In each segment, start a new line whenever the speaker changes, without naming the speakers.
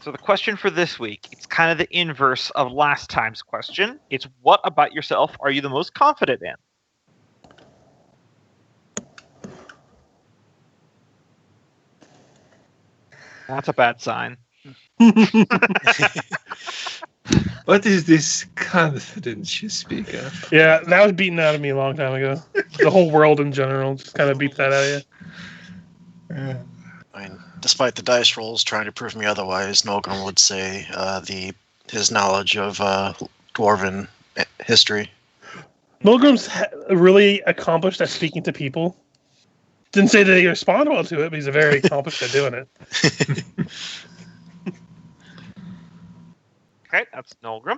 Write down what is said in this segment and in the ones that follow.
So the question for this week, it's kind of the inverse of last time's question. It's what about yourself are you the most confident in? That's a bad sign.
What is this confidence you speak of?
Yeah, that was beaten out of me a long time ago. The whole world in general just kind of beat that out of you.
I mean, despite the dice rolls trying to prove me otherwise, Nolgrim would say his knowledge of dwarven history.
Nolgrim's really accomplished at speaking to people. Didn't say that he responded well to it, but he's very accomplished at doing it.
Okay, that's Nolgrim.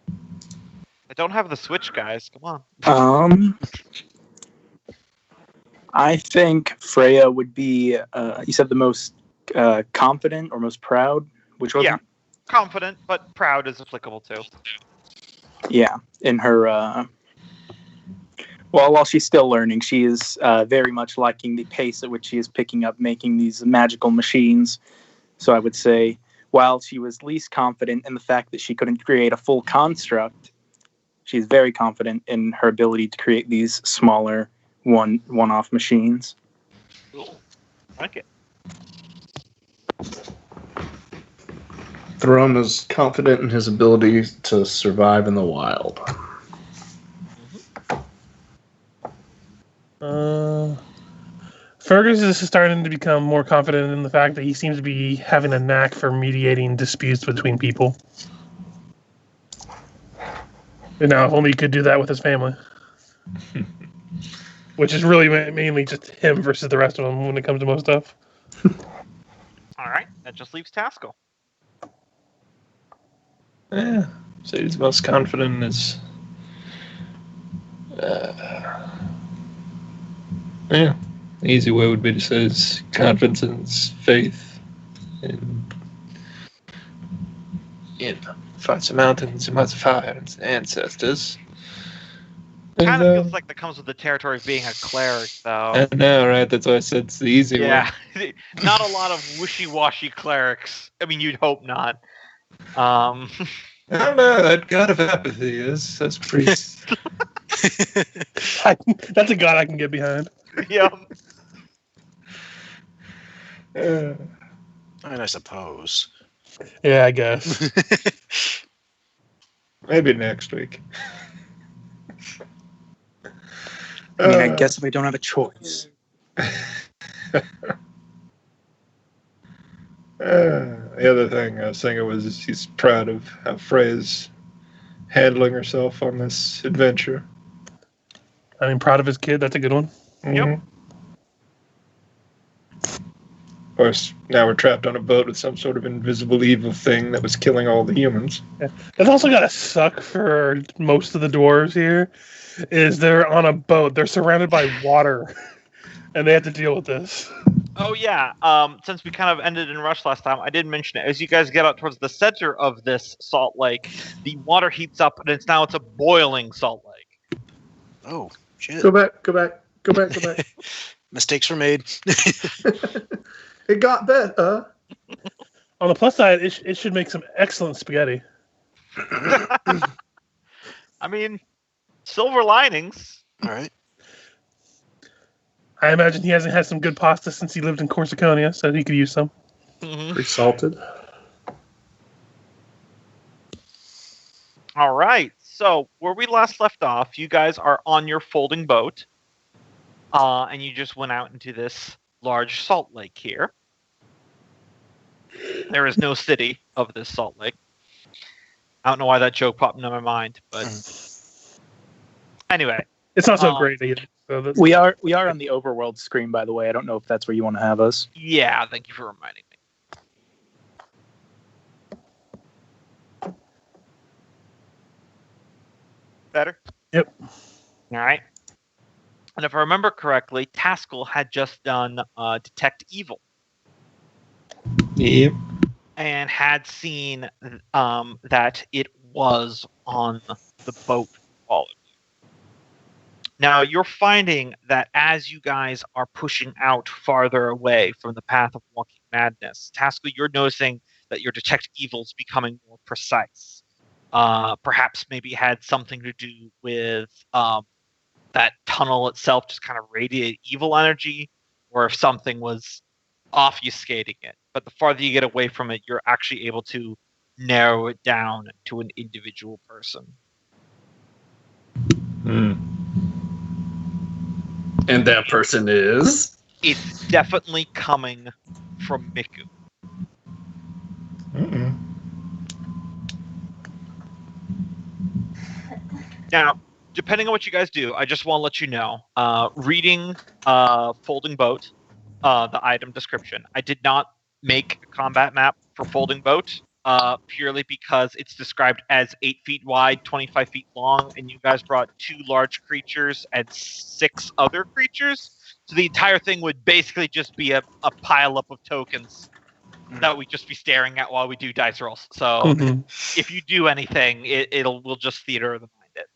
I don't have the switch, guys. Come on.
I think Freya would be, you said the most confident or most proud? Which one?
Yeah, confident, but proud is applicable too.
Yeah, in her, while she's still learning, she is very much liking the pace at which she is picking up making these magical machines. So I would say, while she was least confident in the fact that she couldn't create a full construct, she's very confident in her ability to create these smaller one-off machines.
Cool. Like it.
Thrum is confident in his ability to survive in the wild.
Fergis is starting to become more confident in the fact that he seems to be having a knack for mediating disputes between people. And now, if only he could do that with his family. Which is really mainly just him versus the rest of them when it comes to most stuff.
All right, that just leaves Taskill.
Yeah, so he's most confident in his... yeah, the easy way would be to say his confidence in his faith and fights the mountains and mights of fire and his ancestors.
Kind of feels like that comes with the territory of being a cleric, though.
I know, right? That's why I said it's the easy way.
Yeah, not a lot of wishy-washy clerics. I mean, you'd hope not.
I don't know. That god of apathy is. That's pretty.
That's a god I can get behind.
Yeah.
And I suppose.
Yeah, I guess.
Maybe next week.
I mean, I guess if I don't have a choice.
The other thing I was thinking was he's proud of how Freya's handling herself on this adventure.
I mean, proud of his kid. That's a good one.
Yep.
Of course, now we're trapped on a boat with some sort of invisible evil thing that was killing all the humans.
Yeah. That's also got to suck for most of the dwarves here, is they're on a boat. They're surrounded by water, and they have to deal with this.
Oh, yeah. Since we kind of ended in rush last time, I did mention it. As you guys get out towards the center of this salt lake, the water heats up, and it's a boiling salt lake.
Oh, shit.
Go back.
Mistakes were made.
It got better.
On the plus side, it should make some excellent spaghetti.
I mean, silver linings.
All right.
I imagine he hasn't had some good pasta since he lived in Corsiconia, so he could use some.
Mm-hmm.
Pretty salted.
All right. So where we last left off, you guys are on your folding boat, and you just went out into this large salt lake here. There is no city of this salt lake. I don't know why that joke popped into my mind, but anyway.
It's not so great either. So
We are on the overworld screen, by the way. I don't know if that's where you want to have us.
Yeah, thank you for reminding me. Better?
Yep.
All right. And if I remember correctly, Taskill had just done Detect Evil.
Yep.
And had seen that it was on the boat following you. Now, you're finding that as you guys are pushing out farther away from the path of walking madness. Taskill, you're noticing that your detect evil is becoming more precise. Perhaps maybe had something to do with that tunnel itself just kind of radiated evil energy, or if something was obfuscating it. But the farther you get away from it, you're actually able to narrow it down to an individual person.
And that person is?
It's definitely coming from Miku.
Mm-mm.
Now, depending on what you guys do, I just want to let you know, reading Folding Boat, the item description, I did not make a combat map for Folding Boat, purely because it's described as 8 feet wide, 25 feet long, and you guys brought 2 large creatures and 6 other creatures. So the entire thing would basically just be a pile-up of tokens that we just be staring at while we do dice rolls. So if you do anything, we'll just theater of the mind it.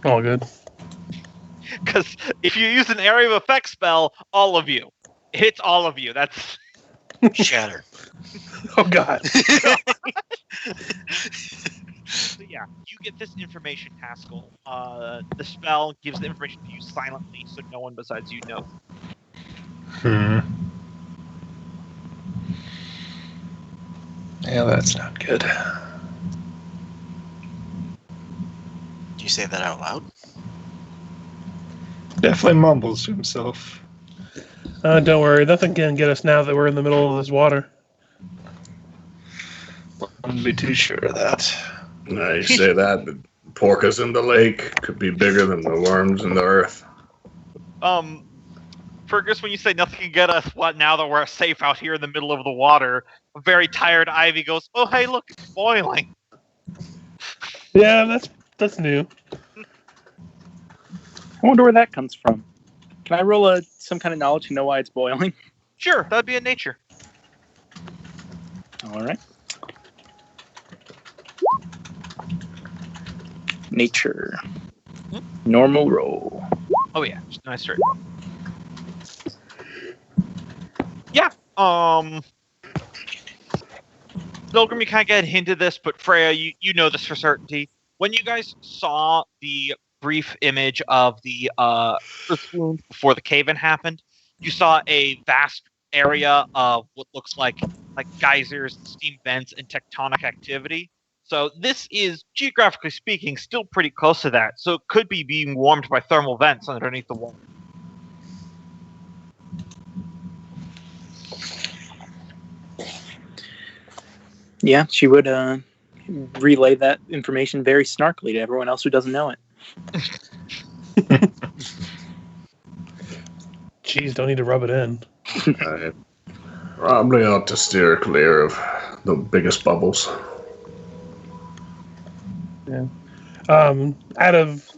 All good.
Because if you use an area of effect spell, all of you. It hits all of you. That's
Shatter.
Oh God.
So yeah, you get this information, Taskill. The spell gives the information to you silently, so no one besides you knows.
Yeah, that's not good.
Do you say that out loud?
Definitely mumbles to himself.
Don't worry, nothing can get us now that we're in the middle of this water.
Wouldn't be too sure of that.
No, you say that, but porcas in the lake could be bigger than the worms in the earth.
Fergus, when you say nothing can get us, what now that we're safe out here in the middle of the water, a very tired Ivy goes, "Oh hey, look, it's boiling."
Yeah, that's new.
I wonder where that comes from. Can I roll some kind of knowledge to know why it's boiling?
Sure, that'd be in nature.
All right. Nature. Normal roll.
Oh yeah, just nice straight. Yeah. Nolgrim, you kind of get a hint of this, but Freya, you know this for certainty. When you guys saw the brief image of the Earth wound before the cave-in happened, you saw a vast area of what looks like geysers, steam vents, and tectonic activity. So this is, geographically speaking, still pretty close to that. So it could be being warmed by thermal vents underneath the water.
Yeah, she would relay that information very snarkily to everyone else who doesn't know it.
Jeez, don't need to rub it in.
I probably ought to steer clear of the biggest bubbles.
Yeah. Out of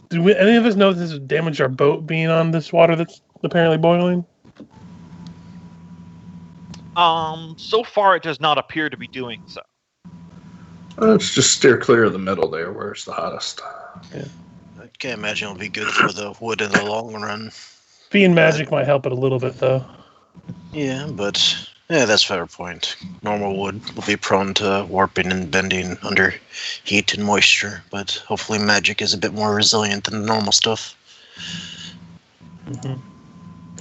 do any of us know this has damaged our boat being on this water that's apparently boiling?
So far it does not appear to be doing so.
Let's just steer clear of the middle there, where it's the hottest.
Yeah.
I can't imagine it'll be good for the wood in the long run.
Being magic might help it a little bit, though.
Yeah, but that's a fair point. Normal wood will be prone to warping and bending under heat and moisture, but hopefully magic is a bit more resilient than the normal stuff.
Mm-hmm.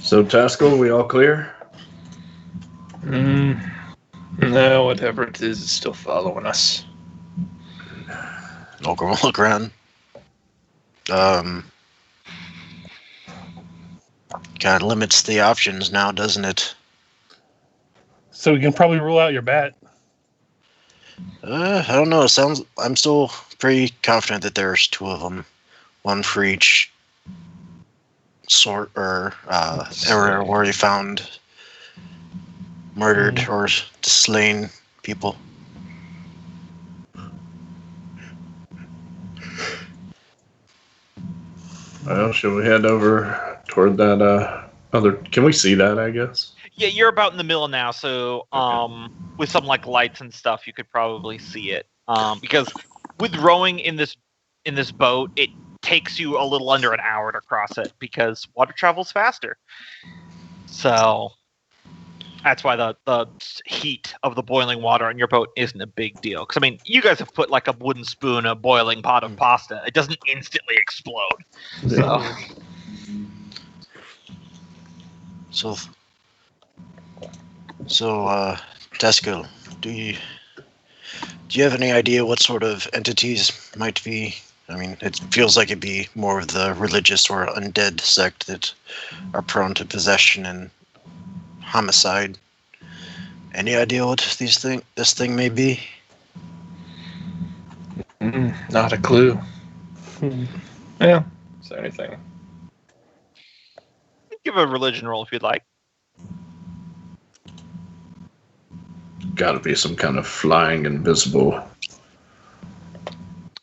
So, Taskill, we all clear?
No, whatever it is, it's still following us.
Nolgrim will look around. Kind of limits the options now, doesn't it?
So we can probably rule out your bat.
I don't know. I'm still pretty confident that there's 2 of them, one for each sort or area where he found murdered or slain people.
Well, should we head over toward that other... Can we see that, I guess?
Yeah, you're about in the middle now, so with some lights and stuff, you could probably see it. Because with rowing in this boat, it takes you a little under an hour to cross it because water travels faster. So That's why the heat of the boiling water on your boat isn't a big deal. Because I mean, you guys have put like a wooden spoon in a boiling pot of pasta. It doesn't instantly explode. So,
Taskill, do you have any idea what sort of entities might be? I mean, it feels like it'd be more of the religious or undead sect that are prone to possession and homicide. Any idea what this thing may be?
Not a clue. Yeah. Is there anything?
give a religion roll if you'd like.
Gotta be some kind of flying invisible.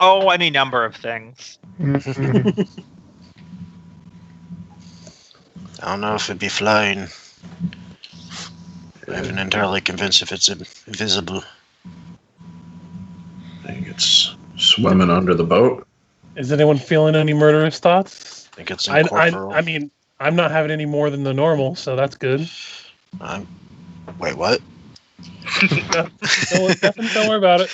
Oh, any number of things.
I don't know if it'd be flying. I haven't entirely convinced if it's invisible.
I think it's swimming under the boat.
Is anyone feeling any murderous thoughts?
I think it's
I
incorporeal.
mean, I'm not having any more than the normal, so that's good.
Wait, what?
Don't worry about it.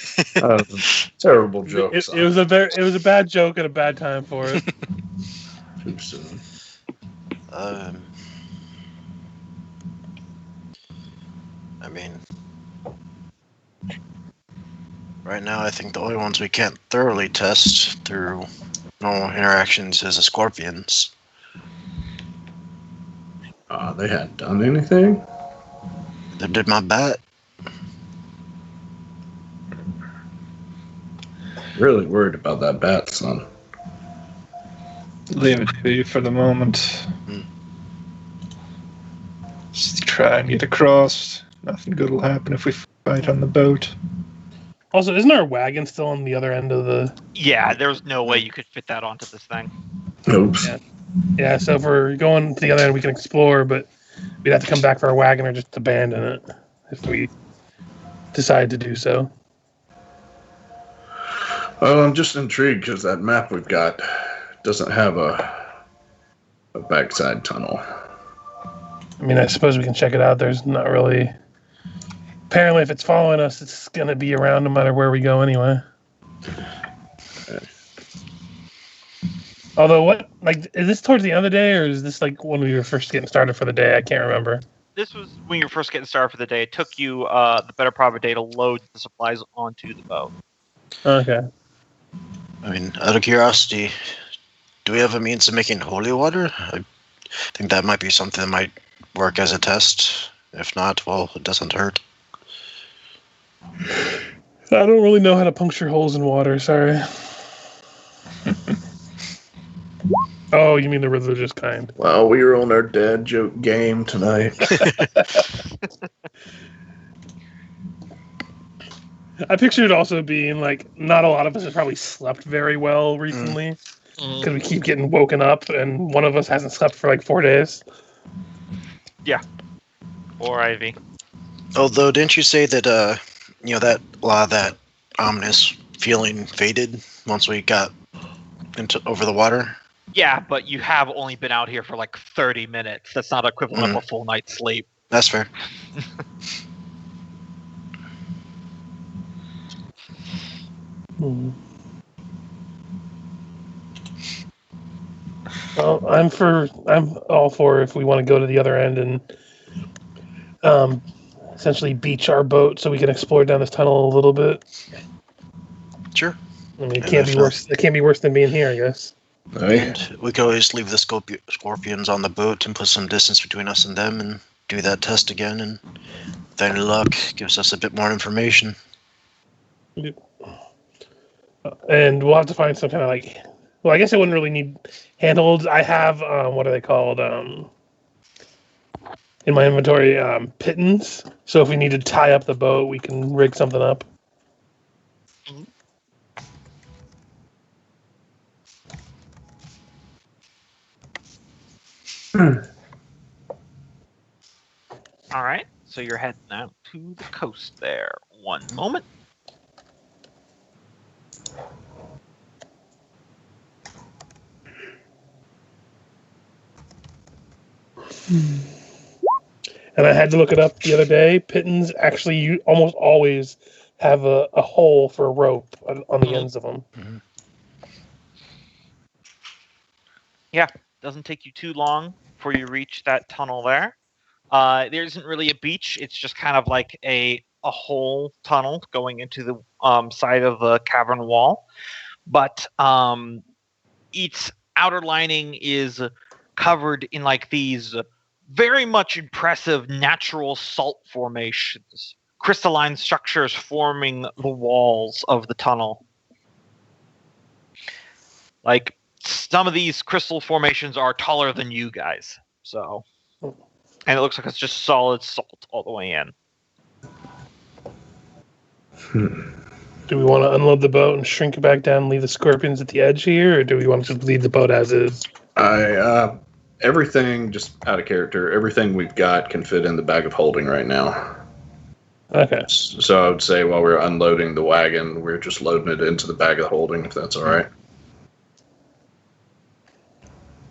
Terrible jokes.
It was a bad joke at a bad time for it.
Too soon.
I mean, right now I think the only ones we can't thoroughly test through normal interactions is the scorpions.
They hadn't done anything?
They did my bat.
Really worried about that bat, son.
Leave it to you for the moment. Just try and get across. Nothing good will happen if we fight on the boat.
Also, isn't our wagon still on the other end of the...
Yeah, there's no way you could fit that onto this thing.
Oops.
Yeah, so if we're going to the other end, we can explore, but we'd have to come back for our wagon or just abandon it if we decide to do so.
Well, I'm just intrigued because that map we've got doesn't have a backside tunnel.
I mean, I suppose we can check it out. There's not really... Apparently, if it's following us, it's going to be around no matter where we go anyway. Although, is this towards the end of the day, or is this like when we were first getting started for the day? I can't remember.
This was when you were first getting started for the day. It took you the better part of a day to load the supplies onto the boat.
Okay.
I mean, out of curiosity, do we have a means of making holy water? I think that might be something that might work as a test. If not, well, it doesn't hurt.
I don't really know how to puncture holes in water, sorry. Oh, you mean the religious kind.
Well, we were on our dad joke game tonight.
I picture it also being like, not a lot of us have probably slept very well recently. Because we keep getting woken up, and one of us hasn't slept for like 4 days.
Yeah. Or Ivy.
Although, didn't you say that, that a lot of that ominous feeling faded once we got over the water?
Yeah, but you have only been out here for like 30 minutes. That's not equivalent of a full night's sleep.
That's fair.
Well, I'm all for if we want to go to the other end and essentially beach our boat so we can explore down this tunnel a little bit.
Sure.
I mean, it can't be worse. It can't be worse than being here, I guess.
And we could always leave the scorpions on the boat and put some distance between us and them and do that test again, and with any luck, gives us a bit more information.
And we'll have to find some kind of well, I guess I wouldn't really need handholds. I have, what are they called? In my inventory, pittons. So if we need to tie up the boat, we can rig something up.
All right. So you're heading out to the coast there. One moment.
And I had to look it up the other day. Pittons actually almost always have a hole for a rope on the ends of them.
Doesn't take you too long before you reach that tunnel there. There isn't really a beach. It's just kind of like a hole tunnel going into the side of the cavern wall. But its outer lining is covered in like these very much impressive natural salt formations, crystalline structures forming the walls of the tunnel. Like, some of these crystal formations are taller than you guys. So, and it looks like it's just solid salt all the way in.
Do we want to unload the boat and shrink it back down and leave the scorpions at the edge here, or do we want to just leave the boat as is?
Everything, just out of character, everything we've got can fit in the bag of holding right now.
Okay.
So I would say while we're unloading the wagon, we're just loading it into the bag of holding, if that's all right.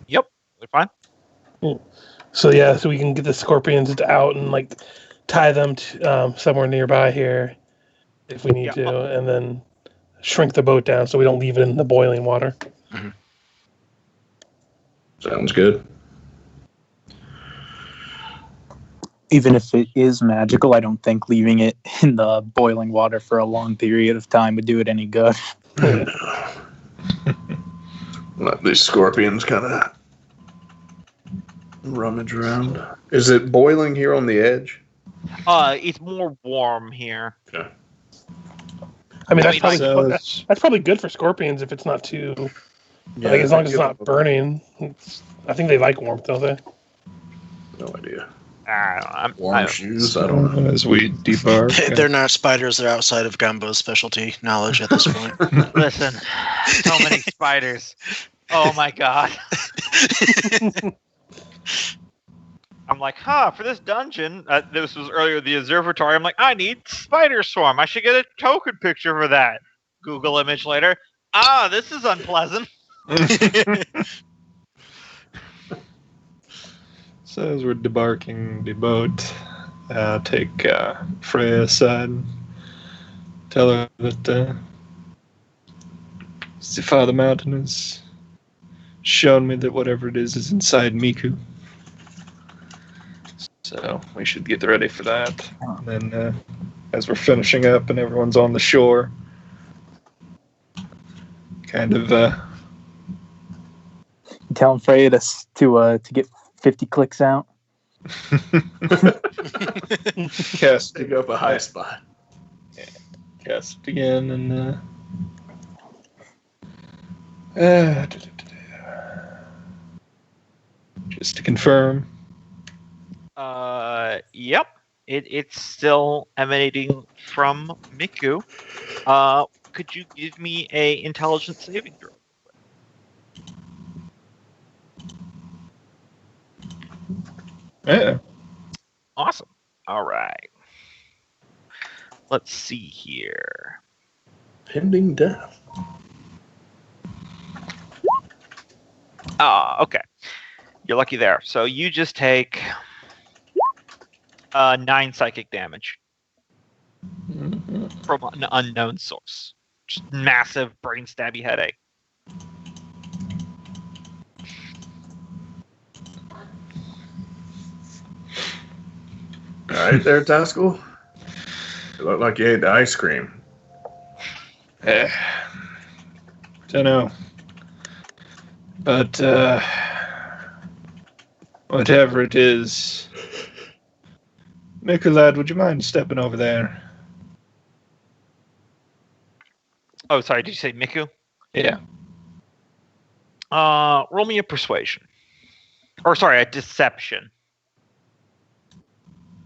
Yep, they're fine.
So we can get the scorpions out and like tie them to, somewhere nearby here if we need to, and then shrink the boat down so we don't leave it in the boiling water.
Mm-hmm.
Sounds good.
Even if it is magical, I don't think leaving it in the boiling water for a long period of time would do it any good.
Let these scorpions kind of rummage around. Is it boiling here on the edge?
It's more warm here.
Okay.
I mean,
I mean,
that's probably good for scorpions if it's not too.
Yeah,
like as long as it's not burning. I think they like warmth, don't they?
No idea.
I
Shoes? I don't know.
As we debark.
They're not spiders. They're outside of Gombo's specialty knowledge at this point.
Listen, so many spiders. Oh my god. I'm like, for this dungeon, this was earlier the observatory, I'm like, I need spider swarm. I should get a token picture for that. Google image later. This is unpleasant.
So as we're debarking the boat, take Freya aside and tell her that the Father Mountain has shown me that whatever it is inside Miku. So we should get ready for that. And then as we're finishing up and everyone's on the shore, kind of
Telling Freya to get 50 clicks out.
cast
Dig up a high spot.
Cast again and just to confirm.
Yep. It's still emanating from Miku. Could you give me a intelligence saving throw?
Yeah.
Awesome. All right. Let's see here.
Pending death.
Okay. You're lucky there. So you just take 9 psychic damage from an unknown source. Just massive brain stabby headache.
All right there, Taskill. You look like you ate the ice cream.
Don't know. But whatever it is, Miku lad, would you mind stepping over there?
Oh, sorry. Did you say Miku?
Yeah.
Roll me a persuasion. Or sorry, a deception.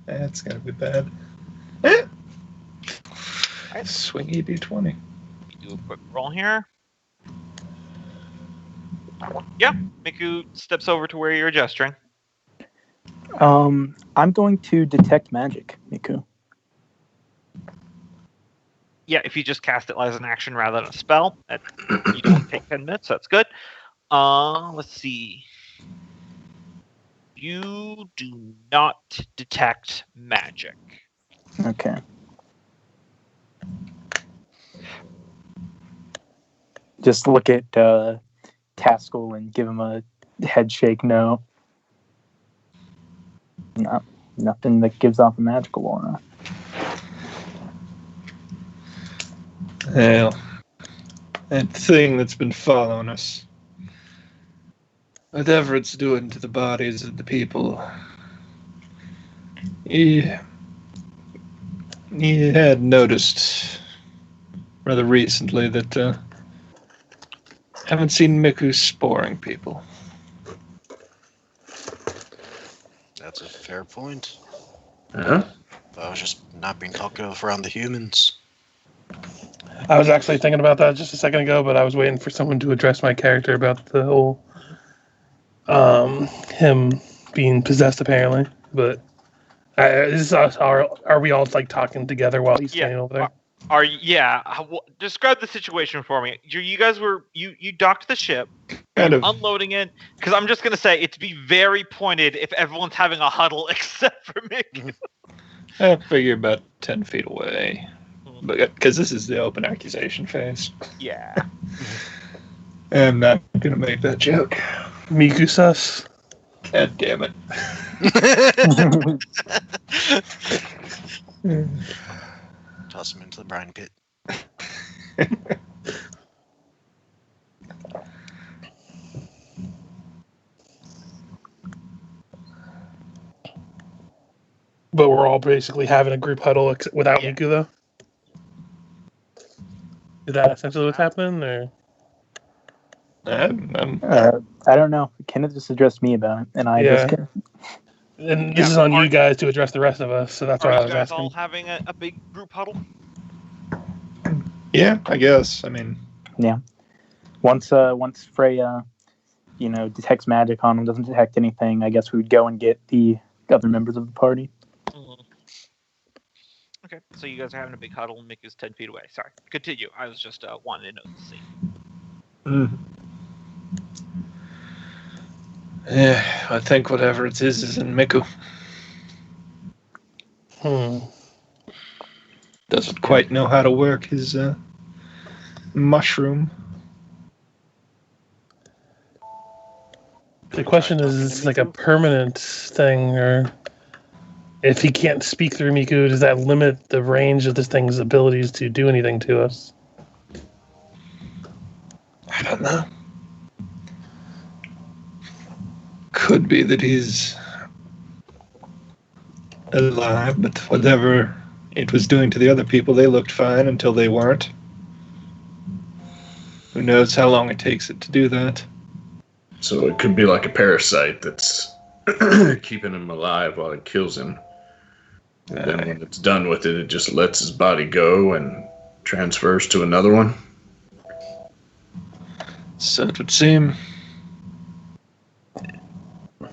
That's gonna be bad. Swingy D20.
Do a quick roll here. Yeah, Miku steps over to where you're gesturing.
I'm going to detect magic, Miku.
Yeah, if you just cast it as an action rather than a spell, you don't take 10 minutes. So that's good. Let's see. You do not detect magic.
Okay. Just look at Taskill and give him a head shake. No, nothing that gives off a magical aura.
Well, that thing that's been following us. Whatever it's doing to the bodies of the people. He had noticed rather recently that haven't seen Miku sporing people.
That's a fair point.
Huh?
I was just not being talkative around the humans.
I was actually thinking about that just a second ago, but I was waiting for someone to address my character about the whole him being possessed apparently. But this is us. Are we all like talking together while he's standing over there?
Describe the situation for me. You guys were you docked the ship,
Kind of.
unloading it. Because I'm just gonna say it to be very pointed if everyone's having a huddle except for Mick.
I figure about 10 feet away. Because this is the open accusation phase.
Yeah.
I'm not going to make that joke.
Miku sus.
God damn it.
Toss him into the brine pit.
But we're all basically having a group huddle without Miku, though? Is that essentially what's happening, or?
I don't know. Kenneth just addressed me about it, and I just...
And this is on you guys to address the rest of us, so that's why I was
asking. Are you guys
asking.
all having a big group huddle?
Yeah, I guess. I mean...
Yeah. Once Freya, detects magic on him, doesn't detect anything, I guess we would go and get the other members of the party.
Okay, so you guys are having a big huddle and Mick is 10 feet away. Sorry. Continue. I was just wanting to know the scene.
Yeah, I think whatever it is in Miku. Doesn't quite know how to work his mushroom.
The question is this like a permanent thing, or if he can't speak through Miku, does that limit the range of this thing's abilities to do anything to us?
I don't know. Could be that he's alive, but whatever it was doing to the other people, they looked fine until they weren't. Who knows how long it takes it to do that.
So it could be like a parasite that's keeping him alive while it kills him. And then when it's done with it, it just lets his body go and transfers to another one.
So it would seem.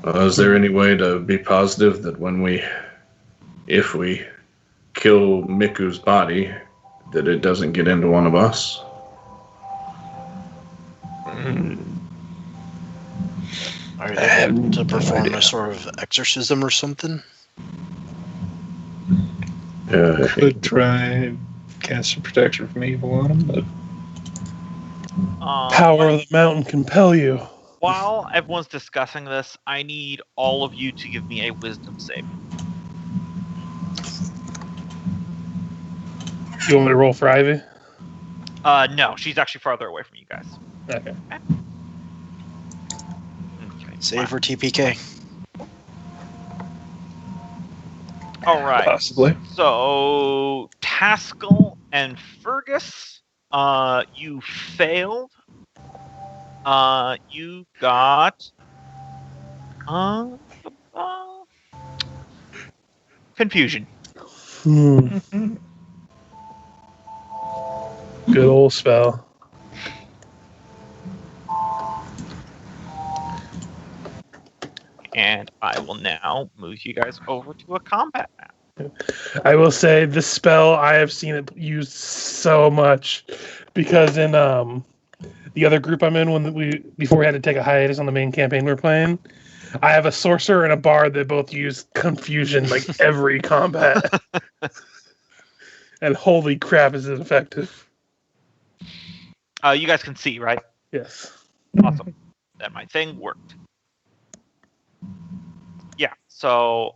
Is there any way to be positive that if we kill Miku's body, that it doesn't get into one of us?
Are they going to perform a sort of exorcism or something?
Yeah, could try cast some protection from evil on him, but
Power of the mountain compel you.
While everyone's discussing this, I need all of you to give me a wisdom save.
You want me to roll for Ivy?
No, she's actually farther away from you guys.
Okay.
Save for TPK.
All right.
possibly.
So Taskill and Fergis, you failed. You got confusion.
Good old spell.
And I will now move you guys over to a combat map.
I will say this spell, I have seen it used so much because in the other group I'm in, before we had to take a hiatus on the main campaign we were playing, I have a sorcerer and a bard that both use confusion like every combat. And holy crap, is it effective?
You guys can see, right?
Yes.
Awesome. That my thing worked. Yeah. So,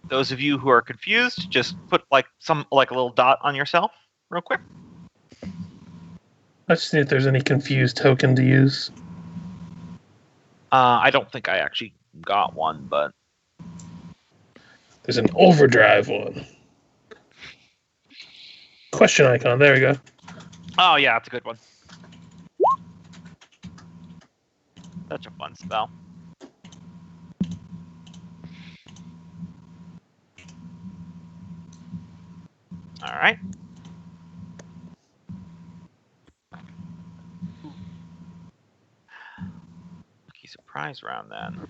those of you who are confused, just put like a little dot on yourself, real quick.
I just see if there's any confused token to use.
I don't think I actually got one, but
There's an overdrive one. Question icon. There we go.
oh yeah, that's a good one. Such a fun spell. All right. Lucky surprise round then.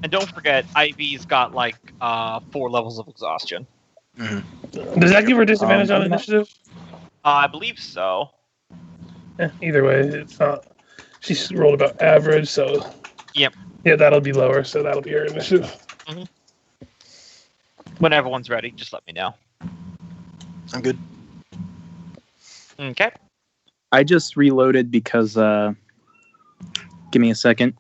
And don't forget, Ivy's got like 4 levels of exhaustion.
Does that give her disadvantage on initiative?
I believe so.
Either way, it's not. She's rolled about average, so.
Yep.
Yeah, that'll be lower, so that'll be her initiative.
When everyone's ready, just let me know.
I'm good.
Okay.
I just reloaded because. Give me a second.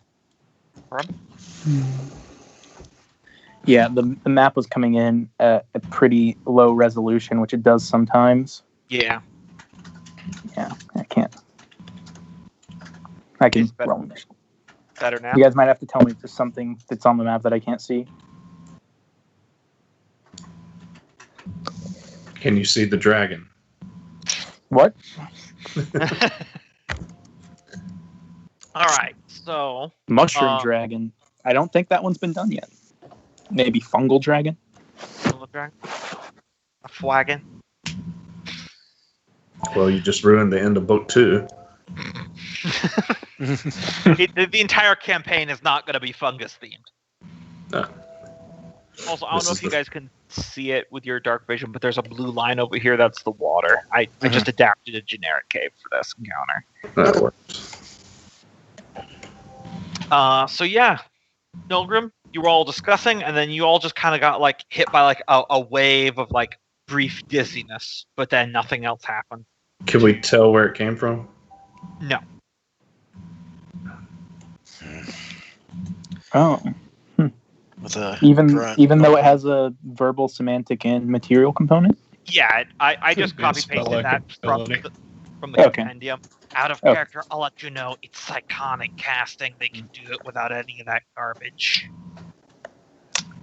Yeah, the map was coming in at a pretty low resolution, which it does sometimes.
Yeah.
Yeah, I can't. I can
It's better.
roll.
Better now.
You guys might have to tell me if there's something that's on the map that I can't see.
Can you see the dragon?
What?
All right. So.
Mushroom dragon. I don't think that one's been done yet. Maybe fungal dragon?
A flagon.
Well, you just ruined the end of book 2.
The entire campaign is not going to be fungus themed.
No.
Also, I don't know if you guys can see it with your dark vision, but there's a blue line over here. That's the water. I just adapted a generic cave for this encounter.
That works.
So yeah, Nolgrim, you were all discussing, and then you all just kind of got like hit by like a wave of like brief dizziness, but then nothing else happened.
Can we tell where it came from?
No.
Oh.
With a
Even though it has a verbal, semantic, and material component?
Yeah, I just
Could be a
copy pasted
spell-like
that
ability.
from the
Okay.
compendium. Out of
Okay.
character, I'll let you know it's psychonic casting. They can do it without any of that garbage.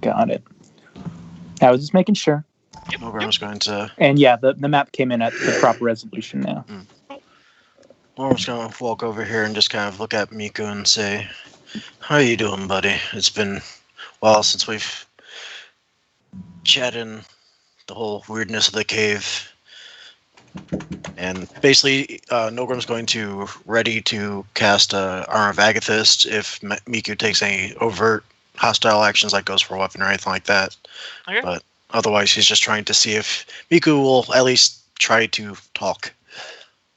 Got it. I was just making sure.
Nolgrim's going to.
And yeah, the map came in at the proper resolution now.
Nolgrim's going to walk over here and just kind of look at Miku and say, "How you doing, buddy? It's been a while since we've chatted the whole weirdness of the cave." And basically, Nolgrim's going to ready to cast Armor of Agathist if Miku takes any overt hostile actions like goes for a weapon or anything like that.
Okay.
But otherwise, he's just trying to see if Miku will at least try to talk.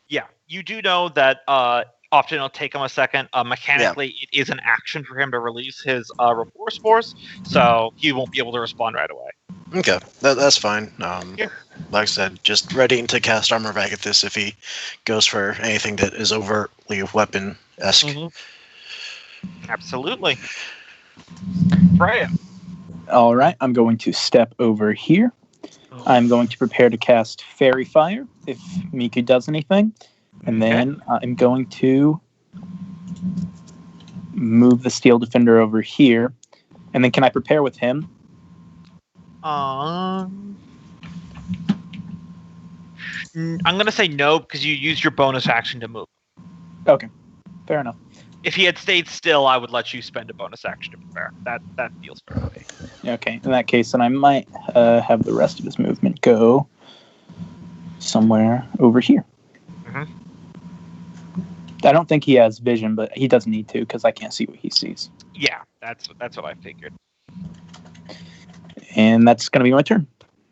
Yeah, you do know that often it'll take him a second. Mechanically, it is an action for him to release his Reforce Force, so he won't be able to respond right away.
Okay, that's fine.
Yeah.
Like I said, just ready to cast Armor of Agathis if he goes for anything that is overtly weapon-esque.
Absolutely. Freya.
All right, I'm going to step over here. I'm going to prepare to cast Fairy Fire if Miku does anything. And then I'm going to move the Steel Defender over here. And then can I prepare with him?
I'm going to say no because you used your bonus action to move.
Okay, fair enough.
If he had stayed still, I would let you spend a bonus action to prepare. That feels fair to me.
Okay, in that case, then I might have the rest of his movement go somewhere over here. I don't think he has vision, but he doesn't need to because I can't see what he sees.
Yeah, that's what I figured.
And that's going to be my turn.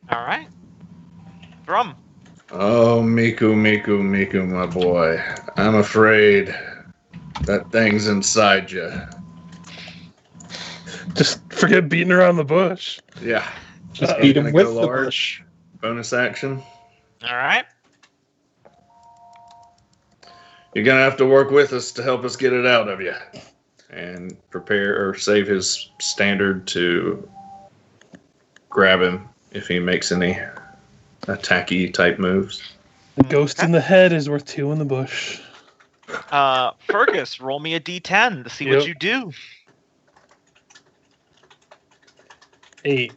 All right. Thrum.
Oh, Miku, my boy. I'm afraid that thing's inside you.
Just forget beating around the bush.
Yeah.
Just
Are you
beat
gonna
him with
go
the
large?
bush.
Bonus action.
All right.
You're gonna have to work with us to help us get it out of you. And prepare or save his standard to grab him if he makes any attacky type moves.
The ghost in the head is worth 2 in the bush.
Fergis, roll me a d10 to see
Yep.
what you do.
8.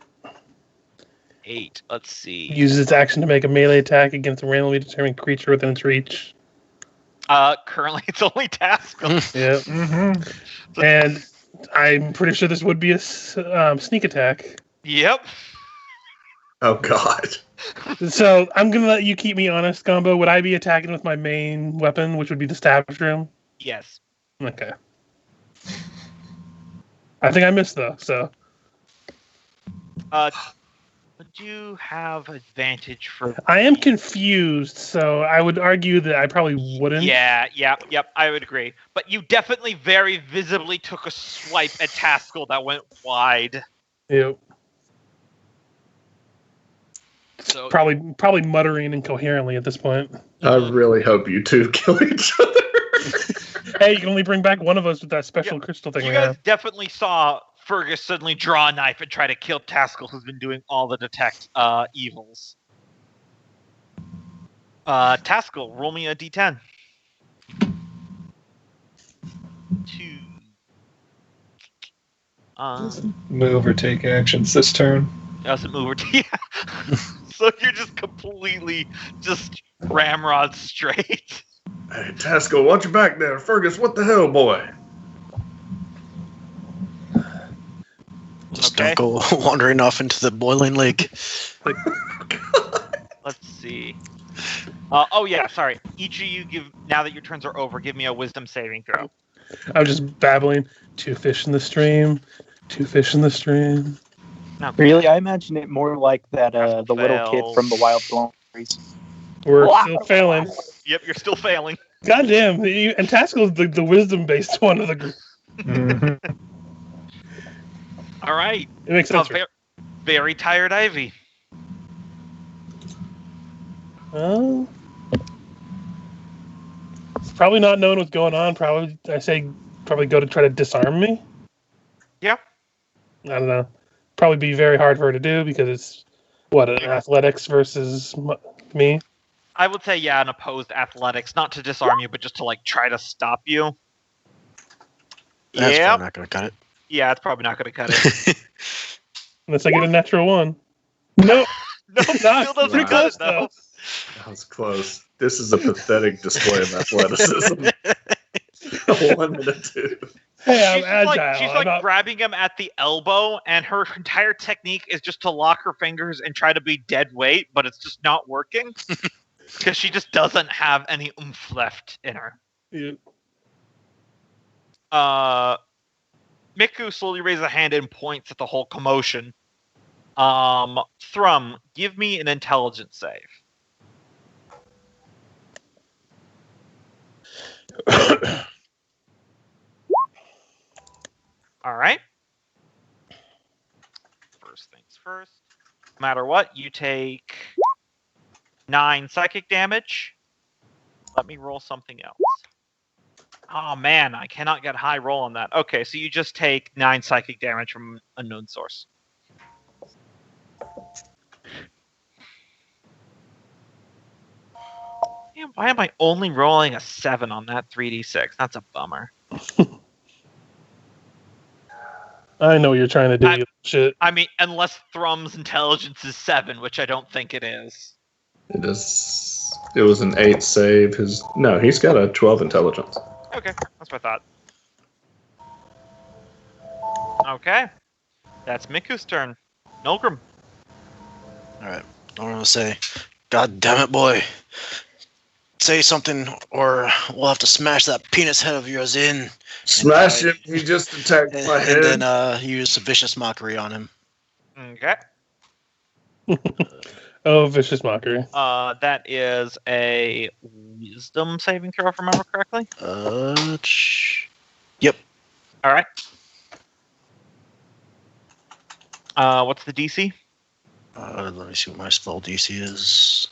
8. Let's see.
Uses its action to make a melee attack against a randomly determined creature within its reach.
Currently it's only Taskill.
Yep.
Mm-hmm.
And I'm pretty sure this would be a sneak attack.
Yep.
Oh God.
So I'm going to let you keep me honest, Gombo. Would I be attacking with my main weapon, which would be the stab shroom?
Yes.
Okay. I think I missed, though, so...
Would you have advantage for...
I am confused, so I would argue that I probably wouldn't.
Yep, I would agree. But you definitely very visibly took a swipe at Taskill that went wide.
Yep.
So
Probably muttering incoherently at this point.
I really hope you two kill each other.
Hey, you can only bring back one of us with that special crystal thing
you
we
guys
have.
definitely saw Fergus suddenly draw a knife and try to kill Taskill, who's been doing all the detect evils. Taskill, roll me a d10. 2.
Doesn't move or take actions this turn.
Doesn't move or yeah. So you're just completely just ramrod straight.
Hey, Taskill, watch your back there. Fergus, what the hell, boy?
Just
Okay.
don't go wandering off into the boiling lake.
Let's see. Oh yeah, sorry. Each of you now that your turns are over, give me a wisdom saving throw.
I'm just babbling. 2 fish in the stream. 2 fish in the stream.
No.
Really, I imagine it more like that the little kid
Fails.
from the Wild Thorns.
We're still failing.
Yep, you're still failing.
Goddamn. And Taskill's the wisdom-based one of the group.
Mm-hmm.
All right.
It makes sense.
Very tired Ivy.
Oh. It's probably not knowing what's going on. Probably go to try to disarm me.
Yeah.
I don't know. Probably be very hard for her to do because it's an athletics versus me.
I would say an opposed athletics, not to disarm you, but just to try to stop you.
That's
Yep.
probably not going to cut it.
Yeah, it's probably not going to cut it.
Unless I get a natural 1. No.
No, it still doesn't
Wow.
cut it though.
That was close. This is a pathetic display of athleticism. 1 and a 2.
Hey, I'm
She's
agile.
she's
I'm not-
grabbing him at the elbow, and her entire technique is just to lock her fingers and try to be dead weight, but it's just not working because she just doesn't have any oomph left in her.
Yeah.
Miku slowly raises a hand and points at the whole commotion. Thrum, give me an intelligence save. All right. First things first. No matter what, you take 9 psychic damage. Let me roll something else. Oh man, I cannot get high roll on that. Okay, so you just take 9 psychic damage from unknown source. Damn, why am I only rolling a 7 on that 3d6? That's a bummer.
I know what you're trying to do. You shit.
I mean, unless Thrum's intelligence is 7, which I don't think it is.
It is. It was an 8 save. He's got a 12 intelligence.
Okay, that's what I thought. Okay. That's Miku's turn. Nolgrim.
Alright. I'm going to say, God damn it, boy. Say something, or we'll have to smash that penis head of yours in.
Smash him. He just attacked
And,
my head.
and then use a vicious mockery on him.
Okay.
Oh, vicious mockery.
That is a wisdom saving throw, if I remember correctly.
Yep.
All right. What's the DC?
Let me see what my spell DC is.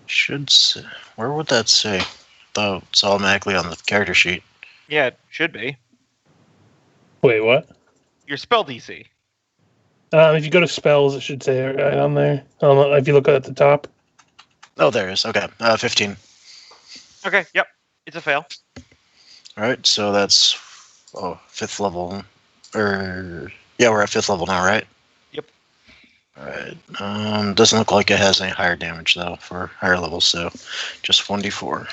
Should say. Where would that say? Though it's automatically on the character sheet.
Yeah, it should be.
Wait, what?
Your spell DC.
If you go to spells, it should say right on there. If you look at the top.
Oh, there it is. Okay, 15.
Okay, yep. It's a fail.
All right, so that's 5th level. Yeah, we're at 5th level now, right?
Yep.
All right. Doesn't look like it has any higher damage though for higher levels, so just 1d4.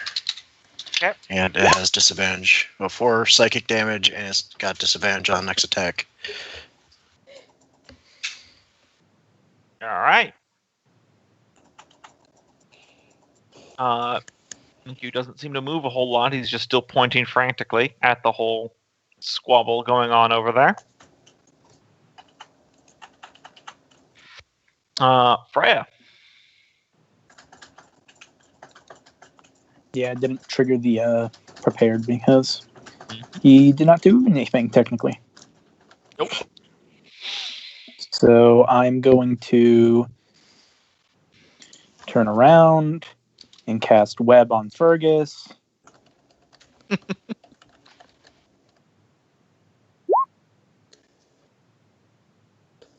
Okay.
And it has disadvantage. 4 psychic damage, and it's got disadvantage on next attack.
All right. Q doesn't seem to move a whole lot. He's just still pointing frantically at the whole squabble going on over there. Freya.
Yeah, I didn't trigger the prepared because he did not do anything technically.
Nope.
So I'm going to turn around and cast Web on Fergis.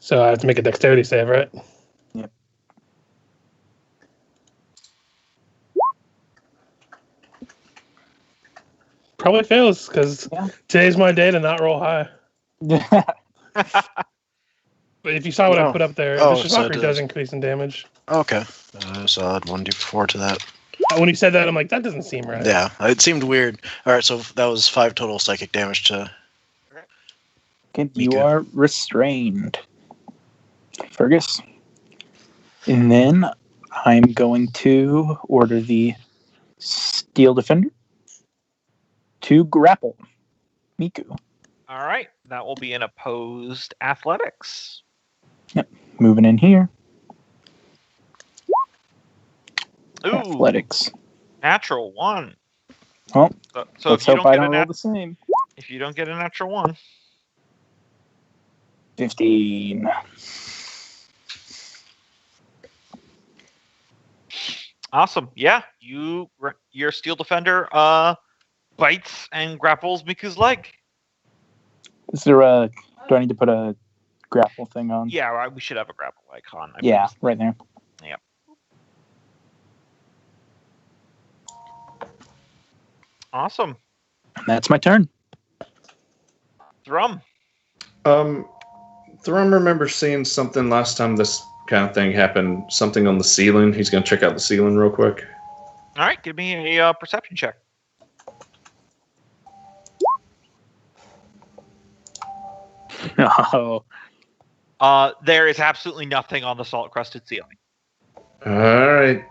So I have to make a dexterity save, right?
Yep.
Probably fails, because today's my day to not roll high. But if you saw what I put up there, Vicious Mockery does increase in damage.
Okay. So I'll add 1d4 to that.
When you said that, I'm like, that doesn't seem right.
Yeah, it seemed weird. All right, so that was 5 total psychic damage to.
Okay, you are restrained, Fergus. And then I'm going to order the Steel Defender to grapple Miku.
All right. That will be an opposed athletics.
Yep. Moving in here.
Ooh.
Athletics.
Natural 1.
Well,
so
let's
if you
hope
don't
I
get
don't
a
roll the same.
if you don't get a natural 1.
15.
Awesome. Yeah, your Steel Defender bites and grapples Miku's leg.
Is there a... Do I need to put a grapple thing on?
Yeah, right, we should have a grapple icon.
Yeah, right there.
Yep. Awesome.
That's my turn.
Thrum.
Thrum remembers seeing something last time this kind of thing happened. Something on the ceiling. He's going to check out the ceiling real quick.
All right, give me a perception check.
Oh.
There is absolutely nothing on the salt-crusted ceiling.
All right.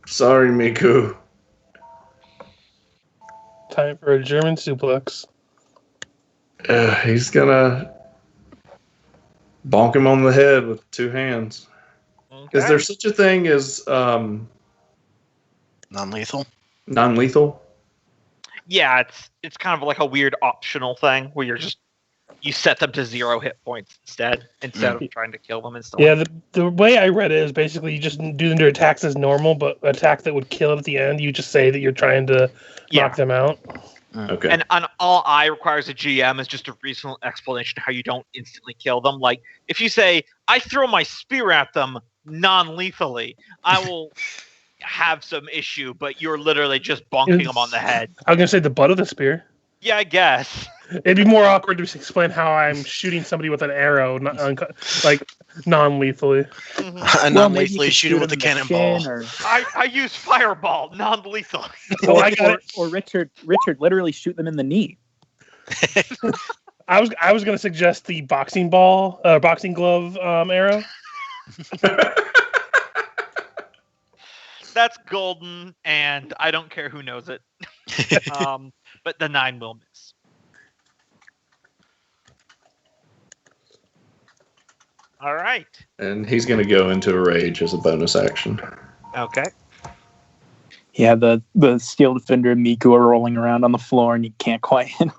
Sorry, Miku.
Time for a German suplex.
He's gonna bonk him on the head with 2 hands.
Okay.
Is there such a thing as
Non-lethal?
non-lethal?
Yeah, it's kind of like a weird optional thing where you set them to 0 hit points instead of trying to kill them instantly.
Yeah, the way I read it is basically you just do their attacks as normal, but attack that would kill it at the end, you just say that you're trying to knock them out.
Okay.
And all I require as a GM is just a reasonable explanation how you don't instantly kill them. Like, if you say, I throw my spear at them non-lethally, I will have some issue, but you're literally just bonking them on the head.
I was going to say the butt of the spear.
Yeah, I guess.
It'd be more awkward to explain how I'm shooting somebody with an arrow, like non-lethally.
Mm-hmm.
Non-lethally shoot him with a cannonball.
I use fireball, non-lethal.
I got it.
Or Richard literally shoot them in the knee.
I was going to suggest the boxing glove arrow.
That's golden, and I don't care who knows it. But the 9 will miss. All right.
And he's going to go into a rage as a bonus action.
Okay.
Yeah, the steel defender and Miku are rolling around on the floor, and you can't quite hit him.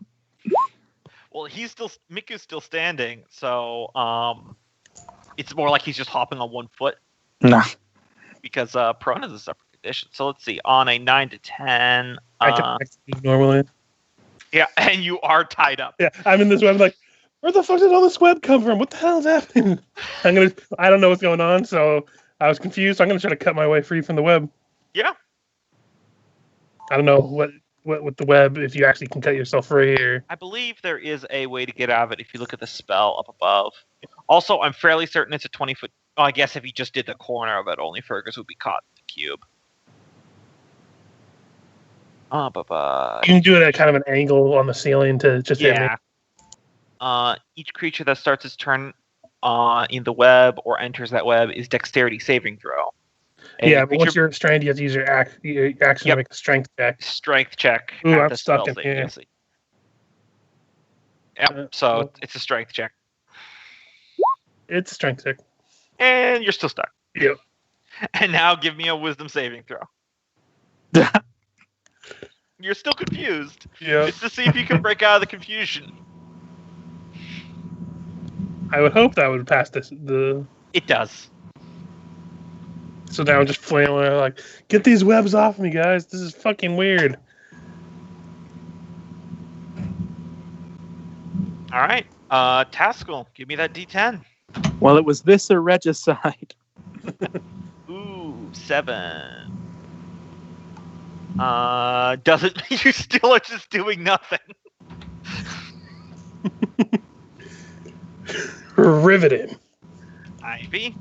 Well, Miku's still standing, so it's more like he's just hopping on one foot
Nah.
because prone is a separate condition. So let's see. On a 9 to 10,
I can speak normally.
yeah, and you are tied up.
Yeah, I'm in this web. Like, where the fuck did all this web come from? What the hell is happening? I don't know what's going on, so I was confused. So I'm gonna try to cut my way free from the web.
Yeah.
I don't know what with the web, if you actually can cut yourself free or.
I believe there is a way to get out of it if you look at the spell up above. Also, I'm fairly certain it's a 20-foot. Oh, I guess if he just did the corner of it, only Fergus would be caught in the cube.
You can do it at kind of an angle on the ceiling to just hit me.
Yeah. Each creature that starts its turn in the web or enters that web is dexterity saving throw.
Yeah, but once you're restrained, you have to use your action to make a strength check.
Strength check.
Ooh,
at
I'm
the
stuck
spell
in
save,
here.
DC. Yep, so it's a strength check.
It's a strength check.
And you're still stuck.
Yep.
And now give me a wisdom saving throw. You're still confused.
Yeah.
It's to see if you can break out of the confusion.
I would hope that would pass this.
It does.
So now I'm just flailing around like, get these webs off me, guys. This is fucking weird.
All right. Taskill, give me that D10.
Well, it was this or regicide.
Ooh, 7. Doesn't you still are just doing nothing.
Riveting.
Ivy.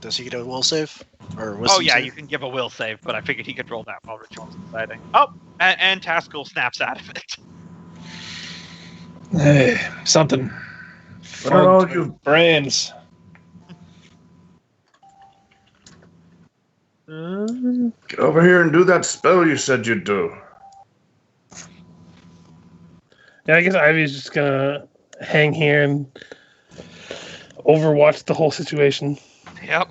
Does he get a will save? Or
Oh
wisdom
yeah,
save?
you can give a will save, but I figured he could roll that while Ritual's deciding. Oh, and Taskill snaps out of it.
Hey, something.
What are all
Fogged
you-
brains?
Get over here and do that spell you said you'd do.
Yeah, I guess Ivy's just gonna hang here and overwatch the whole situation.
Yep.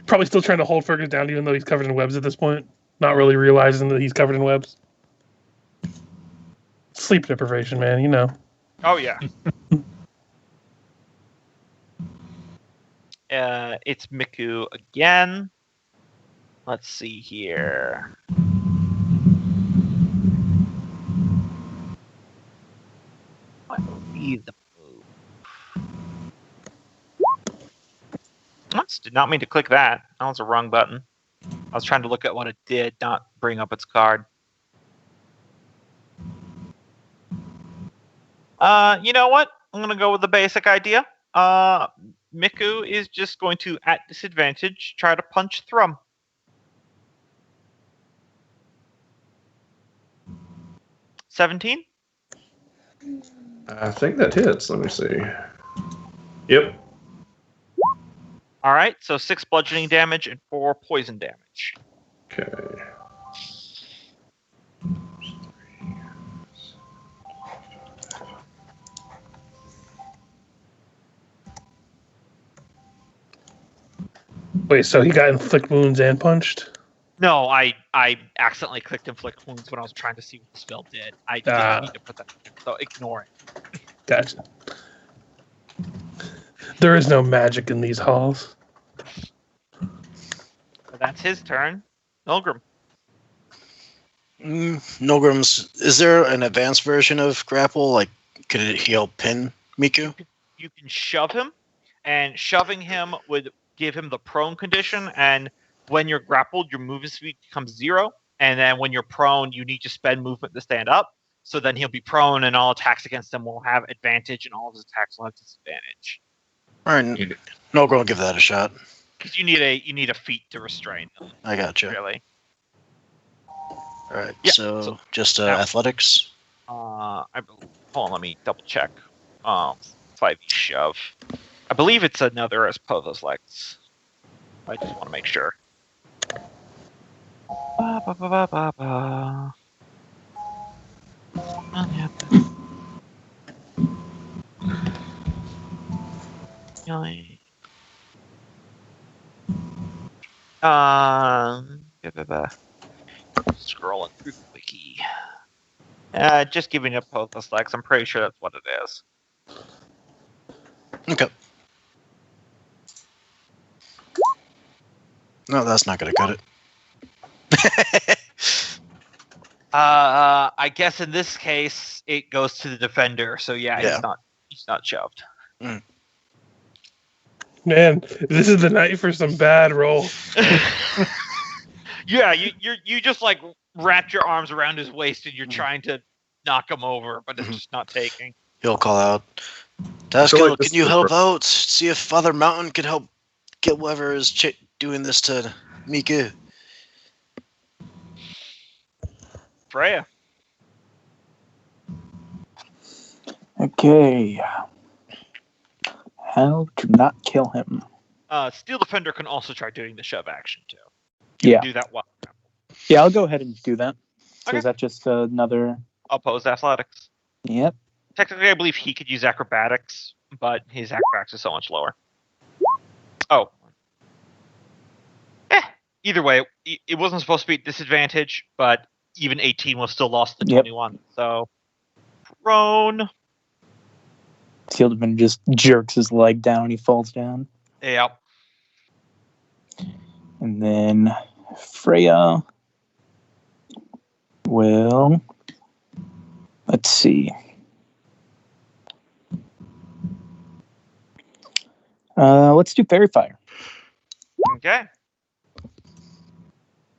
Probably still trying to hold Fergus down, even though he's covered in webs at this point. Not really realizing that he's covered in webs. Sleep deprivation, man. You know.
Oh yeah. It's Miku again. Let's see here. What would be the move? Oops, did not mean to click that. That was a wrong button. I was trying to look at what it did, not bring up its card. You know what? I'm gonna go with the basic idea. Miku is just going to, at disadvantage, try to punch Thrum. $17?
I think that hits. Let me see. Yep.
All right, so 6 bludgeoning damage and 4 poison damage.
Okay.
Wait, so he got inflict wounds and punched?
No, I accidentally clicked inflict wounds when I was trying to see what the spell did. I didn't need to put that in, so ignore it.
Gotcha. There is no magic in these halls.
So that's his turn. Nolgrim.
Nolgrim's. Is there an advanced version of grapple? Like, could it heal pin Miku?
You can shove him, and shoving him would give him the prone condition, and when you're grappled, your movement speed becomes 0, and then when you're prone, you need to spend movement to stand up, so then he'll be prone, and all attacks against him will have advantage, and all of his attacks will have disadvantage.
All right, Nolgrim will give that a shot.
Because you need a feat to restrain them,
I gotcha.
really.
All right,
Yeah,
so just
now-
athletics.
Hold on, let me double check. 5e shove. I believe it's another as Povo's legs. I just want to make sure. Ba, ba, ba, ba, ba, ba. Scrolling through the wiki. Just giving up both the slacks. I'm pretty sure that's what it is.
Okay. No, that's not going to cut it.
I guess in this case it goes to the defender. So yeah. He's not shoved.
Man, this is the night for some bad rolls.
Yeah, you just like wrapped your arms around his waist and you're trying to knock him over, but it's just not taking.
He'll call out, Taskill, can you help out? See if Father Mountain can help get whoever is doing this to Mika.
Freya.
Okay. How to not kill him?
Steel Defender can also try doing the shove action too.
Yeah.
Do that well.
Yeah, I'll go ahead and do that. So
Okay.
is that just another...
Opposed athletics.
Yep.
Technically, I believe he could use acrobatics, but his acrobatics is so much lower. Oh. Either way, it wasn't supposed to be disadvantage, but even 18 was still lost to 21. So, prone.
Fieldman just jerks his leg down and he falls down.
Yep.
And then Freya will... Let's see. Let's do Fairy Fire.
Okay.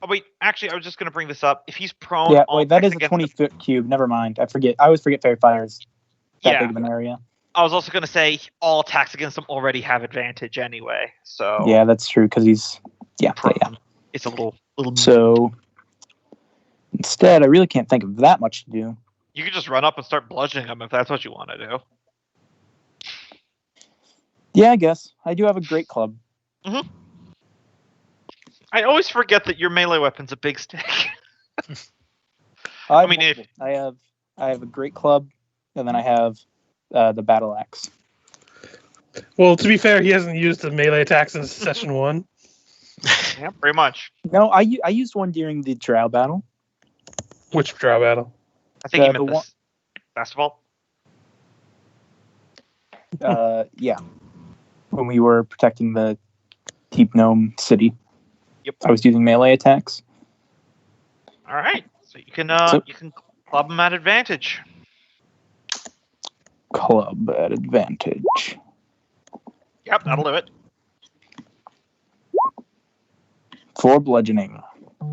Oh, wait. Actually, I was just going to bring this up. If he's prone...
Yeah,
all
wait, that is
attacks
a
against
20-foot cube. Never mind. I always forget Fairy Fire is that
Yeah.
big of an area.
I was also going to say all attacks against him already have advantage anyway. So
Yeah, that's true, because he's... Yeah.
it's a little.
So, instead, I really can't think of that much to do.
You could just run up and start bludgeoning him if that's what you want to do.
Yeah, I guess. I do have a great club.
I always forget that your melee weapon's a big stick.
I
mean, if-
have a great club, and then I have the battle axe.
Well, to be fair, he hasn't used the melee attacks since session 1.
Yeah, pretty much.
No, I used one during the trial battle.
Which draw battle?
I think you
The
meant
one-
this festival.
Yeah. When we were protecting the Deep Gnome city.
Yep.
I was using melee attacks.
All right. So you can
So-
you can club him at advantage.
Club at advantage.
Yep, that'll do it.
4 bludgeoning.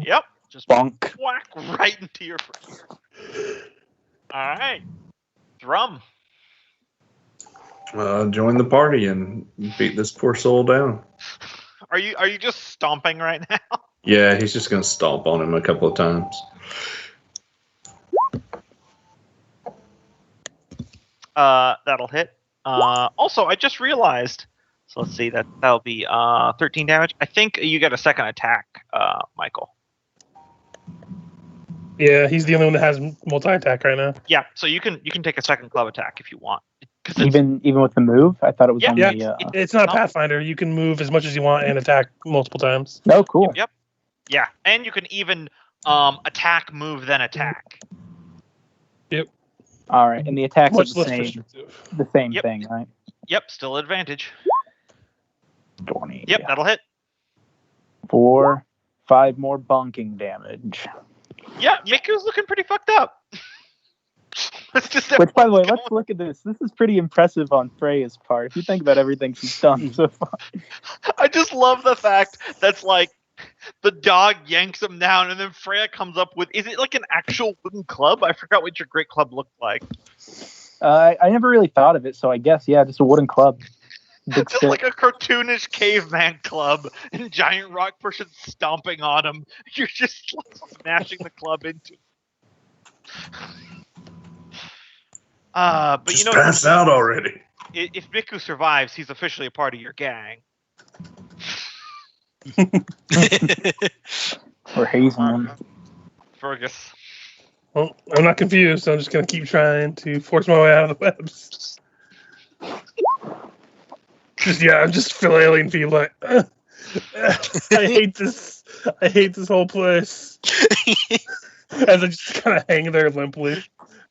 Yep. Just
Bonk.
whack right into your face. All right. Thrum.
Join the party and beat this poor soul down.
Are you just stomping right now?
Yeah, he's just gonna stomp on him a couple of times.
That'll hit. Also, I just realized. So let's see. That'll be 13 damage. I think you get a second attack, Michael.
Yeah, he's the only one that has multi-attack right now.
Yeah. So you can take a second club attack if you want. 'Cause it's-
Even with the move? I thought it was
Yeah.
only...
It's not
Oh.
Pathfinder. You can move as much as you want and attack multiple times.
Oh, cool.
Yep. Yeah, and you can even attack, move, then attack.
All right, and the attacks are
Much
the
less
same,
restrictive.
the same
Yep.
thing, right?
Yep, still advantage.
20.
Yep, that'll hit.
4, 5 more bonking damage.
Yeah, Miku's looking pretty fucked up. Let's just
Which, by the way, let's look at this. This is pretty impressive on Freya's part. If you think about everything she's done so far.
I just love the fact that's like the dog yanks him down, and then Freya comes up with, is it like an actual wooden club? I forgot what your great club looked like.
I never really thought of it, so I guess, yeah, just a wooden club. Big
Just
stick.
like a cartoonish caveman club, and giant rock person stomping on him. You're just like, smashing the club into. But
Just
you know,
pass out already.
if Miku survives, he's officially a part of your gang.
Or hazing him.
Fergus.
Well, I'm not confused, so I'm just going to keep trying to force my way out of the webs. I'm just flailing feet like, I hate this. I hate this whole place. As I just kind of hang there limply.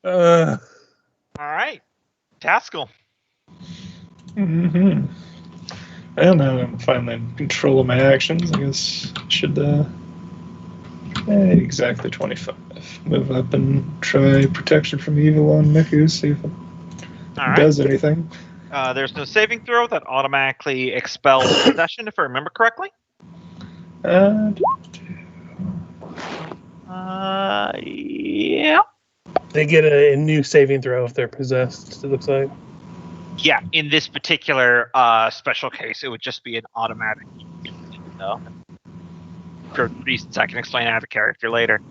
All right, Taskill.
Mm-hmm. And now I'm finally in control of my actions. I guess I should exactly 25. Move up and try protection from evil on Miku. See if it does anything.
There's no saving throw that automatically expels possession, if I remember correctly. Yeah.
They get a new saving throw if they're possessed, it looks like.
Yeah, in this particular special case, it would just be an automatic. So, for reasons I can explain out of character later.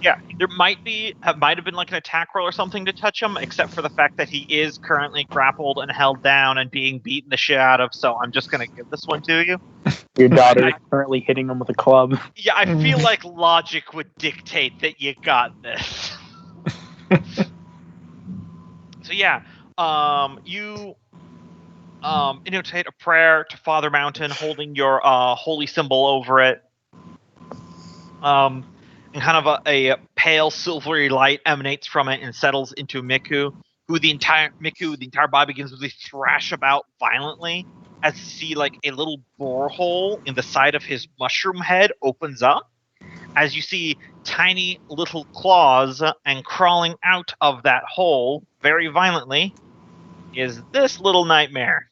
Yeah, there might have been like an attack roll or something to touch him, except for the fact that he is currently grappled and held down and being beaten the shit out of. So I'm just gonna give this one to you.
Your daughter is currently hitting him with a club.
Yeah, I feel like logic would dictate that you got this. So yeah, you intonate a prayer to Father Mountain, holding your holy symbol over it. And kind of a pale silvery light emanates from it and settles into Miku, the entire body begins to thrash about violently as you see like a little borehole in the side of his mushroom head opens up. As you see tiny little claws and crawling out of that hole very violently is this little nightmare.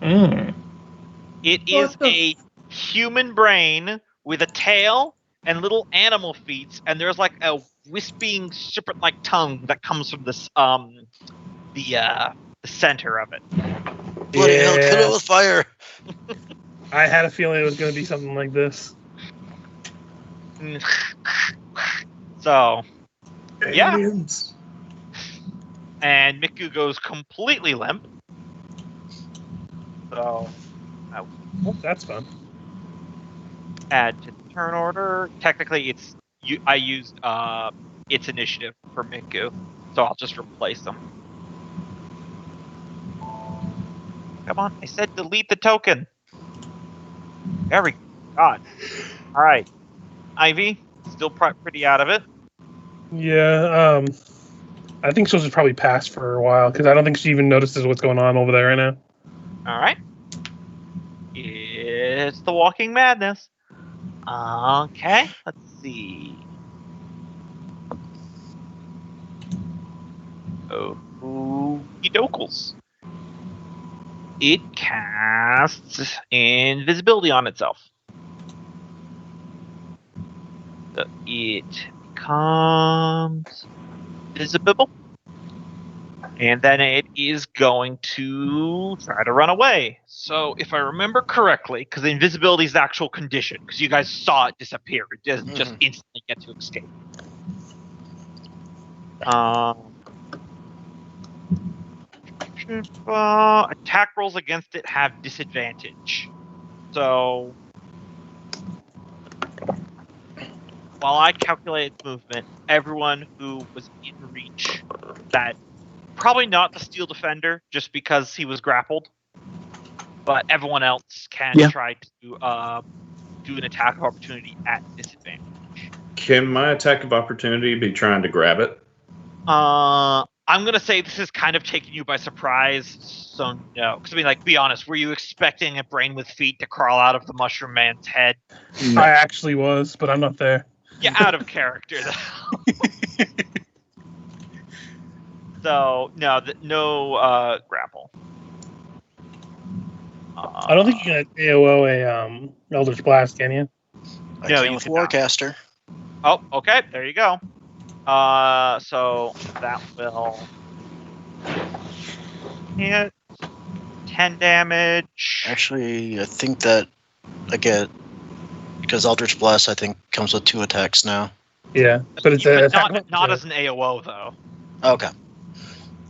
It is a human brain with a tail and little animal feet, and there's like a wisping serpent-like tongue that comes from this the center of it.
Bloody hell, kill it with fire.
I had a feeling it was going to be something like this.
So, yeah.
Aliens.
And Miku goes completely limp. So,
That's fun.
Add to the turn order. Technically, I used its initiative for Miku, so I'll just replace them. Come on, I said delete the token. There we go. God. All right, Ivy, still pretty out of it.
Yeah, I think she'll just probably pass for a while because I don't think she even notices what's going on over there right now.
All right. It's the walking madness. Okay, let's see. Okey-dokles. It casts invisibility on itself. So it becomes visible. And then it is going to try to run away. So if I remember correctly, because the invisibility is the actual condition, because you guys saw it disappear, it doesn't just instantly get to escape. Attack rolls against it have disadvantage. So while I calculate its movement, everyone who was in reach, that probably not the steel defender, just because he was grappled, but everyone else can try to do an attack of opportunity at disadvantage.
Can my attack of opportunity be trying to grab it?
I'm going to say this is kind of taking you by surprise, so no. Because, I mean, like, be honest, were you expecting a brain with feet to crawl out of the mushroom man's head?
No. I actually was, but I'm not there.
Yeah, out of character, though. So, no grapple.
I don't think you can AOO a Eldritch Blast, can you?
I can with Warcaster.
Oh, okay, there you go. So that will hit 10 damage.
Actually, I think that I get, because Eldritch Blast I think comes with 2 attacks now.
Yeah, but it's
not as an AOO though.
Okay.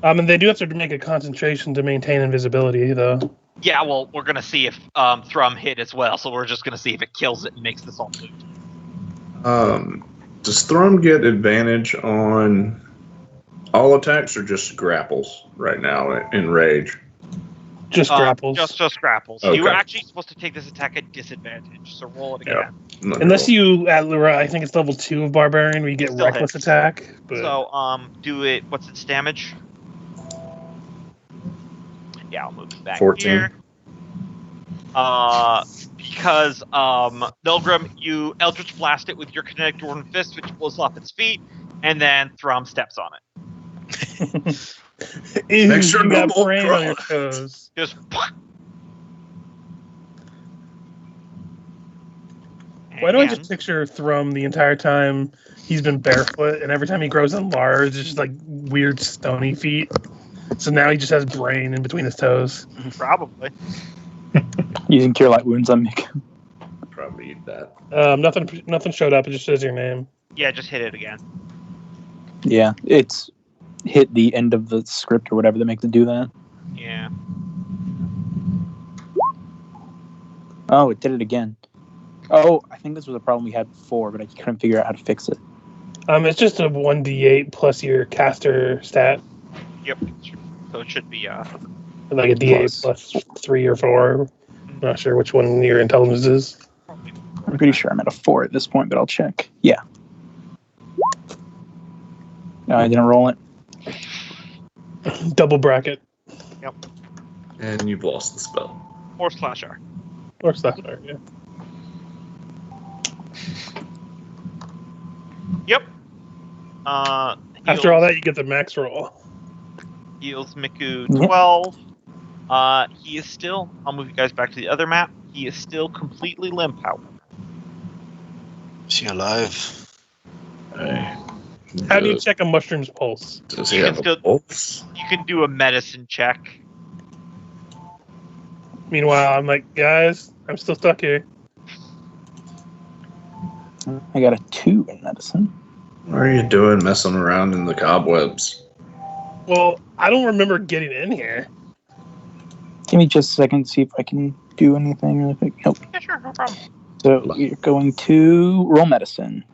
And they do have to make a concentration to maintain invisibility, though.
Yeah, well, we're gonna see if Thrum hit as well, so we're just gonna see if it kills it and makes this all move.
Does Thrum get advantage on all attacks or just grapples right now in rage?
Just grapples.
Just grapples. You were
Okay.
actually supposed to take this attack at disadvantage, so roll it
Yeah.
again.
Unless you, I think it's level 2 of Barbarian, where you get
Still
reckless
hits.
attack. But
So, do it. What's its damage? Yeah, I'll move it back
14.
here. Because Nolgrim, you Eldritch Blast it with your Kinetic Dwarven Fist, which blows off its feet, and then Thrum steps on it.
Ew,
Make sure
you
no
got
more
brain on your
draws.
toes.
Just.
Why do I
And-
just picture Thrum the entire time he's been barefoot, and every time he grows in large, it's just like weird stony feet. So now he just has brain in between his toes.
Probably.
Using Cure Light Wounds on Mick.
Probably eat that.
Nothing showed up. It just says your name.
Yeah, just hit it again.
Yeah, it's hit the end of the script or whatever that makes it do that.
Yeah.
Oh, it did it again. Oh, I think this was a problem we had before, but I couldn't figure out how to fix it.
It's just a 1d8 plus your caster stat,
Yep. So it should be
like a d8 plus 3 or 4. I'm not sure which one your intelligence is.
probably
I'm pretty sure I'm at a 4 at this point, but I'll check. Yeah. No, I didn't roll it.
Double bracket
And you've lost the spell.
or slasher.
or slasher. Yeah.
Yep.
After all that, you get the max roll.
Heals Miku
Yep.
12. He is still. I'll move you guys back to the other map. He is still completely limp, however.
Is he alive?
Hey.
How do you check a mushroom's pulse?
Does he
You
have
can
a
still-
pulse?
You can do a medicine check.
Meanwhile, I'm like, guys, I'm still stuck here.
I got a 2 in medicine.
What are you doing messing around in the cobwebs?
Well, I don't remember getting in here.
Give me just a second to see if I can do anything really quick. Nope.
Yeah, sure, no problem.
So you're going to roll medicine.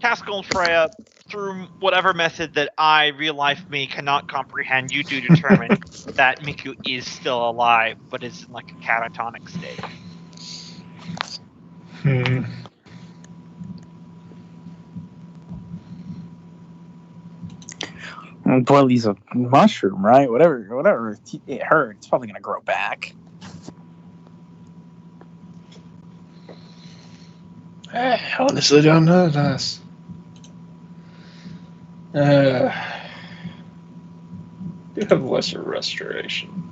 Taskill and Freya, through whatever method that I, real life me, cannot comprehend, you do determine that Miku is still alive, but is in like a catatonic state.
Well, he's a mushroom, right? Whatever it hurts, it's probably gonna grow back.
I honestly don't know this. You have lesser restoration.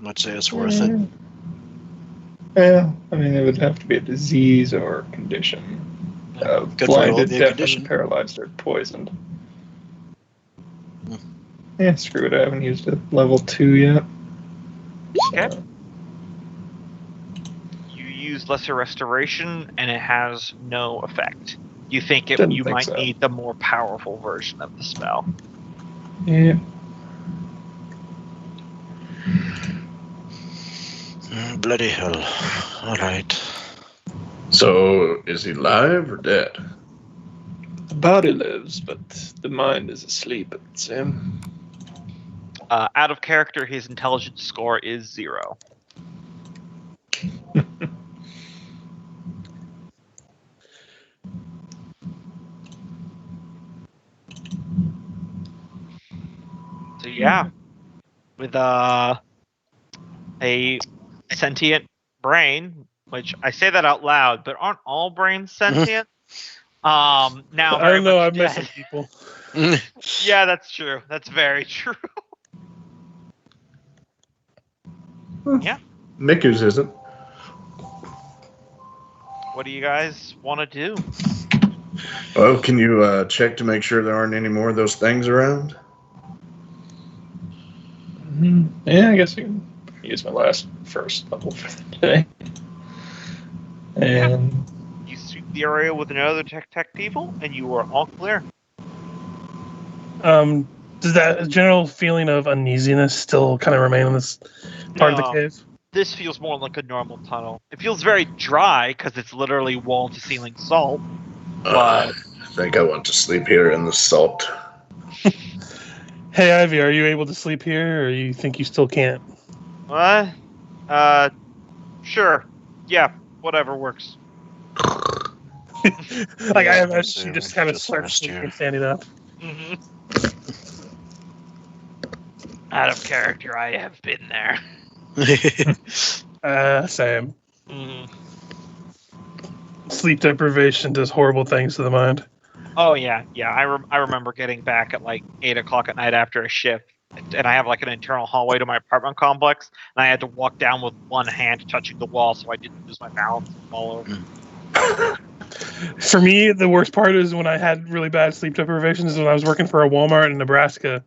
I'd say it's worth it.
Yeah, I mean, it would have to be a disease or a condition.
Good for it,
Blinded,
be a
deafened,
condition.
paralyzed, or poisoned.
Hmm.
Yeah, screw it. I haven't used a level 2 yet.
Okay.
So,
You use Lesser Restoration, and it has no effect. You think
Didn't
you
think
might
so.
need the more powerful version of the spell.
yeah.
Bloody hell. Alright.
So, is he alive or dead?
The body lives, but the mind is asleep, it seems.
Out of character, his intelligence score is 0. So yeah, with a sentient brain, which I say that out loud, but aren't all brains sentient? Now
I
very
don't know.
much
I've met some
dead.
people.
Yeah, that's true. That's very true.
Miku's isn't.
What do you guys want to do?
Well, can you check to make sure there aren't any more of those things around?
Yeah, I guess I can use my first level for the day. And
You sweep the area with another tech people, and you are all clear.
Does that general feeling of uneasiness still kind of remain in this part of the
No.
cave?
This feels more like a normal tunnel. It feels very dry because it's literally wall to ceiling salt.
I think I want to sleep here in the salt.
Hey, Ivy, are you able to sleep here, or you think you still can't?
What? Sure. Yeah, whatever works.
Like, I
Yeah,
imagine
so
she just kind of
just
starts
rest
sleeping
here.
and standing up.
Mm-hmm. Out of character, I have been there.
Same.
Mm.
Sleep deprivation does horrible things to the mind.
Oh yeah. I remember getting back at like 8 o'clock at night after a shift, and I have like an internal hallway to my apartment complex, and I had to walk down with one hand touching the wall so I didn't lose my balance and fall over.
For me, the worst part is when I had really bad sleep deprivation is when I was working for a Walmart in Nebraska,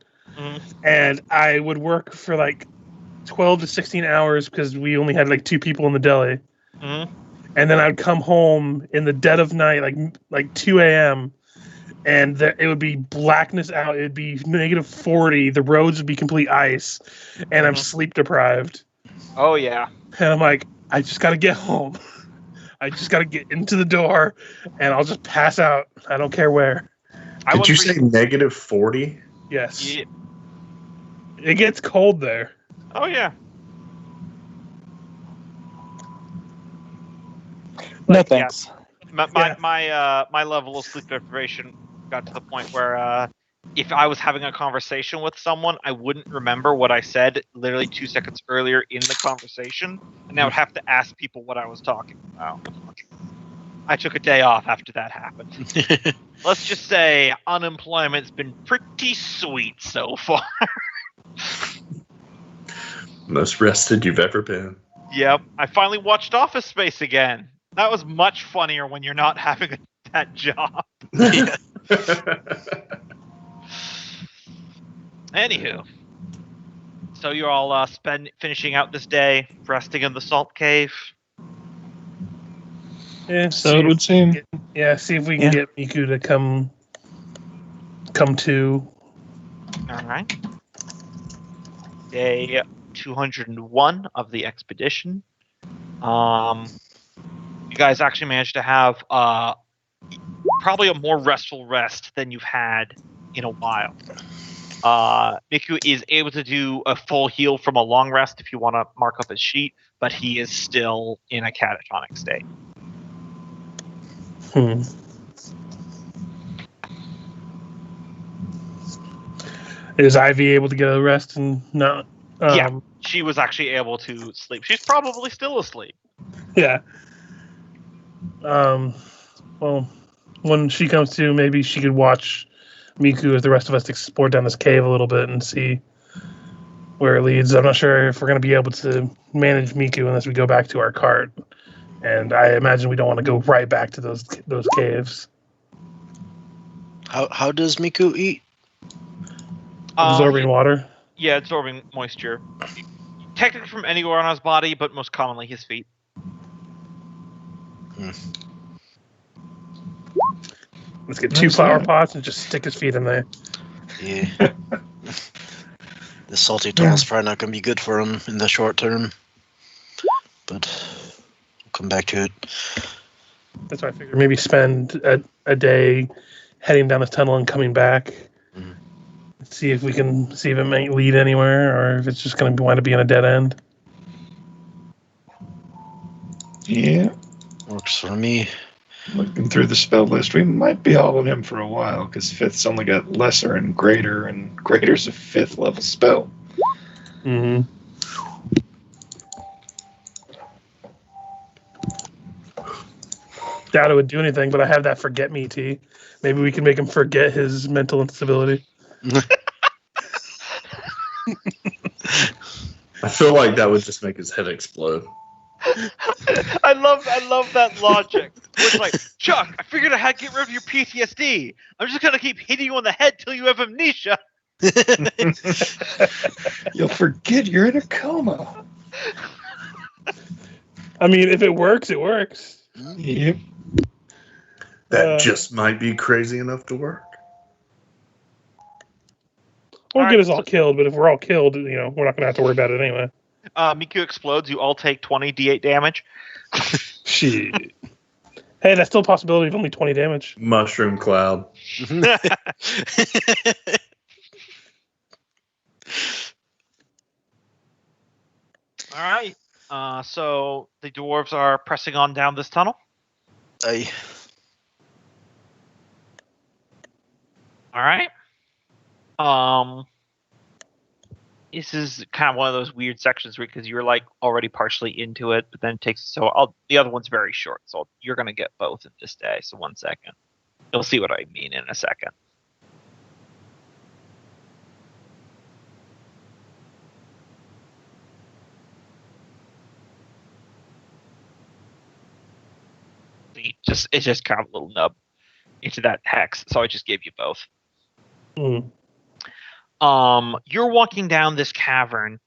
and I would work for like 12 to 16 hours because we only had like 2 people in the deli.
Mm-hmm.
And then I'd come home in the dead of night, like 2 a.m., and it would be blackness out. It would be -40. The roads would be complete ice, and I'm sleep deprived.
Oh yeah.
And I'm like, I just got to get home. I just got to get into the door, and I'll just pass out. I don't care where.
Did you say -40?
Yes.
Yeah.
It gets cold there.
Oh yeah.
No thanks.
My level of sleep deprivation got to the point where if I was having a conversation with someone, I wouldn't remember what I said literally 2 seconds earlier in the conversation, and I would have to ask people what I was talking about. I took a day off after that happened. Let's just say unemployment's been pretty sweet so far.
Most rested you've ever been.
Yep, I finally watched Office Space again. That was much funnier when you're not having that job. Anywho, so you're all finishing out this day, resting in the salt cave.
Yeah,
So it would seem.
see if we can get Miku to come to.
All right. Day 201 of the expedition. You guys actually managed to have probably a more restful rest than you've had in a while. Miku is able to do a full heal from a long rest if you want to mark up his sheet, but he is still in a catatonic state.
Is Ivy able to get a rest and not?
Yeah, she was actually able to sleep. She's probably still asleep.
Yeah. Well, when she comes to, maybe she could watch Miku as the rest of us explore down this cave a little bit and see where it leads. I'm not sure if we're going to be able to manage Miku unless we go back to our cart. And I imagine we don't want to go right back to those caves.
How does Miku eat?
Absorbing water?
Yeah, absorbing moisture. Technically from anywhere on his body, but most commonly his feet.
Let's get 2 flower pots and just stick his feet in there.
Yeah. The salty tunnel's probably not going to be good for him in the short term. But we'll come back to it.
That's why I figured maybe spend a day heading down this tunnel and coming back. See if it might lead anywhere, or if it's just going to wind up being a dead end.
Yeah.
Works for me.
Looking through the spell list, we might be hauling him for a while, because 5th's only got lesser and greater's a 5th level spell.
Mm-hmm. Doubt it would do anything, but I have that forget me tea. Maybe we can make him forget his mental instability.
I feel like that would just make his head explode.
I love that logic. It's like, Chuck, I figured out how to get rid of your PTSD. I'm just gonna keep hitting you on the head till you have amnesia.
You'll forget you're in a coma.
I mean, if it works, it works.
Yep.
That just might be crazy enough to work.
Won't get us all killed, but if we're all killed, we're not going to have to worry about it anyway.
Miku explodes. You all take 20 d8 damage.
Shit. Hey, Hey, that's still a possibility of only 20 damage.
Mushroom cloud.
All right. So the dwarves are pressing on down this tunnel.
I
All right. This is kind of one of those weird sections because you're like already partially into it, but then it takes the other one's very short, so you're gonna get both in this day. So 1 second, you'll see what I mean in a second. It's just kind of a little nub into that hex, so I just gave you both.
Mm.
You're walking down this cavern.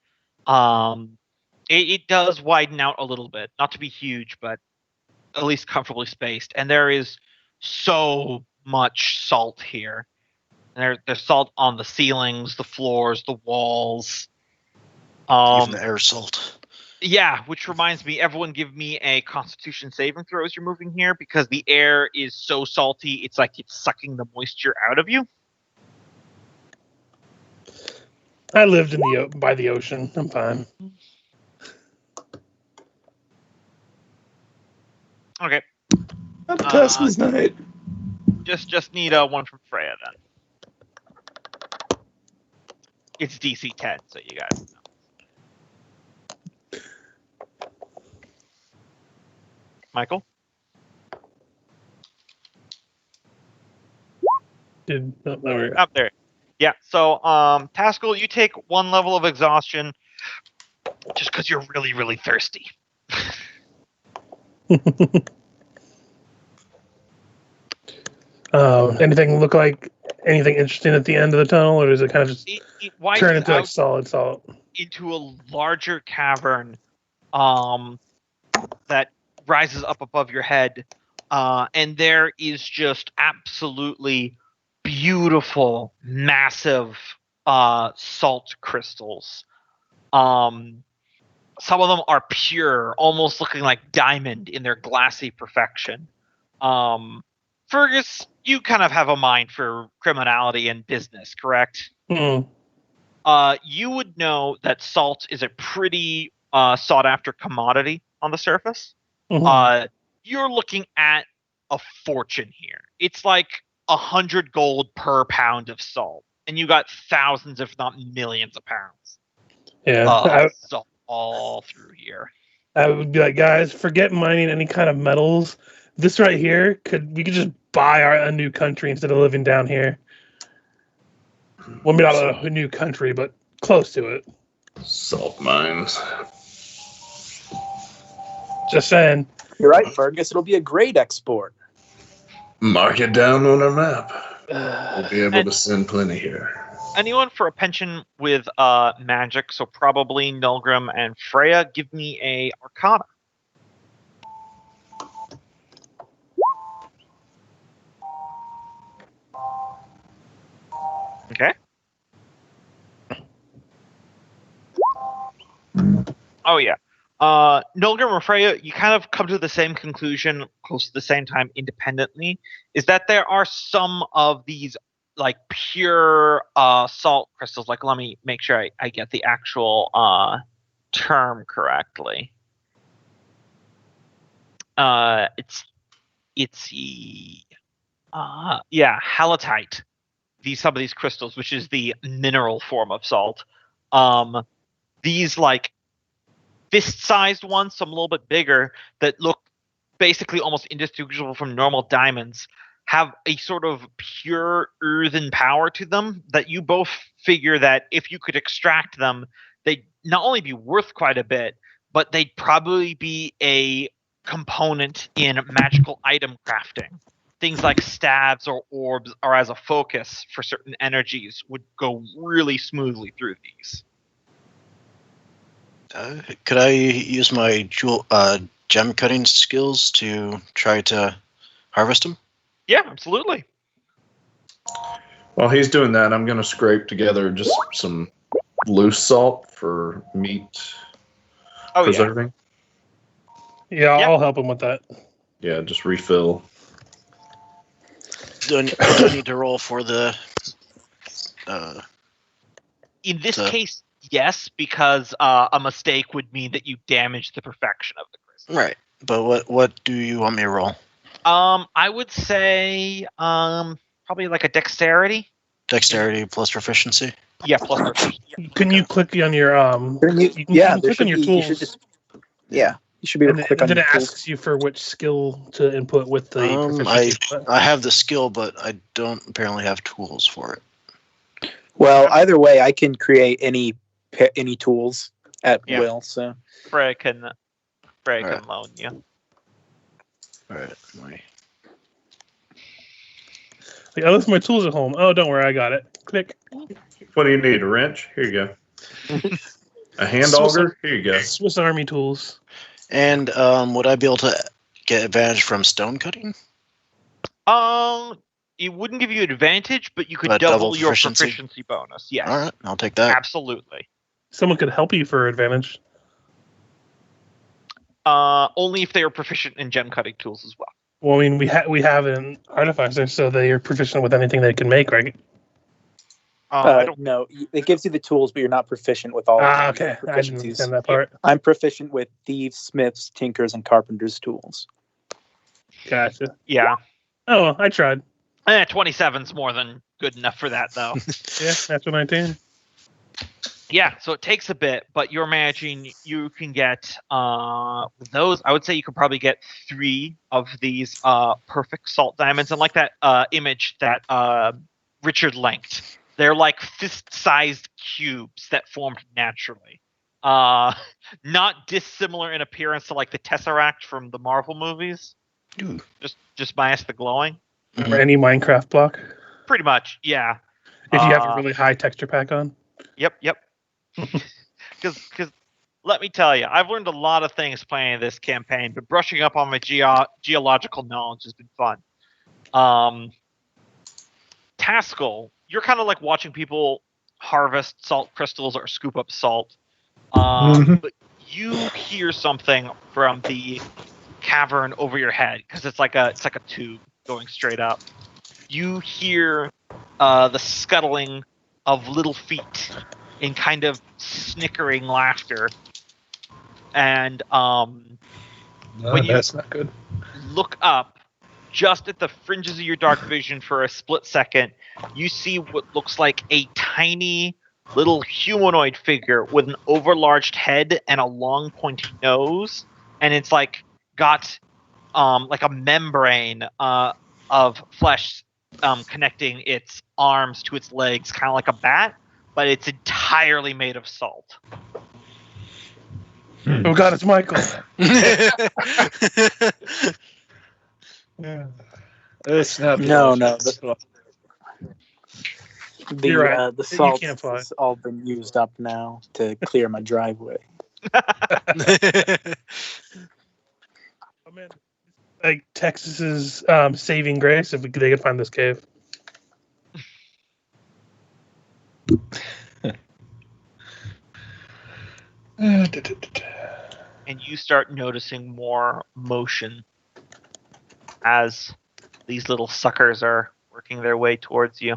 It does widen out a little bit, not to be huge, but at least comfortably spaced. And there is so much salt here. And there's salt on the ceilings, the floors, the walls.
even the air salt.
Yeah, which reminds me, everyone give me a Constitution saving throw as you're moving here, because the air is so salty, it's like it's sucking the moisture out of you.
I lived by the ocean. I'm fine.
Okay.
Not Tasman's night.
Just need one from Freya then. It's DC 10, so you guys know. Michael? Up there. Yeah, so Taskill, you take 1 level of exhaustion just because you're really, really thirsty.
Anything look like anything interesting at the end of the tunnel, or does it kind of just
It
turn
widens
into like
out
solid salt?
into a larger cavern that rises up above your head, and there is just absolutely beautiful, massive salt crystals. Some of them are pure, almost looking like diamond in their glassy perfection. Fergis, you kind of have a mind for criminality and business, correct?
Mm.
You would know that salt is a pretty sought-after commodity on the surface.
Mhm.
You're looking at a fortune here. It's like 100 gold per pound of salt, and you got thousands, if not millions, of pounds
Yeah,
of salt all through here.
I would be like, guys, forget mining any kind of metals. This right here we could just buy a new country instead of living down here. Well, maybe not a new country, but close to it.
Salt mines.
Just saying.
You're right, Fergus. It'll be a great export.
Mark it down on a map. We'll be able to send plenty here.
Anyone for a pension with magic, so probably Nolgrim and Freya, give me a Arcana. Okay. Oh, yeah. Nolgrim or Freya, you kind of come to the same conclusion close to the same time independently, is that there are some of these like pure salt crystals. Like, let me make sure I get the actual term correctly. It's halotite. Some of these crystals, which is the mineral form of salt. These like fist-sized ones, some a little bit bigger, that look basically almost indistinguishable from normal diamonds, have a sort of pure earthen power to them that you both figure that if you could extract them, they'd not only be worth quite a bit, but they'd probably be a component in magical item crafting. Things like stabs or orbs, or as a focus for certain energies, would go really smoothly through these.
Could I use my gem cutting skills to try to harvest them?
Yeah, absolutely.
While he's doing that, I'm going to scrape together just some loose salt for meat preserving.
Yeah, I'll help him with that.
Yeah, just refill.
Do I need to roll for the?
In this case, yes, because a mistake would mean that you damage the perfection of the crystal.
Right, but what do you want me to roll?
I would say probably like a dexterity.
Dexterity plus proficiency.
Yeah, plus proficiency.
Can you click on your you can click on your tools.
You should be able to click on
then
your
it
tools.
asks you for which skill to input with the proficiency.
I have the skill, but I don't apparently have tools for it.
Well, either way, I can create any tools at will. So
Freya can loan you.
All right.
Like, I left my tools at home. Oh, don't worry, I got it. Click.
What do you need? A wrench? Here you go. A hand auger? Here you go.
Swiss Army tools.
And would I be able to get advantage from stone cutting?
It wouldn't give you advantage, but you could double your proficiency bonus. Yes.
All right, I'll take that.
Absolutely.
Someone could help you for advantage.
Only if they are proficient in gem cutting tools as well.
Well, I mean, we have an artificer, so they are proficient with anything they can make, right?
No, it gives you the tools, but you're not proficient with all.
Okay. I didn't understand that part.
I'm proficient with thieves, smiths, tinkers, and carpenters' tools.
Gotcha.
Yeah.
Oh, well, I tried.
27's more than good enough for that, though.
Yeah, natural 19.
Yeah, so it takes a bit, but you're managing. You can get those. I would say you could probably get 3 of these perfect salt diamonds, and like that image that Richard linked. They're like fist-sized cubes that formed naturally. Not dissimilar in appearance to like the Tesseract from the Marvel movies.
Ooh.
Just minus the glowing.
Or any Minecraft block.
Pretty much, yeah.
If you have a really high texture pack on.
Yep. Because let me tell you, I've learned a lot of things playing this campaign, but brushing up on my geological knowledge has been fun. Taskill, you're kind of like watching people harvest salt crystals or scoop up salt. But you hear something from the cavern over your head because it's like a tube going straight up. You hear the scuttling of little feet in kind of snickering laughter, and when you
that's not good.
look up, just at the fringes of your dark vision for a split second, you see what looks like a tiny little humanoid figure with an overlarged head and a long pointy nose, and it's like got like a membrane of flesh connecting its arms to its legs, kind of like a bat, but it's entirely made of salt.
Oh God, it's Michael.
Yeah. It's not.
No.
You're right.
The salt
can't fly.
has all been used up now to clear my driveway.
Oh, man. Like Texas's saving grace if they could find this cave.
And you start noticing more motion as these little suckers are working their way towards you.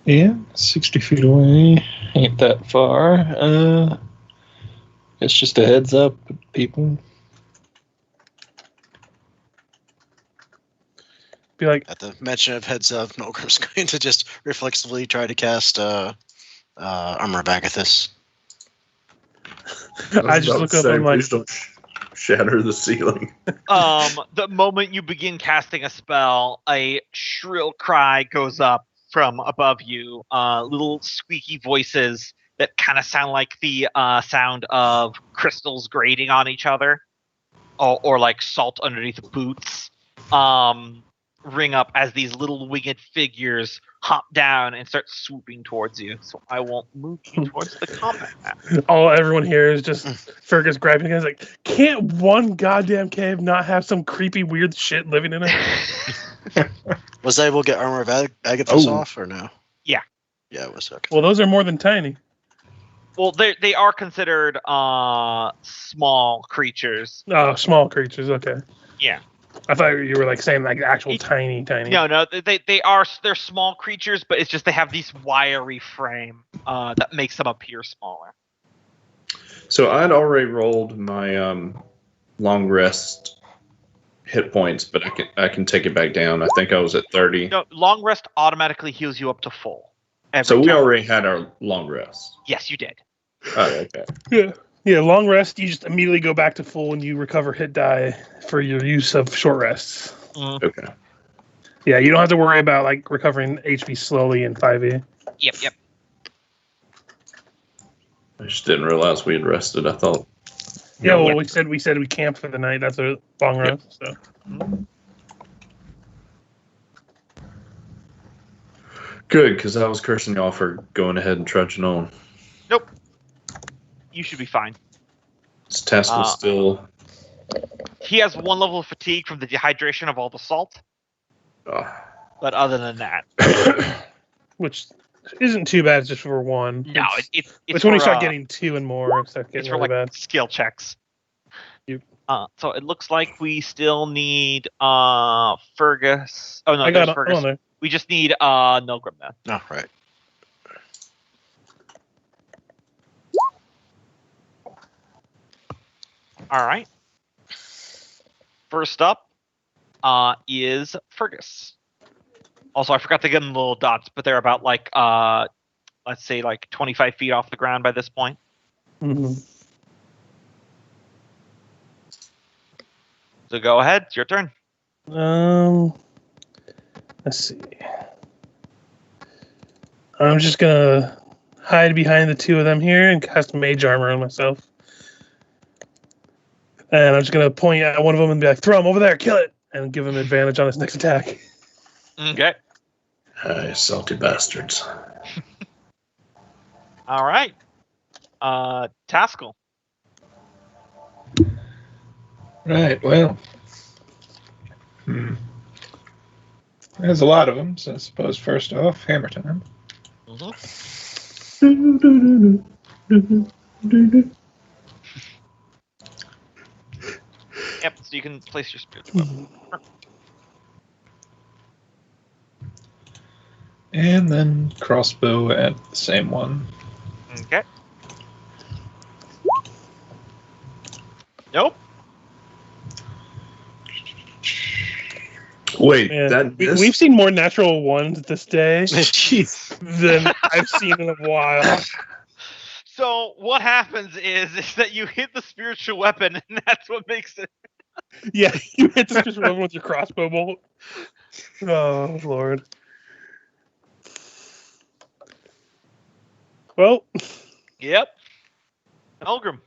Yeah, 60 feet away. Ain't that far. It's just a heads up, people.
Be like,
At the mention of heads up, Nolgrim's going to just reflexively try to cast Armor of Agathis.
I just look up and I'm like,
please don't shatter the ceiling.
The moment you begin casting a spell, a shrill cry goes up from above you. Little squeaky voices that kind of sound like the sound of crystals grating on each other, or like salt underneath boots. Ring up as these little winged figures hop down and start swooping towards you. So I won't move you towards the combat map.
all everyone here is just Fergus grabbing it. He's like, can't one goddamn cave not have some creepy weird shit living in it?
Was I able to get Armor of Agathis off or no?
Yeah.
Yeah, it was okay.
Well, those are more than tiny.
Well, they are considered small creatures.
Oh, small creatures. Okay.
Yeah.
I thought you were like saying like actual
It-
tiny.
No, they're small creatures, but it's just they have these wiry frame that makes them appear smaller.
So I'd already rolled my long rest hit points, but I can take it back down. I think I was at 30.
No, long rest automatically heals you up to full.
So we
time.
already had our long rest.
Yes, you did.
Oh, okay.
Yeah. Yeah. Long rest. You just immediately go back to full and you recover hit die for your use of short rests.
Okay.
Yeah. You don't have to worry about like recovering HP slowly in 5e.
Yep.
I just didn't realize we had rested. I thought.
Yeah. Well, we said we camped for the night. That's a long rest. So.
Good, because I was cursing y'all for going ahead and trudging on.
Nope. You should be fine.
Is Taskill still?
He has 1 level of fatigue from the dehydration of all the salt. But other than that,
Which isn't too bad just for 1.
no, it's
It's when you
for,
start getting 2 and more. It starts
it's
getting
for
really
like
bad.
skill checks.
Yep.
So it looks like we still need Fergus. Oh no,
I
there's
got
Fergus.
on there.
We just need Nolgrim then.
Oh, right.
All right. First up is Fergus. Also, I forgot to give them the little dots, but they're about like let's say like 25 feet off the ground by this point.
Mm-hmm.
So go ahead, it's your turn.
Let's see. I'm just gonna hide behind the 2 of them here and cast mage armor on myself. And I'm just gonna point at one of them and be like, "Thrum over there, kill it!" and give him advantage on his next attack.
Okay.
Hi, salty bastards.
All right. Taskill.
Right, well. There's a lot of them, so I suppose first off, hammer time.
Yep, so you can place your spiritual weapon.
And then crossbow at the same one.
Okay. Nope.
Wait,
Man,
that missed?
we've seen more natural ones this day
Jeez.
than I've seen in a while.
So what happens is that you hit the spiritual weapon, and that's what makes it.
Yeah, you hit the spiritual weapon with your crossbow bolt. Oh Lord. Well,
Yep. Nolgrim.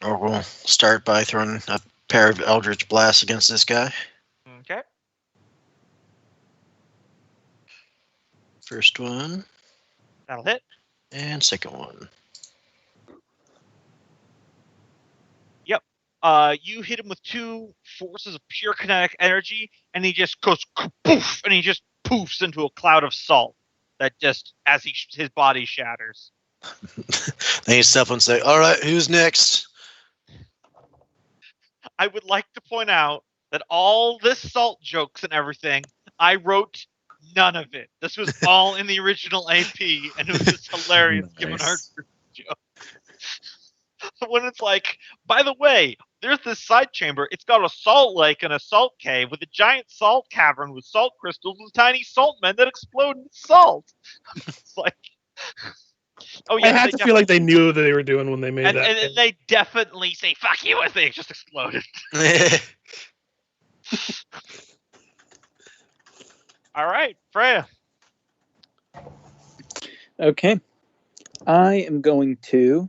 Or we'll start by throwing a pair of Eldritch Blasts against this guy.
Okay.
First one,
That'll hit.
and second one.
Yep. You hit him with 2 forces of pure kinetic energy, and he just goes poof, and he just poofs into a cloud of salt that just as his body shatters.
Then you step and say, "All right, who's next?"
I would like to point out that all this salt jokes and everything, I wrote none of it. This was all in the original AP, and it was just hilarious given our
Nice.
joke. When it's like, by the way, there's this side chamber. It's got a salt lake and a salt cave with a giant salt cavern with salt crystals with tiny salt men that explode in salt. It's like, oh yeah,
I had to feel like they knew that they were doing when they made
and,
that.
and they definitely say "fuck you" as they just exploded. All right, Freya.
Okay. I am going to.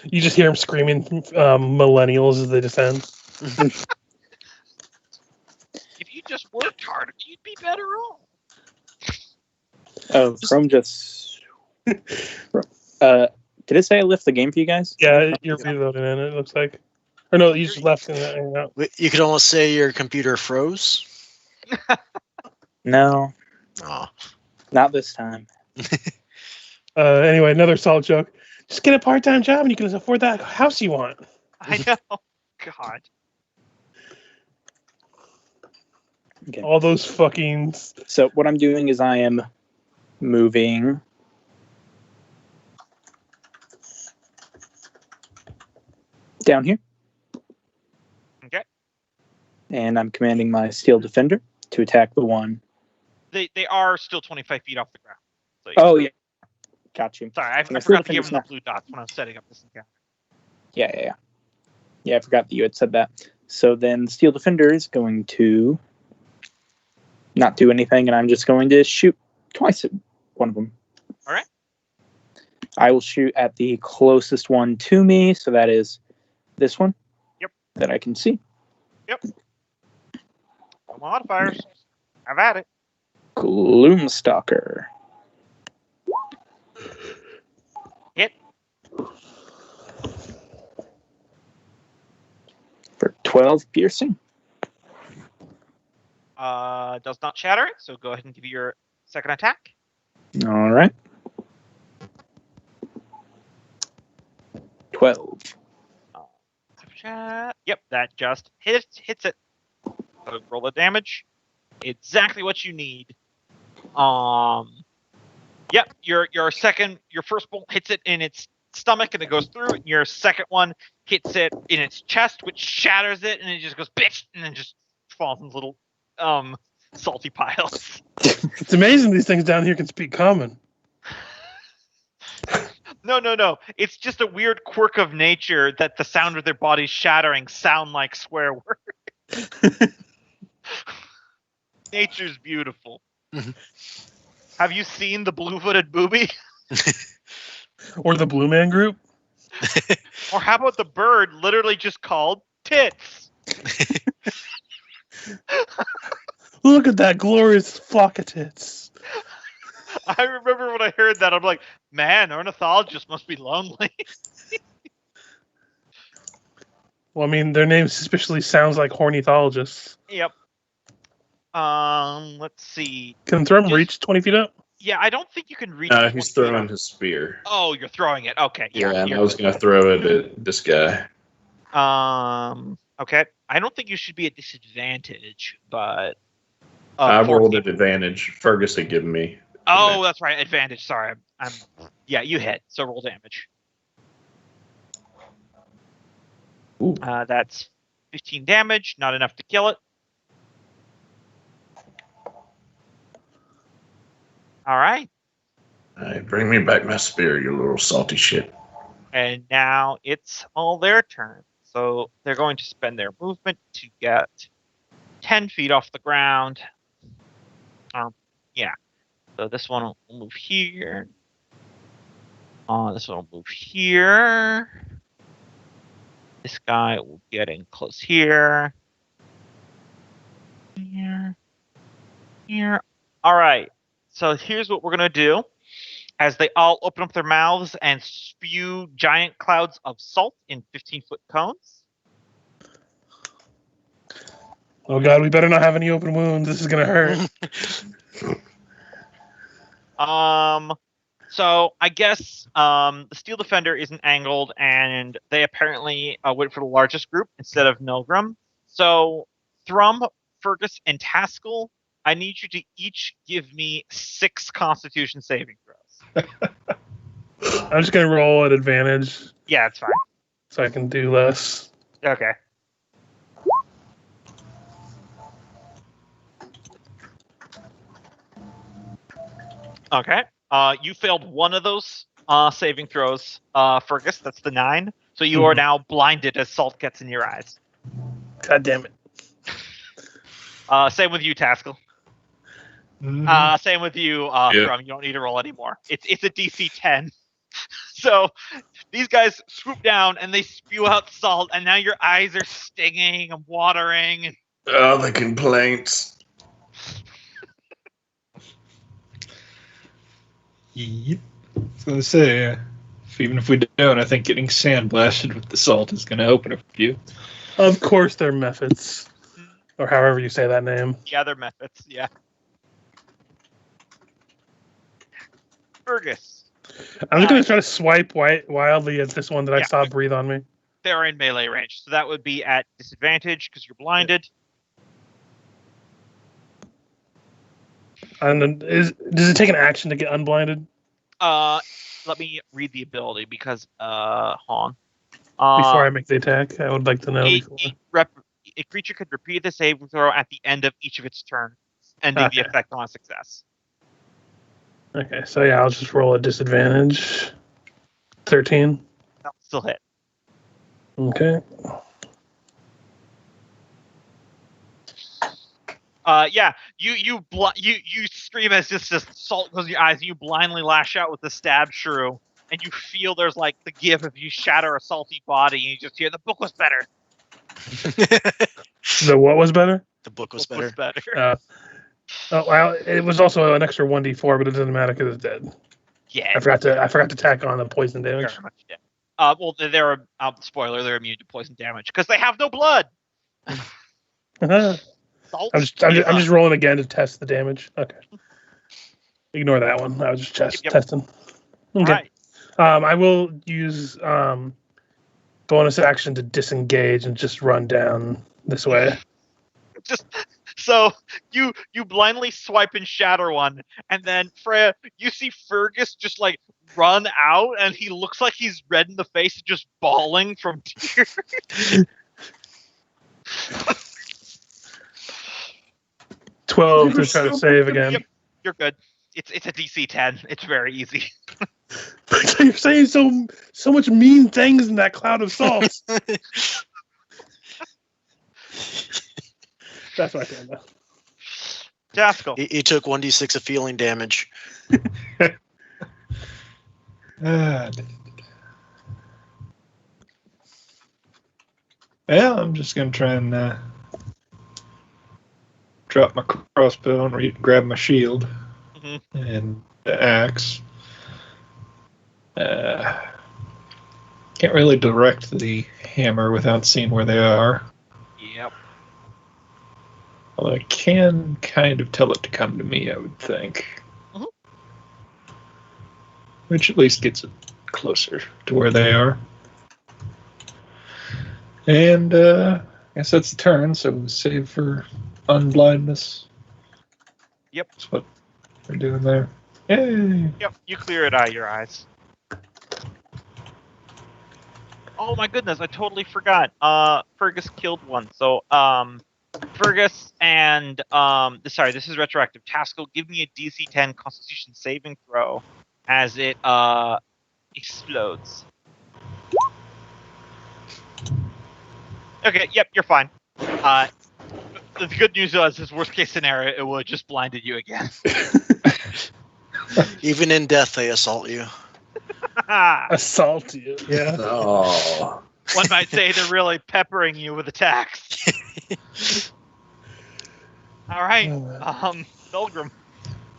You just hear them screaming millennials as they descend.
If you just worked harder, you'd be better off.
Oh, Thrum just. Did it say I left the game for you guys?
Yeah, you're reloading in it looks like. Or no, you just left in hanging out.
You could almost say your computer froze.
No,
Oh.
not this time.
Anyway, another salt joke. Just get a part-time job and you can afford that house you want.
I know. God.
Okay.
All those fucking...
So what I'm doing is I am moving down here.
Okay.
And I'm commanding my steel defender to attack the one.
They are still 25 feet off the ground. So
Oh, yeah. Got you.
Sorry, I
So my
forgot to
steel
give them the
defender's
blue dots when I was setting up this encounter.
Yeah. Yeah, I forgot that you had said that. So then the steel defender is going to not do anything, and I'm just going to shoot twice at one of them.
All right.
I will shoot at the closest one to me, so that is this one.
Yep.
That I can see.
Yep. Modifiers. Have at it.
Gloomstalker.
Hit.
For 12 piercing.
Does not shatter it, so go ahead and give you your second attack.
All right. 12.
Yep, that just hits it. So roll the damage. Exactly what you need. Yep, your first bolt hits it in its stomach and it goes through, and your second one hits it in its chest, which shatters it, and it just goes bitch, and then just falls in little salty piles.
It's amazing these things down here can speak common.
No. It's just a weird quirk of nature that the sound of their bodies shattering sound like swear words. Nature's beautiful. Have you seen the blue-footed booby?
Or the Blue Man Group?
Or how about the bird literally just called tits?
Look at that glorious flock of tits.
I remember when I heard that, I'm like, man, ornithologists must be lonely.
Well, I mean, their name suspiciously sounds like hornithologists.
Yep. Let's see.
Can Thrum reach 20 feet up?
Yeah, I don't think you can reach.
He's throwing his spear.
Oh, you're throwing it. Okay.
Yeah, and I was going to throw it at this guy.
Okay. I don't think you should be at disadvantage, but
I rolled at advantage. Fergus had given me.
Oh, that's right. Advantage. Sorry. Yeah, you hit. So roll damage.
Ooh.
That's 15 damage. Not enough to kill it. All right.
Bring me back my spear, you little salty shit.
And now it's all their turn. So they're going to spend their movement to get 10 feet off the ground. Yeah. So this one will move here. This one will move here. This guy will get in close here. Here. All right. So here's what we're going to do. As they all open up their mouths and spew giant clouds of salt in 15-foot cones.
Oh god, we better not have any open wounds. This is gonna hurt.
So I guess the Steel Defender isn't angled, and they apparently went for the largest group instead of Nolgrim. So Thrum, Fergis, and Taskill, I need you to each give me 6 Constitution saving throws.
I'm just gonna roll at advantage
Yeah, it's fine.
so I can do less.
Okay. Okay. You failed one of those saving throws, Fergus. That's the 9. So you are now blinded as salt gets in your eyes.
God damn it.
Same with you, Taskill. Same with you, Thrum. You don't need to roll anymore. It's a DC 10. So these guys swoop down and they spew out salt, and now your eyes are stinging and watering.
Oh, the complaints.
Yep. I was going to say, even if we don't, I think getting sandblasted with the salt is going to open a few.
Of course, they're methods. Or however you say that name.
Yeah, they're methods, yeah. Fergus.
I'm just going to try to swipe wildly at this one that I
Yeah.
saw breathe on me.
They're in melee range, so that would be at disadvantage because you're blinded.
And then does it take an action to get unblinded?
Let me read the ability because hold on.
Before I make the attack, I would like to know.
A creature could repeat the saving throw at the end of each of its turns, ending the effect on a success.
Okay, so yeah, I'll just roll a disadvantage. 13.
That'll still hit.
Okay.
Yeah, you scream as just salt goes in your eyes, and you blindly lash out with the stab shrew, and you feel there's like the give if you shatter a salty body, and you just hear the book was better.
The what was better?
The book was
Book
better.
was better.
Oh, well, it was also an extra 1d4, but it doesn't matter because it's dead.
Yeah,
I forgot to tack on the poison damage.
very much dead. Well, they're spoiler, they're immune to poison damage because they have no blood. Salt.
I'm just rolling again to test the damage. Okay. Ignore that one. I was just testing. Okay.
Right.
I will use bonus action to disengage and just run down this way.
Just so you blindly swipe and shatter one, and then Freya, you see Fergis just like run out, and he looks like he's red in the face and just bawling from tears.
12 to try to save again.
Yep, you're good. It's a DC 10. It's very easy.
You're saying so much mean things in that cloud of salt. That's my turn now.
Taskill.
He took 1d6 of feeling damage.
Yeah, I'm just gonna try and drop my crossbow and grab my shield and the axe. Can't really direct the hammer without seeing where they are.
Yep.
Although I can kind of tell it to come to me, I would think.
Mhm.
Which at least gets it closer to where they are. And I guess that's the turn, so save for unblindness.
Yep.
That's what we're doing there. Yay!
Yep. You clear it out of your eyes. Oh my goodness, I totally forgot. Fergus killed one. So Fergus and sorry, this is retroactive. Taskill, give me a DC 10 Constitution saving throw as it explodes. Okay, yep, you're fine. The good news is, worst case scenario, it would have just blinded you again.
Even in death, they assault you.
Assault you. Yeah.
Oh.
One might say they're really peppering you with attacks. All right, Nolgrim.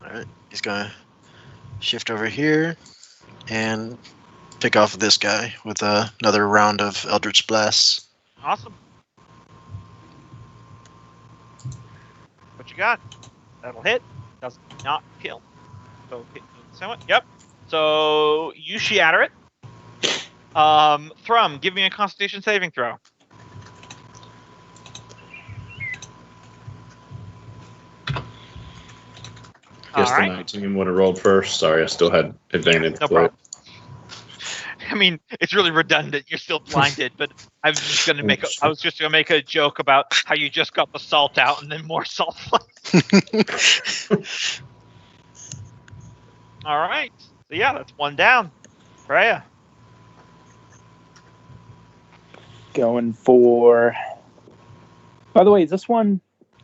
All right, he's gonna shift over here and pick off this guy with another round of Eldritch Blasts.
Awesome. What you got? That'll hit. Does not kill. So hit someone. Yep. So you shatter it. Thrum, give me a Constitution saving throw.
Guess
All
the
right.
19 would have rolled first. Sorry, I still had advantage.
No problem. I mean, it's really redundant. You're still blinded, but I was just gonna make a joke about how you just got the salt out and then more salt. All right. So yeah, that's one down. Freya.
Going for. By the way, is this one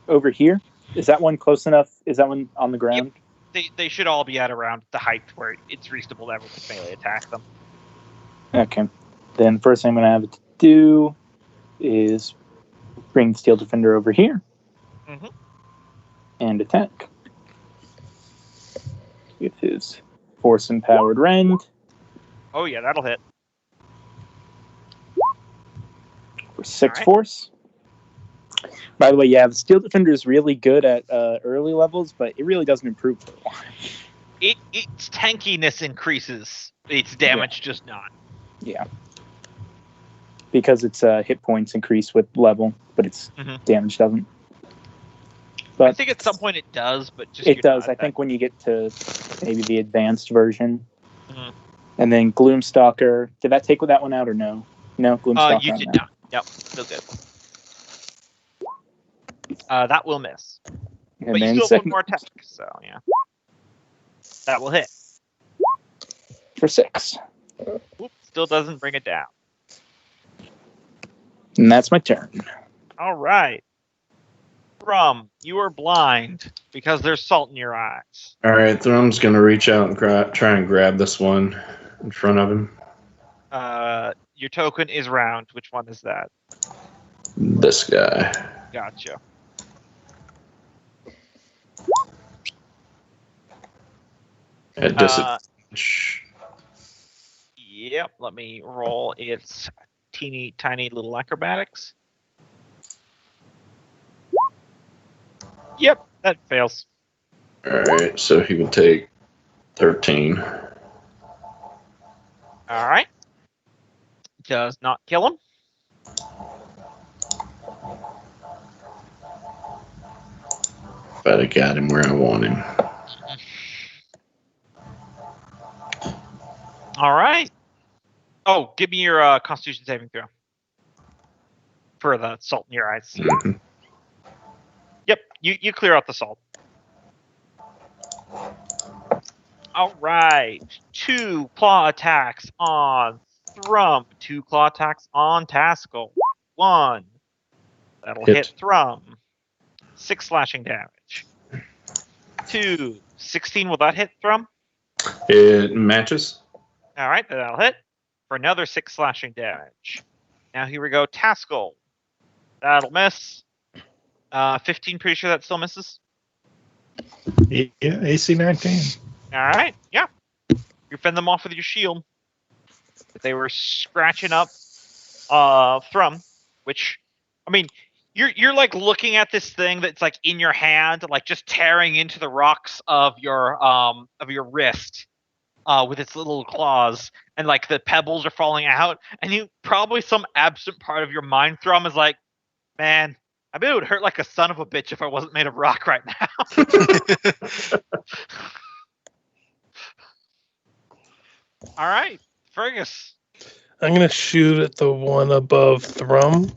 over here? Is that one close enough? Is that one on the ground?
Yep. They should all be at around the height where it's reasonable to ever melee attack them.
Okay. Then first thing I'm going to have it to do is bring the Steel Defender over here and attack with his Force Empowered Rend.
Oh yeah, that'll hit.
For 6
All right.
force. By the way, yeah, the Steel Defender is really good at early levels, but it really doesn't improve for a while.
its tankiness increases. Its damage does not.
Yeah. Because its hit points increase with level, but its damage doesn't. But
I think at some point it does, but just
it does. I think when you get to maybe the advanced version, and then Gloomstalker. Did that take that one out or no? No, Gloomstalker.
You did not. Yep, still good. That will miss.
And
But
then
you still have one more attack, so yeah. That will hit.
For 6.
Oop, still doesn't bring it down.
And that's my turn.
All right. Thrum, you are blind because there's salt in your eyes.
All right, Thrum's going to reach out and try and grab this one in front of him.
Your token is round. Which one is that?
This guy.
Gotcha.
At disadvantage.
Yep, let me roll its teeny tiny little acrobatics. Yep, that fails.
All right, so he would take 13.
All right. Does not kill him.
But I got him where I want him.
All right. Oh, give me your Constitution saving throw for the salt in your eyes.
Mm-hmm.
Yep, you clear out the salt. All right. 2 claw attacks on Thrum. 2 claw attacks on Taskill. 1. That'll hit Thrum. 6 slashing damage. 2. 16, will that hit Thrum?
It matches.
All right, that'll hit for another 6 slashing damage. Now here we go, Taskill. That'll miss. 15, pretty sure that still misses.
Yeah, AC 19.
All right, yeah. You fend them off with your shield. But they were scratching up Thrum, which, I mean, you're like looking at this thing that's like in your hand, like just tearing into the rocks of your wrist with its little claws, and like the pebbles are falling out, and you probably some absent part of your mind, Thrum, is like, man, I bet it would hurt like a son of a bitch if I wasn't made of rock right now. All right, Fergus.
I'm gonna shoot at the one above Thrum.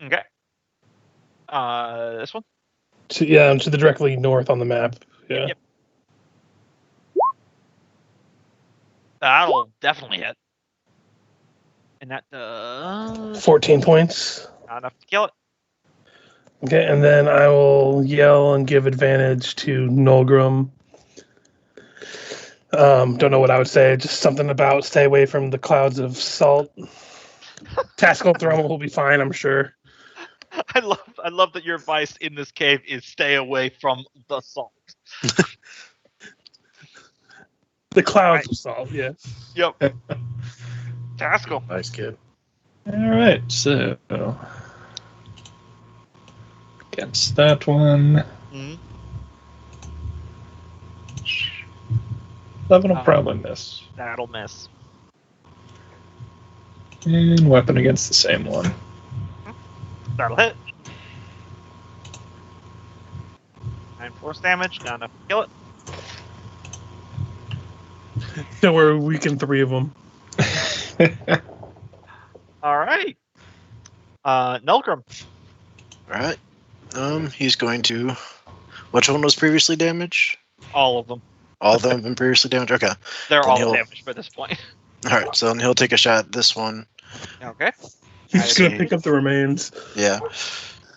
Okay. This one?
To the directly north on the map. Yeah.
Yep. That'll definitely hit. And that does
14 points.
not enough to kill it.
Okay, and then I will yell and give advantage to Nolgrim. Don't know what I would say. Just something about stay away from the clouds of salt. Taskill Thrum will be fine, I'm sure.
I love that your advice in this cave is stay away from the salt.
The clouds of salt, yeah.
Yep. Taskill.
Nice kid.
All right, so against that one, 11 will probably miss.
That'll miss.
And weapon against the same one.
That'll hit. 9 force damage, not enough to kill it.
So we're weakened 3 of them.
All right. Nolgrim.
All right. He's going to. Which one was previously damaged?
All of them.
All of them have been previously damaged. Okay.
They're
Then
all
he'll-
damaged by this point.
All right. So then he'll take a shot at this one.
Okay.
He's just gonna
see.
pick up the remains.
Yeah.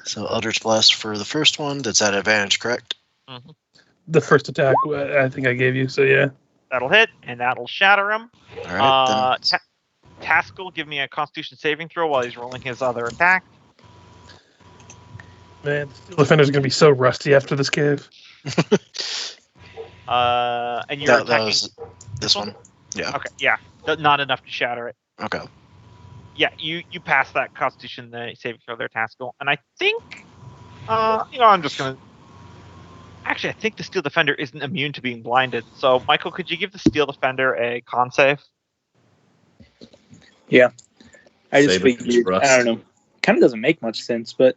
So Eldritch Blast for the first one. That's at advantage, correct?
Mm-hmm.
The first attack I think I gave you, so yeah.
That'll hit, and that'll shatter him.
All right.
Taskill, give me a Constitution saving throw while he's rolling his other attack.
Man, the Steel Defender's gonna be so rusty after this cave.
And you're
that
attacking.
was this one. Yeah.
Okay, yeah, not enough to shatter it.
Okay.
Yeah, you pass that Constitution saving throw there, Taskill, and I think, I'm just gonna. Actually, I think the Steel Defender isn't immune to being blinded. So, Michael, could you give the Steel Defender a con save?
Yeah. I just
Save against
figured,
rust.
I don't know. Kind of doesn't make much sense, but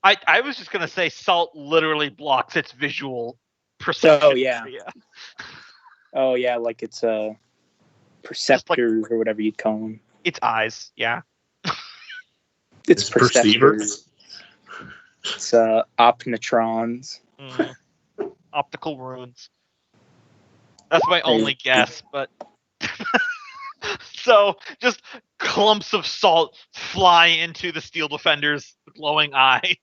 I was just gonna say salt literally blocks its visual perception.
Oh, yeah.
area.
oh yeah, like it's perceptors or whatever you'd call them.
Its eyes, yeah.
It's perceivers.
perceivers.
It's opnetrons.
Optical runes. That's my only guess, but so just clumps of salt fly into the Steel Defender's glowing eyes.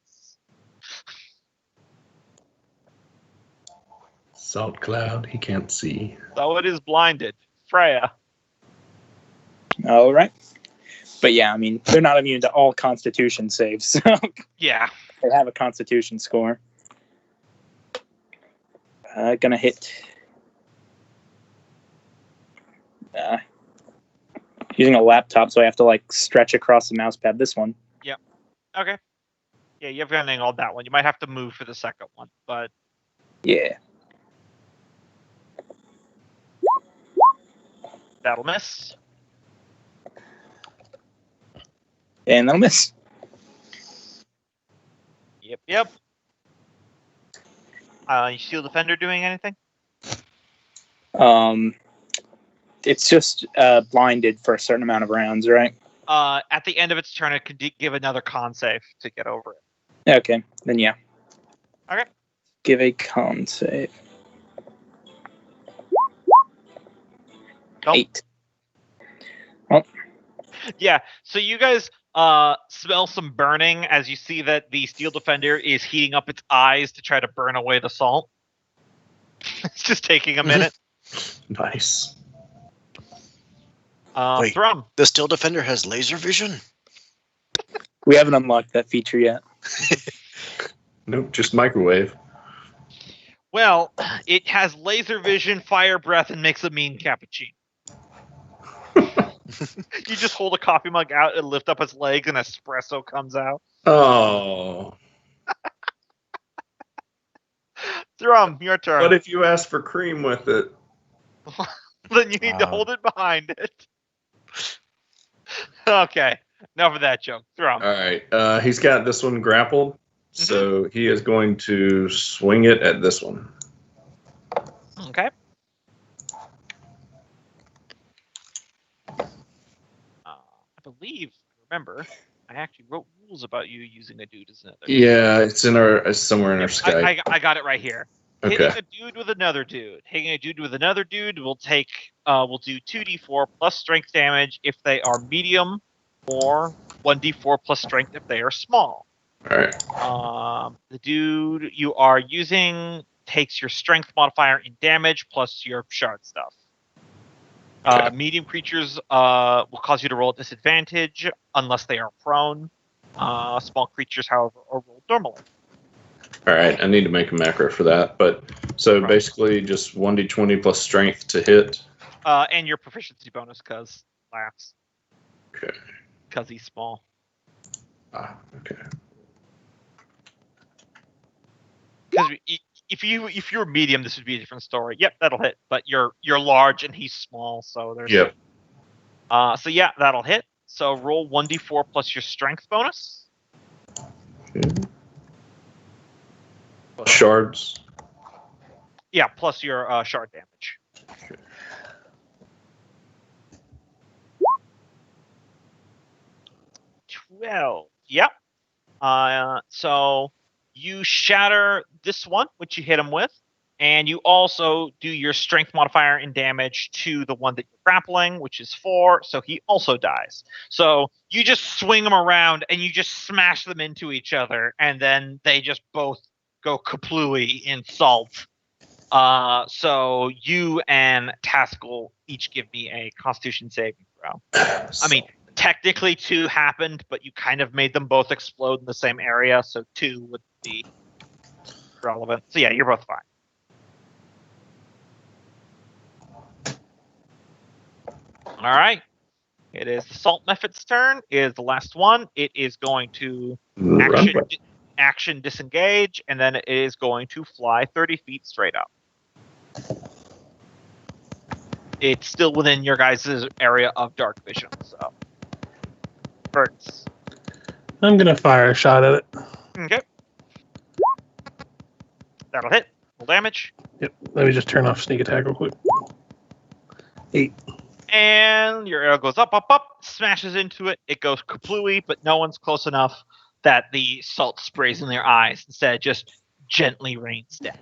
Salt cloud, he can't see.
So it is blinded. Freya.
All right. But yeah, I mean, they're not immune to all Constitution saves, so
Yeah.
they have a Constitution score. Gonna hit. Using a laptop, so I have to like stretch across the mouse pad. This one.
Okay. Yeah, you have to angle that one. You might have to move for the second one, but
Yeah.
that'll miss.
And that'll miss.
Yep. You Steel Defender doing anything?
It's just blinded for a certain amount of rounds, right?
At the end of its turn, it could give another con save to get over it.
Okay, then yeah.
Okay.
Give a con save.
Nope.
8.
Yeah, so you guys smell some burning as you see that the Steel Defender is heating up its eyes to try to burn away the salt. It's just taking a minute.
Nice.
Wait.
Thrum.
The Steel Defender has laser vision?
We haven't unlocked that feature yet.
Nope, just microwave.
Well, it has laser vision, fire breath, and makes a mean cappuccino. You just hold a coffee mug out and lift up its legs, and espresso comes out.
Oh.
Thrum, your turn.
What if you ask for cream with it?
Then you need to hold it behind it. Okay, enough of that joke. Thrum.
All right. He's got this one grappled, so he is going to swing it at this one.
Okay. I believe, remember, I actually wrote rules about you using a dude as another.
Yeah, it's in our somewhere in our Skype.
I got it right here.
Okay.
Hitting a dude with another dude. Hitting a dude with another dude will take. We'll do 2d4 plus strength damage if they are medium, or 1d4 plus strength if they are small.
All right.
The dude you are using takes your strength modifier in damage plus your shard stuff.
Okay.
Medium creatures will cause you to roll at disadvantage unless they are prone. Small creatures, however, are rolled normally.
All right. I need to make a macro for that, but so
Right.
basically just 1d20 plus strength to hit.
And your proficiency bonus, because laughs.
Okay.
Because he's small.
Okay.
Because if you were medium, this would be a different story. Yep, that'll hit. But you're large and he's small, so there's.
Yep.
So yeah, that'll hit. So roll 1d4 plus your strength bonus.
Okay. Shards.
Yeah, plus your shard damage.
Okay.
12. Yep. So you shatter this one, which you hit him with, and you also do your strength modifier in damage to the one that you're grappling, which is 4, so he also dies. So you just swing them around and you just smash them into each other, and then they just both go kaplooey in salt. So you and Taskill each give me a Constitution saving throw. I mean, technically 2 happened, but you kind of made them both explode in the same area, so 2 would be relevant. So yeah, you're both fine. All right. It is the Salt Method's turn. It is the last one. It is going to action disengage, and then it is going to fly 30 feet straight up. It's still within your guys' area of dark vision, so. Fergis.
I'm gonna fire a shot at it.
Okay. That'll hit. Full damage.
Yep. Let me just turn off sneak attack real quick. 8.
And your arrow goes up, smashes into it. It goes kaplooey, but no one's close enough that the salt sprays in their eyes. Instead, it just gently rains down.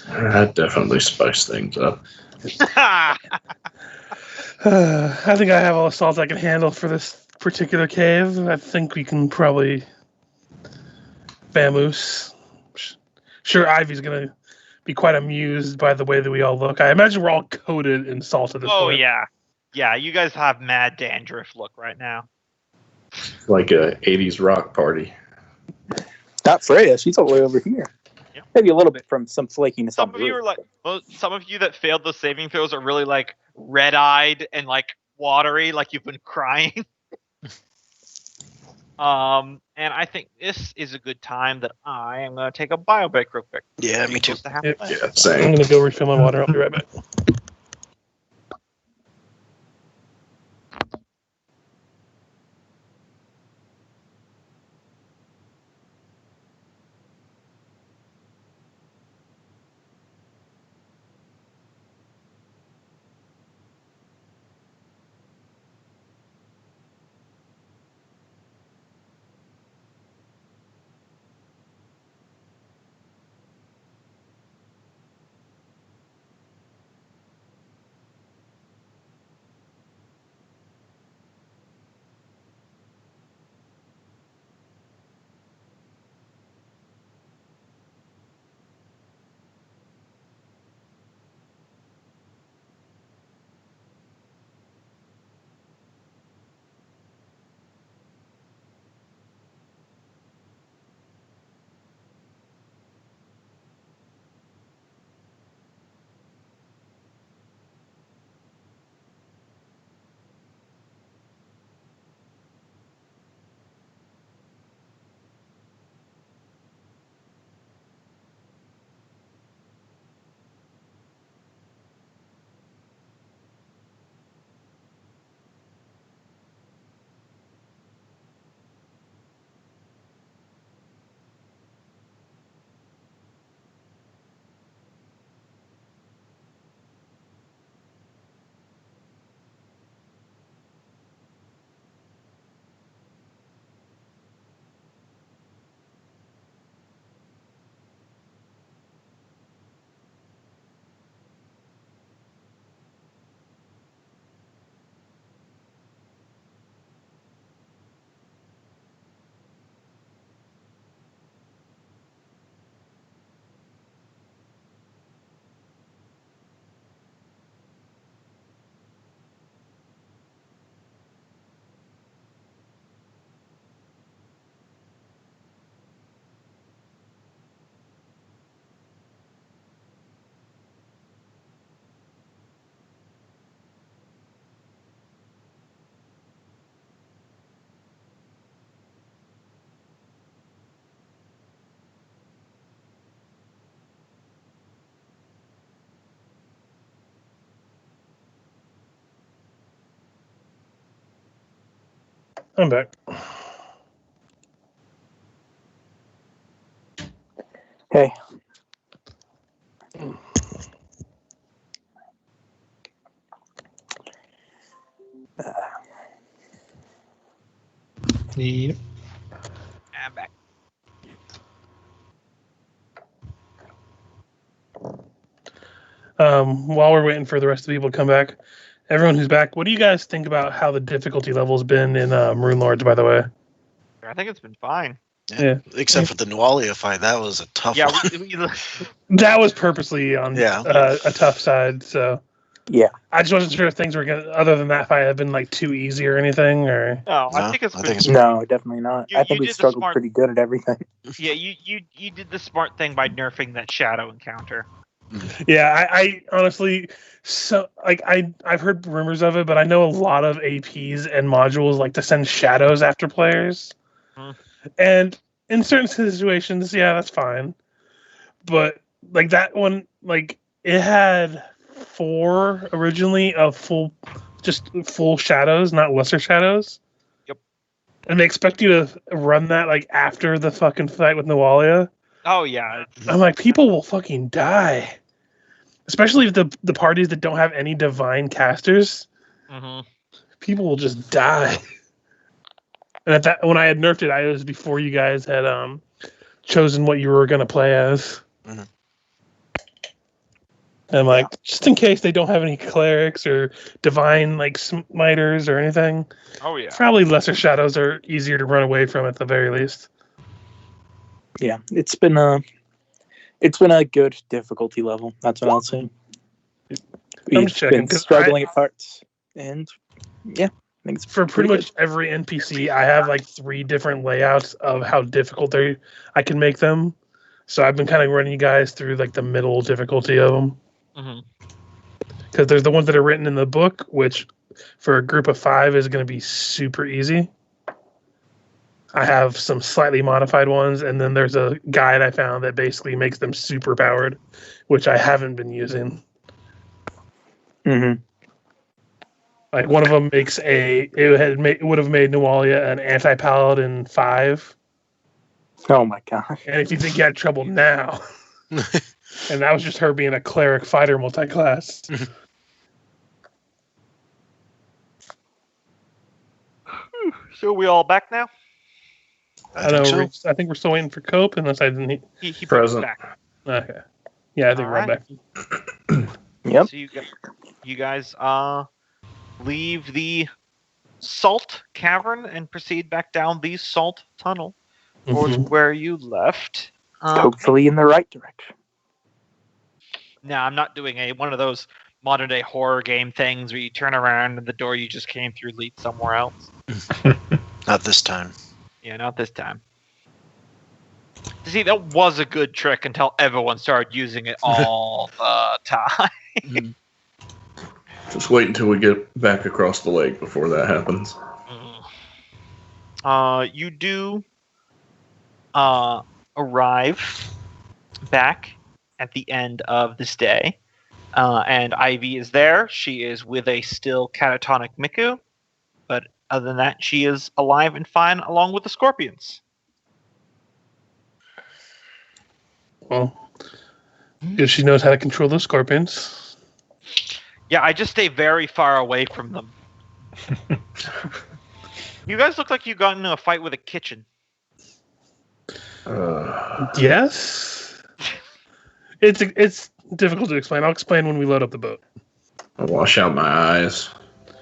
That definitely spiced things up.
I think I have all the salt I can handle for this particular cave. I think we can probably vamoose. Sure, Ivy's gonna be quite amused by the way that we all look. I imagine we're all coated in salt at this point.
Oh, yeah. Yeah, you guys have mad dandruff look right now.
Like a 80s rock party.
Not Freya. She's all the way over here.
Yep.
Maybe a little bit from some flakiness.
Some of you are like, well, some of you that failed those saving throws are really like red-eyed and like watery, like you've been crying. And I think this is a good time that I am going to take a bio break real quick.
Yeah, me too.
Yep.
Yeah,
I'm
same.
gonna go refill my water. I'll be right back. I'm back.
Hey.
Yep. I'm back.
While we're waiting for the rest of the people to come back, everyone who's back, what do you guys think about how the difficulty level's been in Rune Lords, by the way?
I think it's been fine.
Yeah.
Except for the Nualia fight, that was a tough
Yeah,
one.
That was purposely on a tough side, so
Yeah.
I just wasn't sure if things were gonna, other than that fight, have been like too easy or anything, or
no, I
No,
think it's
I
been,
think it's-
No, definitely not.
You-
I
you
think we
did the
struggled
smart-
pretty good at everything.
yeah. You did the smart thing by nerfing that shadow encounter.
yeah, I honestly, so like I've heard rumors of it, but I know a lot of APs and modules like to send shadows after players. And in certain situations, yeah, that's fine. But like that one, like it had 4 originally of full shadows, not lesser shadows.
Yep.
And they expect you to run that like after the fucking fight with Nawalia.
Oh yeah.
I'm like, people will fucking die. Especially if the parties that don't have any divine casters, people will just die. And at that, when I had nerfed it, it was before you guys had chosen what you were going to play as.
Mhm.
And like, just in case they don't have any clerics or divine like smiters or anything.
Oh yeah.
Probably lesser shadows are easier to run away from at the very least.
Yeah, it's been a good difficulty level. That's what I'll say. We've
just checking,
been
'cause
struggling at parts, and yeah, I think it's
For pretty
good.
much every NPC, I have like 3 different layouts of how difficult I can make them. So I've been kind of running you guys through like the middle difficulty of them. Because there's the ones that are written in the book, which for a group of 5 is going to be super easy. I have some slightly modified ones, and then there's a guide I found that basically makes them super powered, which I haven't been using. Like one of them makes it would have made Nawalia an anti-paladin 5.
Oh my god!
And if you think you had trouble now, and that was just her being a cleric fighter multi-class.
So we all back now?
I know. I think we're still waiting for Cope, unless I didn't.
He
Present.
back.
Okay. Yeah, I think we're
Alright.
back.
Yep.
So you guys leave the salt cavern and proceed back down the salt tunnel towards where you left.
Hopefully in the right direction.
Now I'm not doing one of those modern day horror game things where you turn around and the door you just came through leads somewhere else.
Not this time.
Yeah, not this time. See, that was a good trick until everyone started using it all the time.
Just wait until we get back across the lake before that happens.
You do arrive back at the end of this day, and Ivy is there. She is with a still catatonic Miku, but other than that, she is alive and fine along with the scorpions.
Well, if she knows how to control those scorpions.
Yeah, I just stay very far away from them. You guys look like you got into a fight with a kitchen.
Yes. It's difficult to explain. I'll explain when we load up the boat.
I'll wash out my eyes.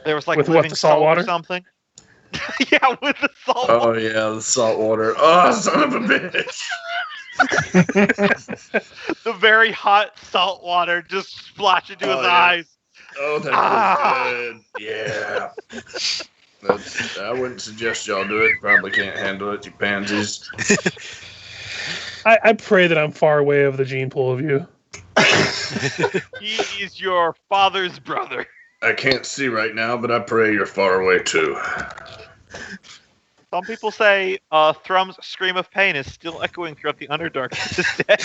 There was like
With what,
living
the salt
or
water?
something. Yeah, with the salt
Oh
water.
yeah, the salt water. Oh, son of a bitch!
The very hot salt water just splashed into his
Oh, yeah.
eyes.
Oh, that feels good. Yeah. I wouldn't suggest y'all do it. Probably can't handle it, you pansies.
I pray that I'm far away of the gene pool of you.
He is your father's brother.
I can't see right now, but I pray you're far away too.
Some people say Thrum's scream of pain is still echoing throughout the Underdark to this day.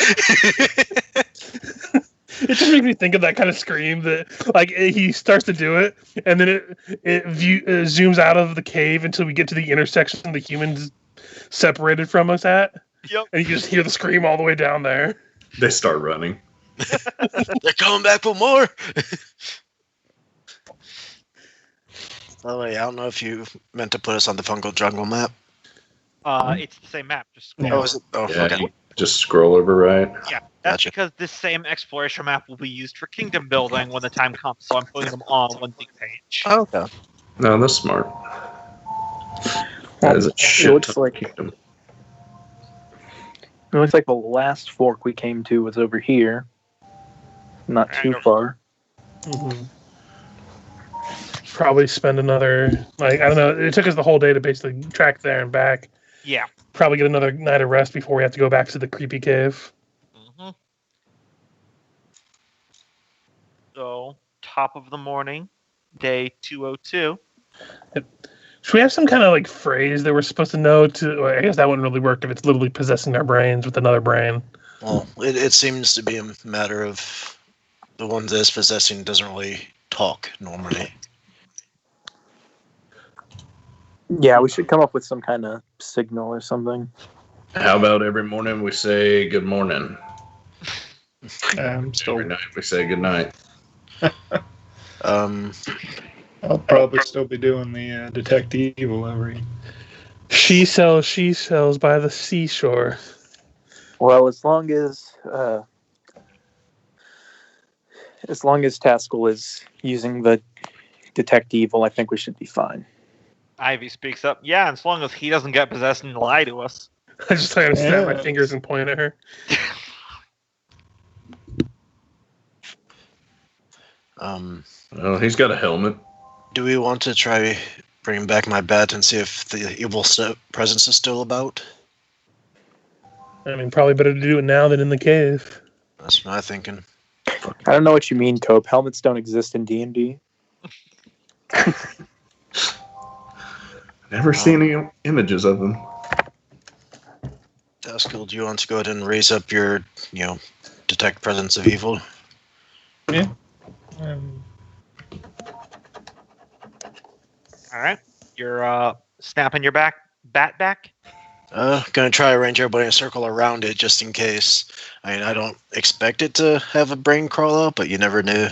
It just makes me think of that kind of scream that, like, he starts to do it, and then it zooms out of the cave until we get to the intersection the humans separated from us at.
Yep.
And you just hear the scream all the way down there.
They start running.
They're coming back for more. By the way, I don't know if you meant to put us on the fungal jungle map.
It's the same map. Just scroll.
Oh, is it? Oh,
Yeah,
okay.
you just scroll over right.
Yeah, that's
Gotcha.
because this same exploration map will be used for kingdom building when the time comes. So I'm putting them on one big page.
Oh, okay.
No, that's smart. That is a shit
looks
ton of
like-
kingdom.
It looks like the last fork we came to was over here. Not too far.
Mm-hmm. Probably spend another, like, I don't know, it took us the whole day to basically track there and back.
Yeah.
Probably get another night of rest before we have to go back to the creepy cave.
Mm-hmm. So, top of the morning, day 202.
Should we have some kind of like phrase that we're supposed to know? Well, I guess that wouldn't really work if it's literally possessing our brains with another brain.
Well, it seems to be a matter of the one that's possessing doesn't really talk normally.
Yeah, we should come up with some kind of signal or something.
How about every morning we say good morning?
Still,
Every night we say good night.
I'll probably still be doing the detect evil every.
She sells by the seashore.
Well, as long as Taskill is using the detect evil, I think we should be fine.
Ivy speaks up. Yeah, as long as he doesn't get possessed and lie to us.
I just kind of snap my
Yes.
fingers and point at her.
Well, he's got a helmet.
Do we want to try bringing back my bat and see if the evil presence is still about?
I mean, probably better to do it now than in the cave.
That's my thinking.
I don't know what you mean, Cope. Helmets don't exist in D&D.
Never seen any images of them.
Taskill, do you want to go ahead and raise up your, detect presence of evil?
Yeah.
All right. You're snapping your bat back.
Gonna try to arrange everybody in a circle around it just in case. I mean, I don't expect it to have a brain crawl out, but you never knew.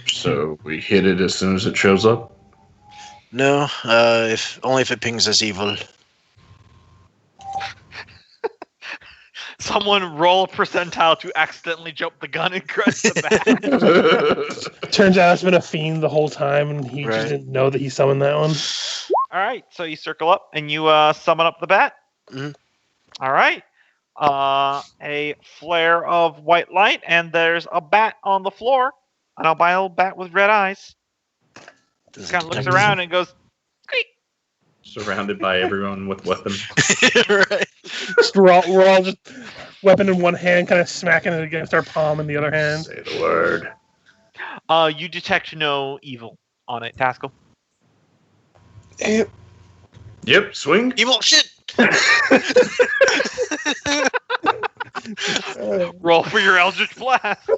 So we hit it as soon as it shows up?
No, only if it pings as evil.
Someone roll a percentile to accidentally jump the gun and crush the bat.
Turns out it's been a fiend the whole time, and he
Right.
just didn't know that he summoned that one.
All right, so you circle up and you summon up the bat.
Mhm.
All right. A flare of white light, and there's a bat on the floor. An albino bat with red eyes.
Does it
Kind of looks
detect-
around and goes, "Squeak."
Surrounded by everyone with weapons.
Right.
We're all just weapon in one hand, kind of smacking it against our palm in the other hand.
Say the word.
You detect no evil on it, Taskill.
Yep, swing.
Evil shit!
Roll for your Eldritch Blast.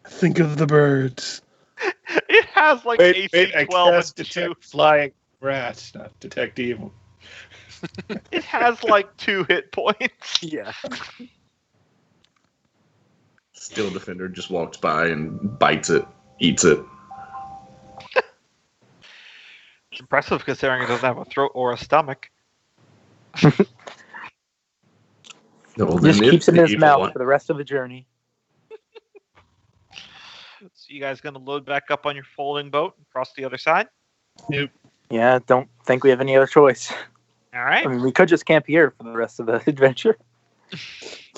Think of the birds.
It has like
Wait,
AC
I
12
cast
and 2.
detect flying rats, not detect evil.
It has like 2 hit points.
Yeah.
Steel Defender just walks by and bites it, eats it.
It's impressive considering it doesn't have a throat or a stomach.
No,
Just
then
keeps
it's
it in
the
his
evil
mouth
one.
for the rest of the journey.
So you guys gonna load back up on your folding boat and cross the other side?
Yeah, don't think we have any other choice.
All right.
I mean, we could just camp here for the rest of the adventure.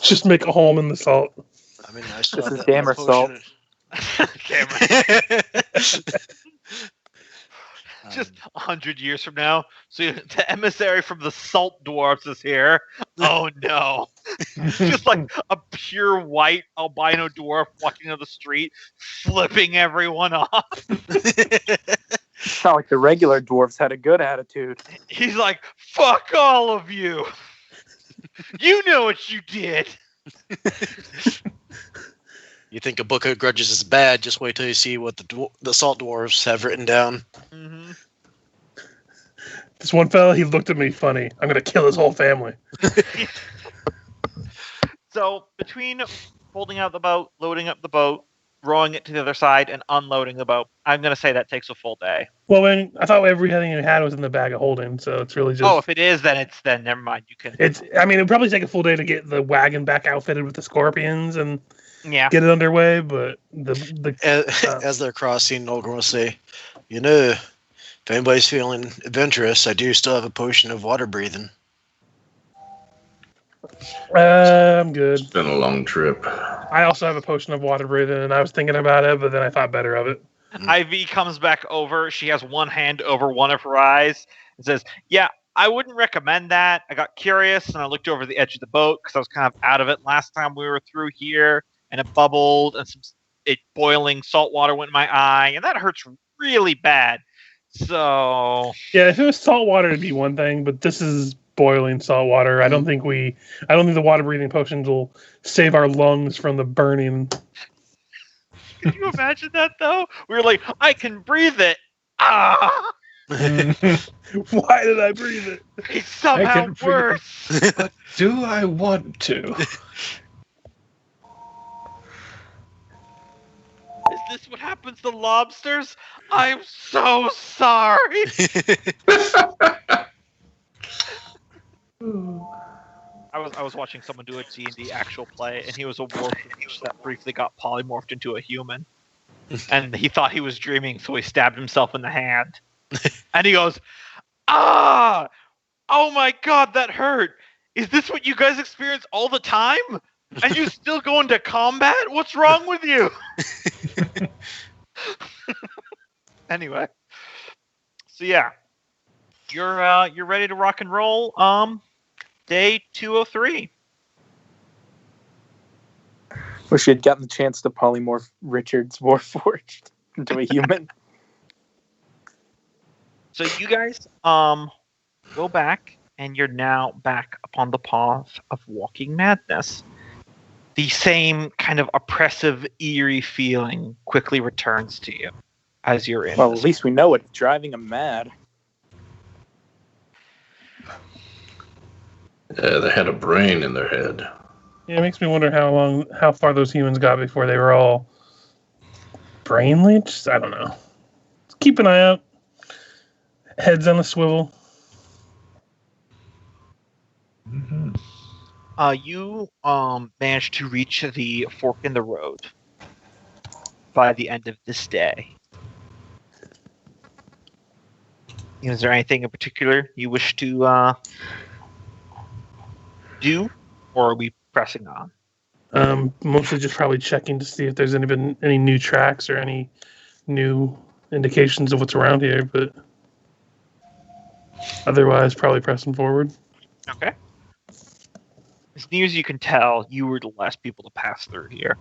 Just make a home in the salt.
I mean, I still
This
have
is
that
Dammer
potion.
Cameron,
Um,
just 100 years from now, so the emissary from the salt dwarfs is here. Oh no! Just like a pure white albino dwarf walking down the street, flipping everyone off.
It's not like the regular dwarves had a good attitude.
He's like, "Fuck all of you! You know what you did."
You think a book of grudges is bad? Just wait till you see what the salt dwarves have written down.
Mm-hmm.
This one fella, he looked at me funny. I'm gonna kill his whole family.
So between folding out the boat, loading up the boat, rowing it to the other side, and unloading the boat, I'm gonna say that takes a full day.
Well, I thought everything you had was in the bag of holding, so it's really just.
Oh, if it is, then never mind. You can.
I mean, it'd probably take a full day to get the wagon back outfitted with the scorpions and
Yeah.
get it underway, but
As they're crossing, Nolgrim will say, if anybody's feeling adventurous, I do still have a potion of water breathing.
I'm good.
It's been a long trip.
I also have a potion of water breathing, and I was thinking about it, but then I thought better of it.
Ivy comes back over. She has one hand over one of her eyes and says, "Yeah, I wouldn't recommend that. I got curious and I looked over the edge of the boat because I was kind of out of it last time we were through here, and it bubbled and some boiling salt water went in my eye, and that hurts really bad. So
Yeah, if it was salt water, it'd be one thing, but this is boiling salt water. I don't think the water breathing potions will save our lungs from the burning.
Can you imagine that though? We were like, I can breathe it. Ah,
Why did I breathe it?
it's somehow
breathe it.
worse.
But do I want to?
Is this what happens to lobsters? I'm so sorry. I was watching someone do a D&D actual play, and he was a warfish that briefly got polymorphed into a human. And he thought he was dreaming, so he stabbed himself in the hand. And he goes, "Ah! Oh my god, that hurt! Is this what you guys experience all the time? And you still go into combat? What's wrong with you?" Anyway, so yeah, you're ready to rock and roll. Day 203.
Wish you had gotten the chance to polymorph Richard's Warforged into a human.
So you guys go back, and you're now back upon the path of walking madness. The same kind of oppressive, eerie feeling quickly returns to you as you're in.
Well,
this.
at least we know what's driving him mad.
Yeah, they had a brain in their head.
Yeah, it makes me wonder how far those humans got before they were all brain leeched. I don't know. Keep an eye out. Heads on a swivel.
Mm-hmm.
You managed to reach the fork in the road by the end of this day. Is there anything in particular you wish to do, or are we pressing on?
Mostly just probably checking to see if there's been any new tracks or any new indications of what's around here, but otherwise probably pressing forward.
Okay. As near as you can tell, you were the last people to pass through here.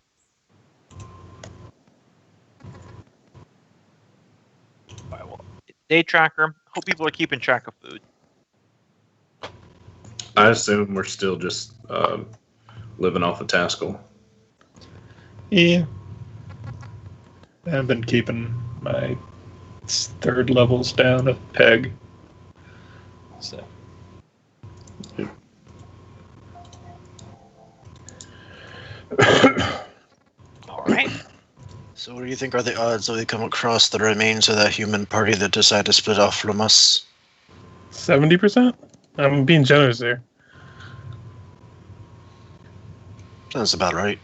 Alright, well, day tracker. Hope people are keeping track of food.
I assume we're still just living off of Taskill.
Yeah. I've been keeping my third levels down a peg. So.
All right.
So what do you think are the odds that we come across the remains of that human party that decided to split off from us?
70%? I'm being generous there.
That's about right.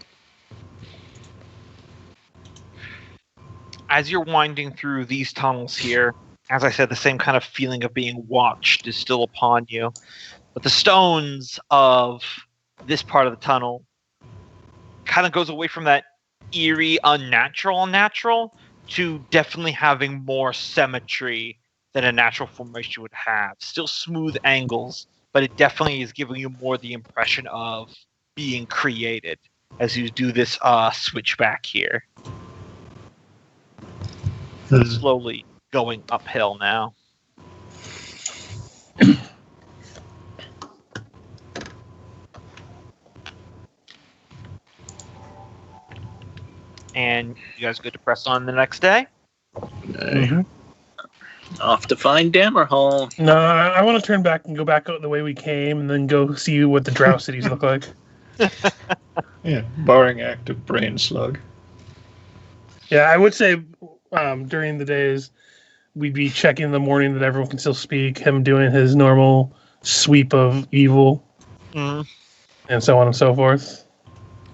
As you're winding through these tunnels here, as I said, the same kind of feeling of being watched is still upon you. But the stones of this part of the tunnel kind of goes away from that eerie, unnatural to definitely having more symmetry than a natural formation would have. Still smooth angles, but it definitely is giving you more the impression of being created as you do this switchback here. Slowly going uphill now. And you guys good to press on the next day?
Hey.
Off to find Dammerhall.
No, I want to turn back and go back out the way we came and then go see what the drow cities look like.
Yeah, barring active brain slug.
Yeah, I would say during the days we'd be checking in the morning that everyone can still speak, him doing his normal sweep of evil, and so on and so forth.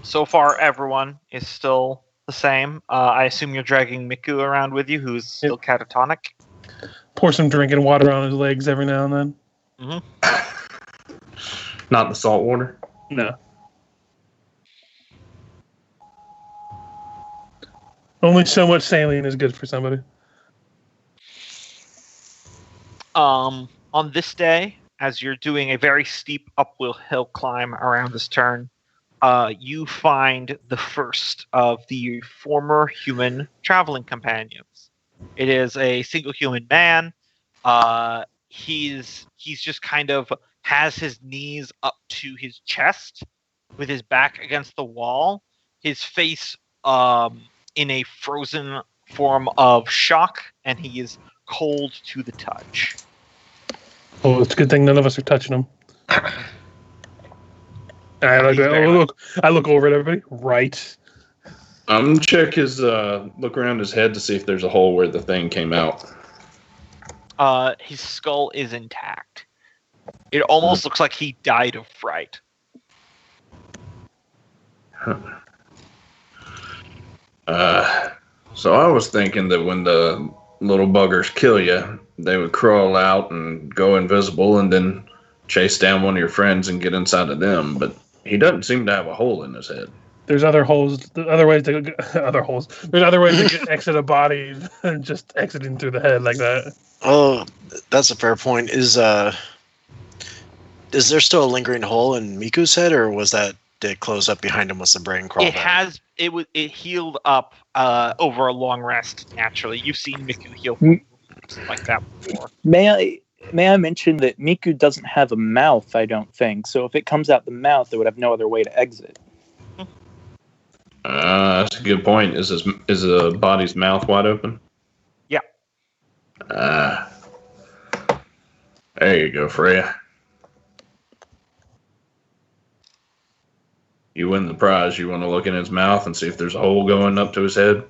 So far, everyone is still the same. I assume you're dragging Miku around with you, who's still catatonic.
Pour some drinking water on his legs every now and then.
Mm-hmm.
Not the salt water?
No. Only so much saline is good for somebody.
On this day, as you're doing a very steep uphill hill climb around this turn, you find the first of the former human traveling companions. It is a single human man. He's just kind of has his knees up to his chest, with his back against the wall. His face in a frozen form of shock, and he is cold to the touch.
Oh, it's a good thing none of us are touching him. I look over at everybody. Right.
Check his look around his head to see if there's a hole where the thing came out.
His skull is intact. It almost looks like he died of fright.
So I was thinking that when the little buggers kill you, they would crawl out and go invisible and then chase down one of your friends and get inside of them. But he doesn't seem to have a hole in his head.
There's other holes. Other ways to other holes. There's other ways to exit a body than just exiting through the head like that.
Oh, that's a fair point. Is there still a lingering hole in Miku's head, or did it close up behind him once the brain crawled out?
It healed up over a long rest. Naturally, you've seen Miku heal like that before.
May I mention that Miku doesn't have a mouth? I don't think so. If it comes out the mouth, it would have no other way to exit.
That's a good point. Is the body's mouth wide open?
Yeah.
There you go, Freya. You win the prize. You want to look in his mouth and see if there's a hole going up to his head?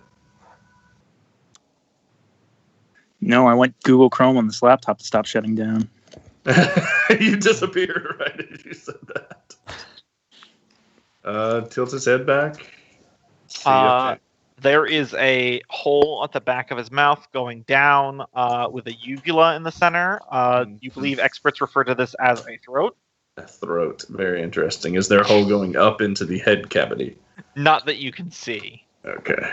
No, I went Google Chrome on this laptop to stop shutting down.
You disappeared right as you said that. Tilt his head back.
There is a hole at the back of his mouth going down with a uvula in the center. You believe experts refer to this as a throat?
A throat. Very interesting. Is there a hole going up into the head cavity?
Not that you can see.
Okay.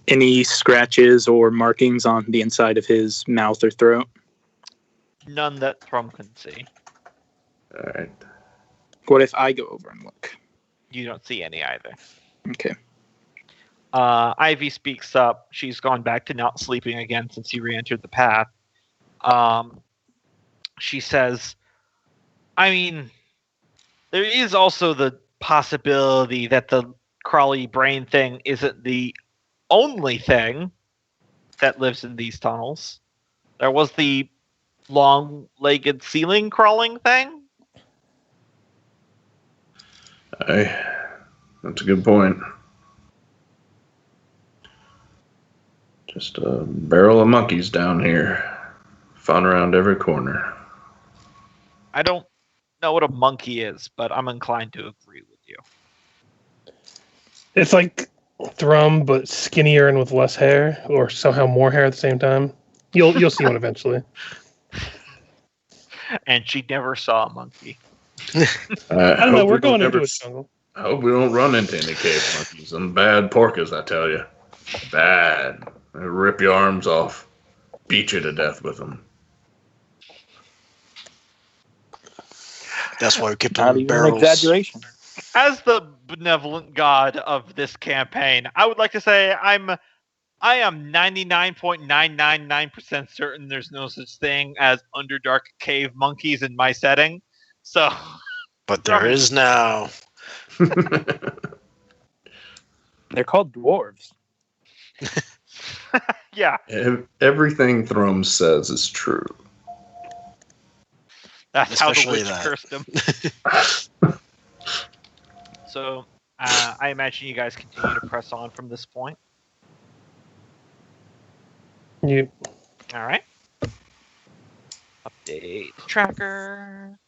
Any scratches or markings on the inside of his mouth or throat?
None that Thrum can see.
All right.
What if I go over and look?
You don't see any either.
Okay.
Ivy speaks up. She's gone back to not sleeping again since he re-entered the path. She says, I mean, there is also the possibility that the crawly brain thing isn't the only thing that lives in these tunnels. There was the long-legged ceiling crawling thing.
Hey, that's a good point. Just a barrel of monkeys down here. Found around every corner.
I don't know what a monkey is, but I'm inclined to agree with you.
It's like Thrum, but skinnier and with less hair, or somehow more hair at the same time. You'll see one eventually.
And she never saw a monkey.
I don't know. We're going into a jungle.
I hope we don't run into any cave monkeys. Some bad porkers, I tell you. Bad. They rip your arms off. Beat you to death with them.
That's why we kept
Not
them in
even an
barrels.
exaggeration.
As the benevolent god of this campaign, I would like to say I am 99.999% certain there's no such thing as Underdark cave monkeys in my setting. So,
But there is now.
They're called dwarves.
yeah,
Everything Thrum says is true.
that's
Especially
how the witch
that.
cursed him. So, I imagine you guys continue to press on from this point.
You.
All right. Update tracker.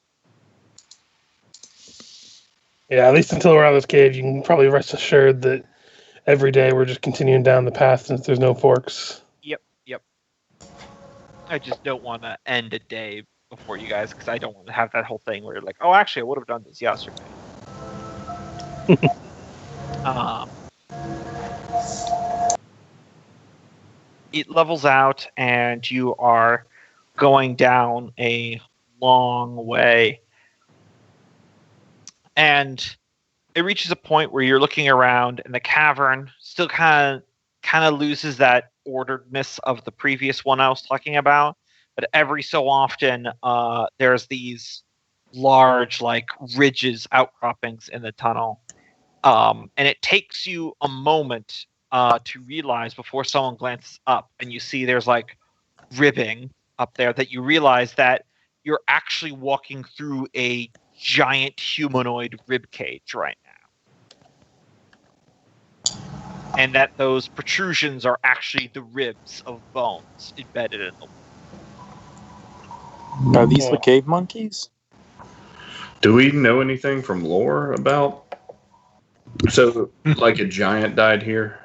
Yeah, at least until we're out of this cave, you can probably rest assured that every day we're just continuing down the path since there's no forks.
Yep. I just don't want to end a day before you guys, because I don't want to have that whole thing where you're like, oh, actually, I would have done this yesterday. It levels out, and you are going down a long way. And it reaches a point where you're looking around, and the cavern still kind of loses that orderedness of the previous one I was talking about. But every so often, there's these large, like, ridges, outcroppings in the tunnel. And it takes you a moment to realize before someone glances up and you see there's, like, ribbing up there, that you realize that you're actually walking through a giant humanoid rib cage right now. And that those protrusions are actually the ribs of bones embedded in the wall.
Are these the cave monkeys?
Do we know anything from lore about? So, like, a giant died here?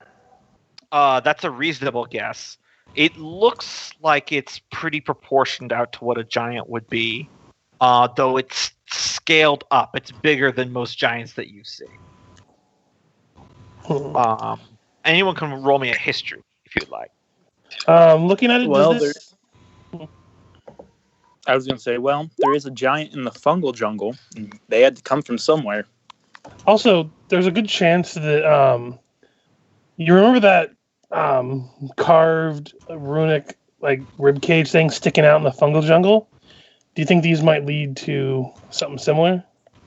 That's a reasonable guess. It looks like it's pretty proportioned out to what a giant would be, though it's scaled up. It's bigger than most giants that you see. Anyone can roll me a history if you'd like.
Looking at it,
Well,
does this...
I was going to say, well, there is a giant in the fungal jungle. And they had to come from somewhere.
Also, there's a good chance that you remember that carved runic like rib cage thing sticking out in the fungal jungle? Do you think these might lead to something similar,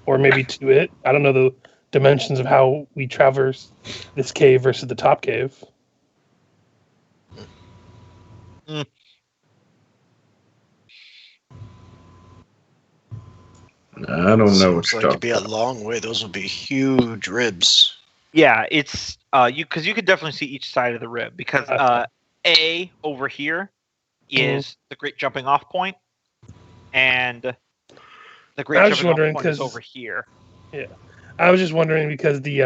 or maybe to it? I don't know the dimensions of how we traverse this cave versus the top cave.
I don't know what
Seems
you're
like it'd
talking
be a
about.
long way. Those would be huge ribs.
Yeah, it's you could definitely see each side of the rib, because A over here is the great jumping off point, and the great
I was
jumping off
wondering
point is
'cause-
over here.
Yeah, I was just wondering because the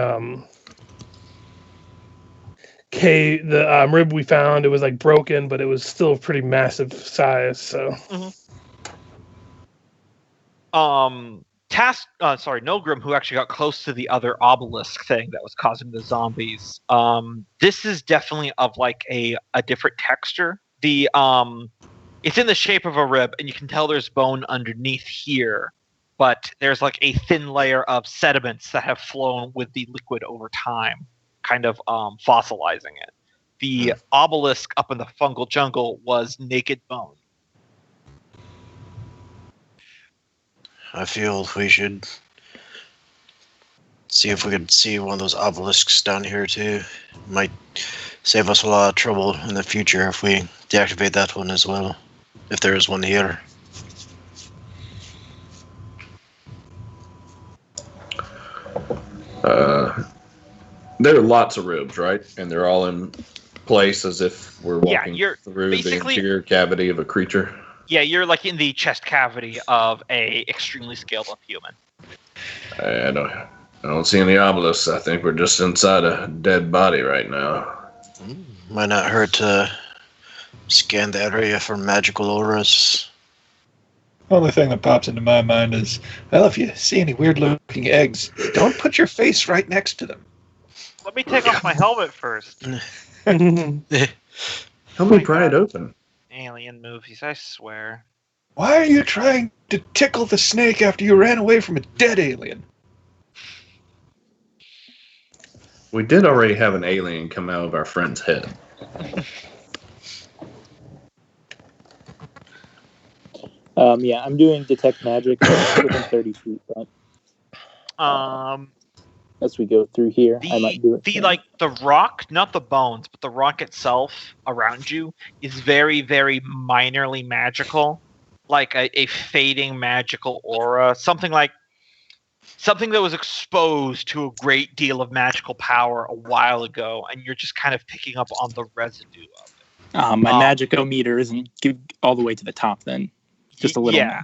rib we found, it was like broken, but it was still pretty massive size. So
Nolgrim, who actually got close to the other obelisk thing that was causing the zombies. This is definitely of like a different texture. It's in the shape of a rib, and you can tell there's bone underneath here, but there's like a thin layer of sediments that have flown with the liquid over time, kind of fossilizing it. The obelisk up in the fungal jungle was naked bone.
I feel we should see if we could see one of those obelisks down here too. Might save us a lot of trouble in the future if we deactivate that one as well, if there is one here.
There are lots of ribs, right? And they're all in place as if we're walking
you're
through the
basically-
interior cavity of a creature.
Yeah, you're like in the chest cavity of a extremely scaled up human.
I don't see any obelisks. I think we're just inside a dead body right now.
Might not hurt to scan the area for magical auras.
Only thing that pops into my mind is, well, if you see any weird-looking eggs, don't put your face right next to them.
Let me take off my helmet first.
Help me pry it open.
Alien movies, I swear.
Why are you trying to tickle the snake after you ran away from a dead alien?
We did already have an alien come out of our friend's head.
Yeah, I'm doing detect magic within 30 feet. But as we go through here, I might do it.
The rock, not the bones, but the rock itself around you is very, very minorly magical, like a fading magical aura, something that was exposed to a great deal of magical power a while ago, and you're just kind of picking up on the residue of it.
My magicometer isn't all the way to the top then. Just a little.
Yeah.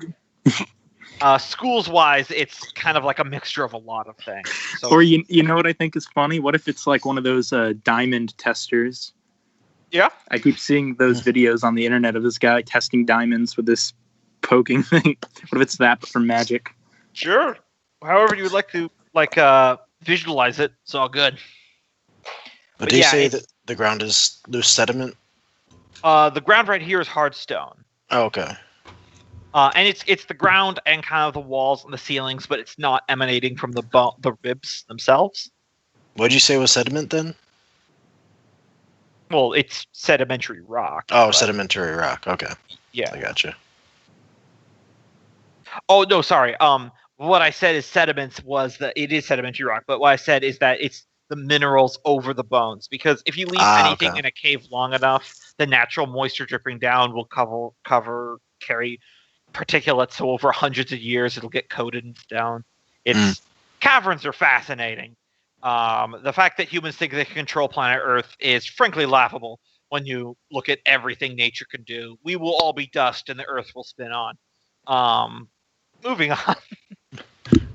Schools-wise, it's kind of like a mixture of a lot of things. So,
Or you know what I think is funny? What if it's like one of those diamond testers?
yeah,
I keep seeing those videos on the internet of this guy testing diamonds with this poking thing. What if it's that but for magic?
sure. However you would like to visualize it, it's all good.
But do you
yeah,
say
it's-
that the ground is loose sediment?
The ground right here is hard stone.
Oh, okay.
And it's the ground and kind of the walls and the ceilings, but it's not emanating from the ribs themselves.
What'd you say was sediment then?
Well, it's sedimentary rock.
Oh,
but-
sedimentary rock. Okay,
Yeah.
I gotcha.
Oh no, sorry. What I said is sediments was that it is sedimentary rock, but what I said is that it's the minerals over the bones. Because if you leave anything
okay.
in a cave long enough, the natural moisture dripping down will carry particulates. So over hundreds of years, it'll get coated in stone. Caverns are fascinating. The fact that humans think they can control planet Earth is frankly laughable when you look at everything nature can do. We will all be dust, and the Earth will spin on. Moving on.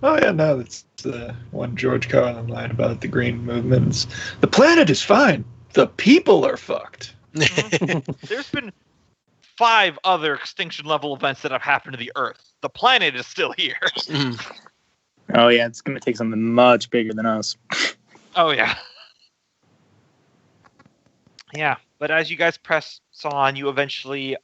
Oh yeah, no, that's the one George Carlin line about the green movements. The planet is fine. The people are fucked.
There's been 5 other extinction level events that have happened to the Earth. The planet is still here.
Oh yeah, it's gonna take something much bigger than us.
Oh yeah. Yeah, but as you guys press on, you eventually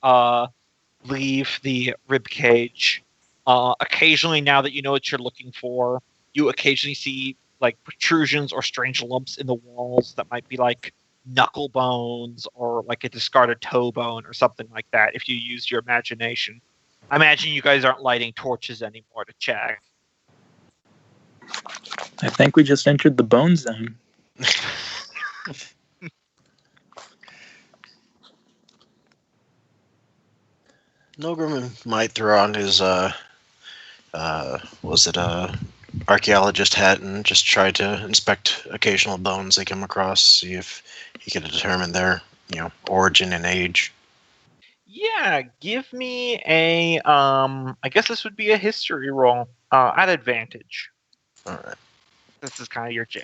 leave the rib cage. Occasionally, now that you know what you're looking for, you occasionally see like protrusions or strange lumps in the walls that might be like knuckle bones or like a discarded toe bone or something like that. If you use your imagination, I imagine you guys aren't lighting torches anymore to check.
I think we just entered the bone zone.
Nolgrim might throw on his archaeologist hat and just try to inspect occasional bones they come across, see if he can determine their origin and age.
Yeah, give me a I guess this would be a history roll at advantage.
All right.
This is kind of your jam.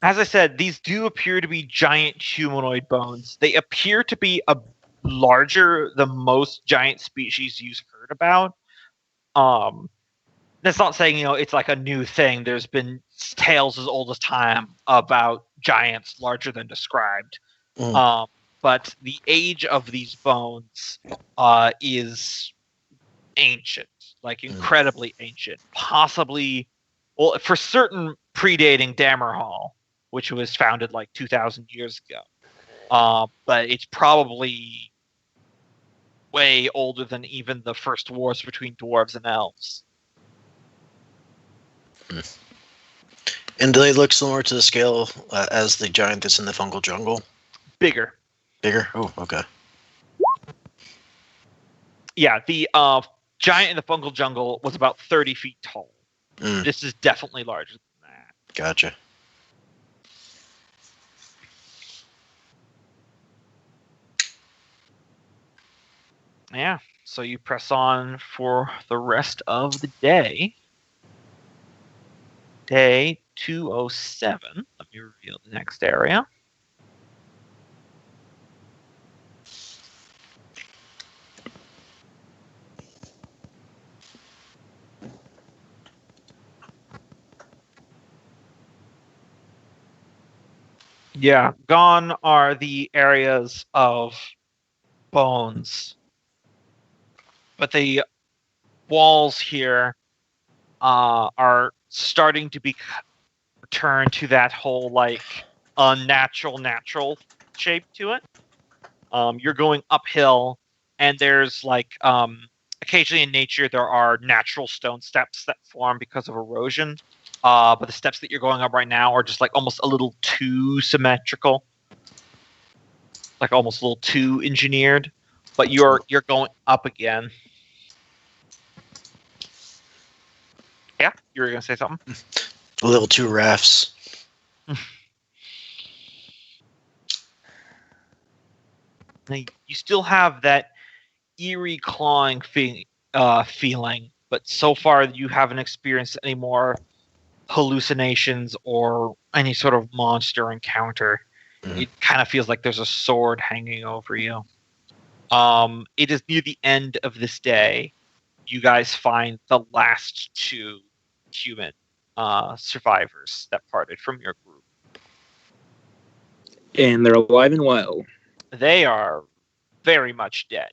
As I said, these do appear to be giant humanoid bones. They appear to be larger than most giant species you've heard about. That's not saying it's like a new thing. There's been tales as old as time about giants larger than described. But the age of these bones is ancient, like incredibly ancient, possibly, well, for certain predating Dammerhall, which was founded like 2,000 years ago. But it's probably way older than even the first wars between dwarves and elves.
And do they look similar to the scale as the giant that's in the fungal jungle?
Bigger.
Bigger? Oh, okay.
Yeah, the giant in the fungal jungle was about 30 feet tall. This is definitely larger than that.
Gotcha.
Yeah, so you press on for the rest of the day. Day 207. Let me reveal the next area. Yeah, gone are the areas of bones. But the walls here are starting to be returned to that whole like unnatural natural shape to it. You're going uphill, and there's like occasionally in nature there are natural stone steps that form because of erosion. But the steps that you're going up right now are just like almost a little too symmetrical, like almost a little too engineered. But you're going up again. Yeah, you were gonna say something.
A little two rafts.
Now, you still have that eerie clawing feeling, but so far you haven't experienced any more hallucinations or any sort of monster encounter. It kind of feels like there's a sword hanging over you. It is near the end of this day. You guys find the last 2 human survivors that parted from your group.
And they're alive and well.
They are very much dead.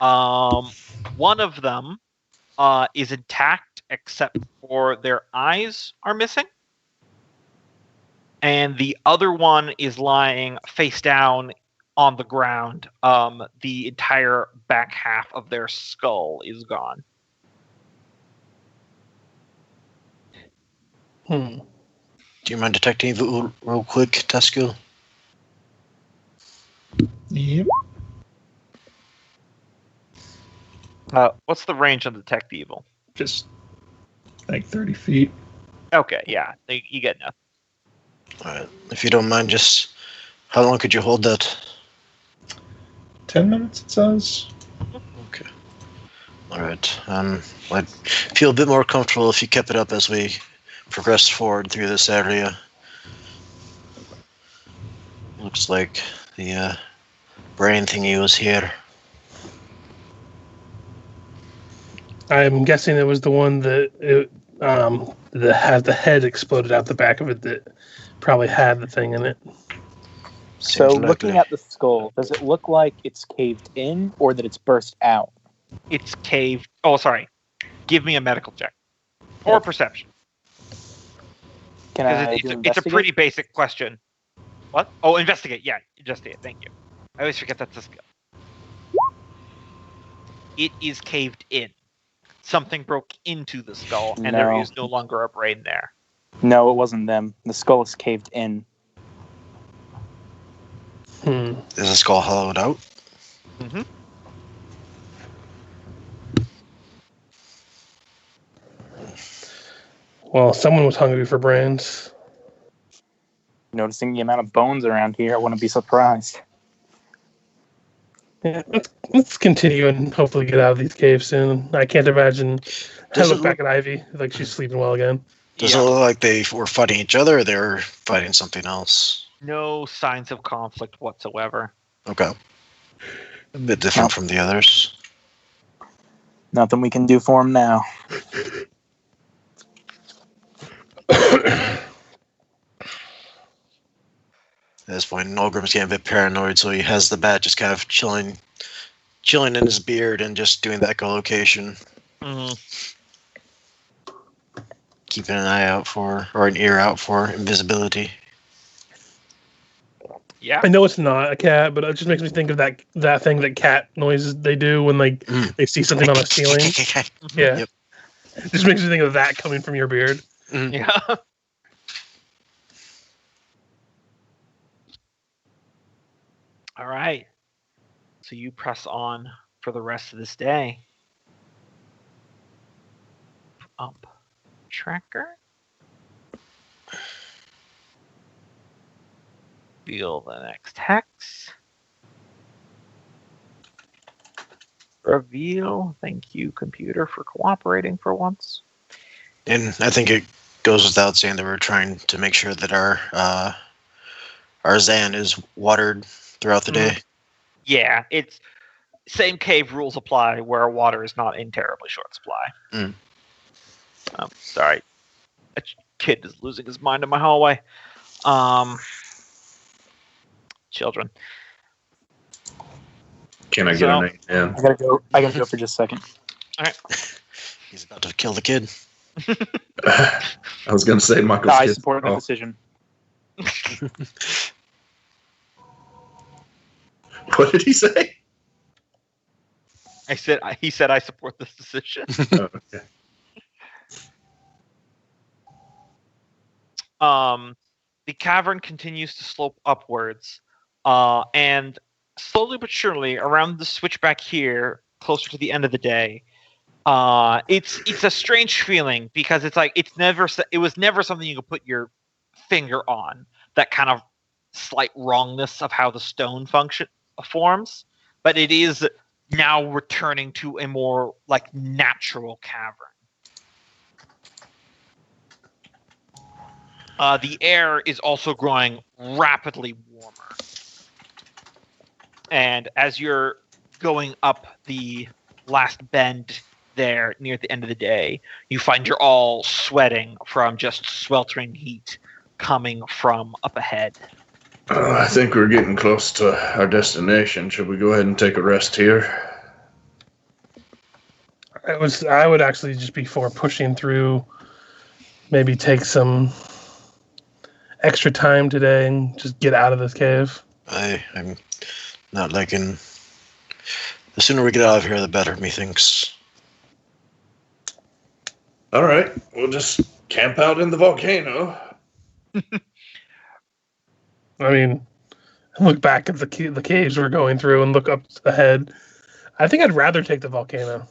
One of them is intact, except for their eyes are missing. And the other one is lying face down on the ground. The entire back half of their skull is gone.
Hmm.
Do you mind detecting evil real quick, Taskill?
Yep.
What's the range on detect evil?
Just like 30 feet.
Okay, yeah, you get enough.
Alright. If you don't mind, just how long could you hold that?
10 minutes, it says.
Okay. Alright. I'd feel a bit more comfortable if you kept it up as we progress forward through this area. Looks like the brain thingy was here.
I'm guessing it was the one that had the head exploded out the back of it that probably had the thing in it.
So
Seems
looking
likely.
at the skull, does it look like it's caved in or that it's burst out?
It's caved. Oh, sorry. Give me a medical check or perception.
Can I
Because
do
it's a
investigate?
pretty basic question. What? Oh, investigate. Yeah, investigate. Thank you. I always forget that's a skill. It is caved in. Something broke into the skull, and there
No.
is no longer a brain there.
No, it wasn't them. The skull is caved in.
Hmm.
Is the skull hollowed out?
Mm-hmm.
Well, someone was hungry for brains.
Noticing the amount of bones around here, I wouldn't be surprised.
Yeah, let's continue and hopefully get out of these caves soon. I can't imagine. I
Does it
look back at Ivy like she's sleeping well again.
Does it look like they were fighting each other or they were fighting something else?
No signs of conflict whatsoever.
Okay. A bit different from the others.
Nothing we can do for him now.
At this point, Nolgrim's getting a bit paranoid, so he has the bat just kind of chilling in his beard and just doing the echolocation,
Mm-hmm.
keeping an eye out for, or an ear out for invisibility.
Yeah.
I know it's not a cat, but it just makes me think of that thing that cat noises they do when they see something on a ceiling. Yeah.
Yep.
It just makes me think of that coming from your beard.
Yeah. All right. So you press on for the rest of this day. Up tracker. Reveal the next hex. Reveal. Thank you, computer, for cooperating for once.
And I think it goes without saying that we're trying to make sure that our Zan is watered throughout the day.
Yeah, it's same cave rules apply where water is not in terribly short supply. Sorry. A kid is losing his mind in my hallway. Children.
Can I get
So-
a name? Yeah.
I gotta go for just a second.
He's about to kill the kid.
I was going to say Michael's
I
kid.
support that
Oh,
decision.
what did he say?
He said I support this decision.
Oh, okay.
The cavern continues to slope upwards, and slowly but surely, around the switchback here, closer to the end of the day, it's a strange feeling because it's like it was never something you could put your finger on. That kind of slight wrongness of how the stone forms, but it is now returning to a more like natural cavern. The air is also growing rapidly warmer. And as you're going up the last bend there near the end of the day, you find you're all sweating from just sweltering heat coming from up ahead.
I think we're getting close to our destination. Should we go ahead and take a rest here?
I would actually just before pushing through, maybe take some extra time today and just get out of this cave.
I'm not liking. The sooner we get out of here, the better, methinks.
All right, we'll just camp out in the volcano.
I mean, look back at the caves we're going through and look up ahead. I think I'd rather take the volcano.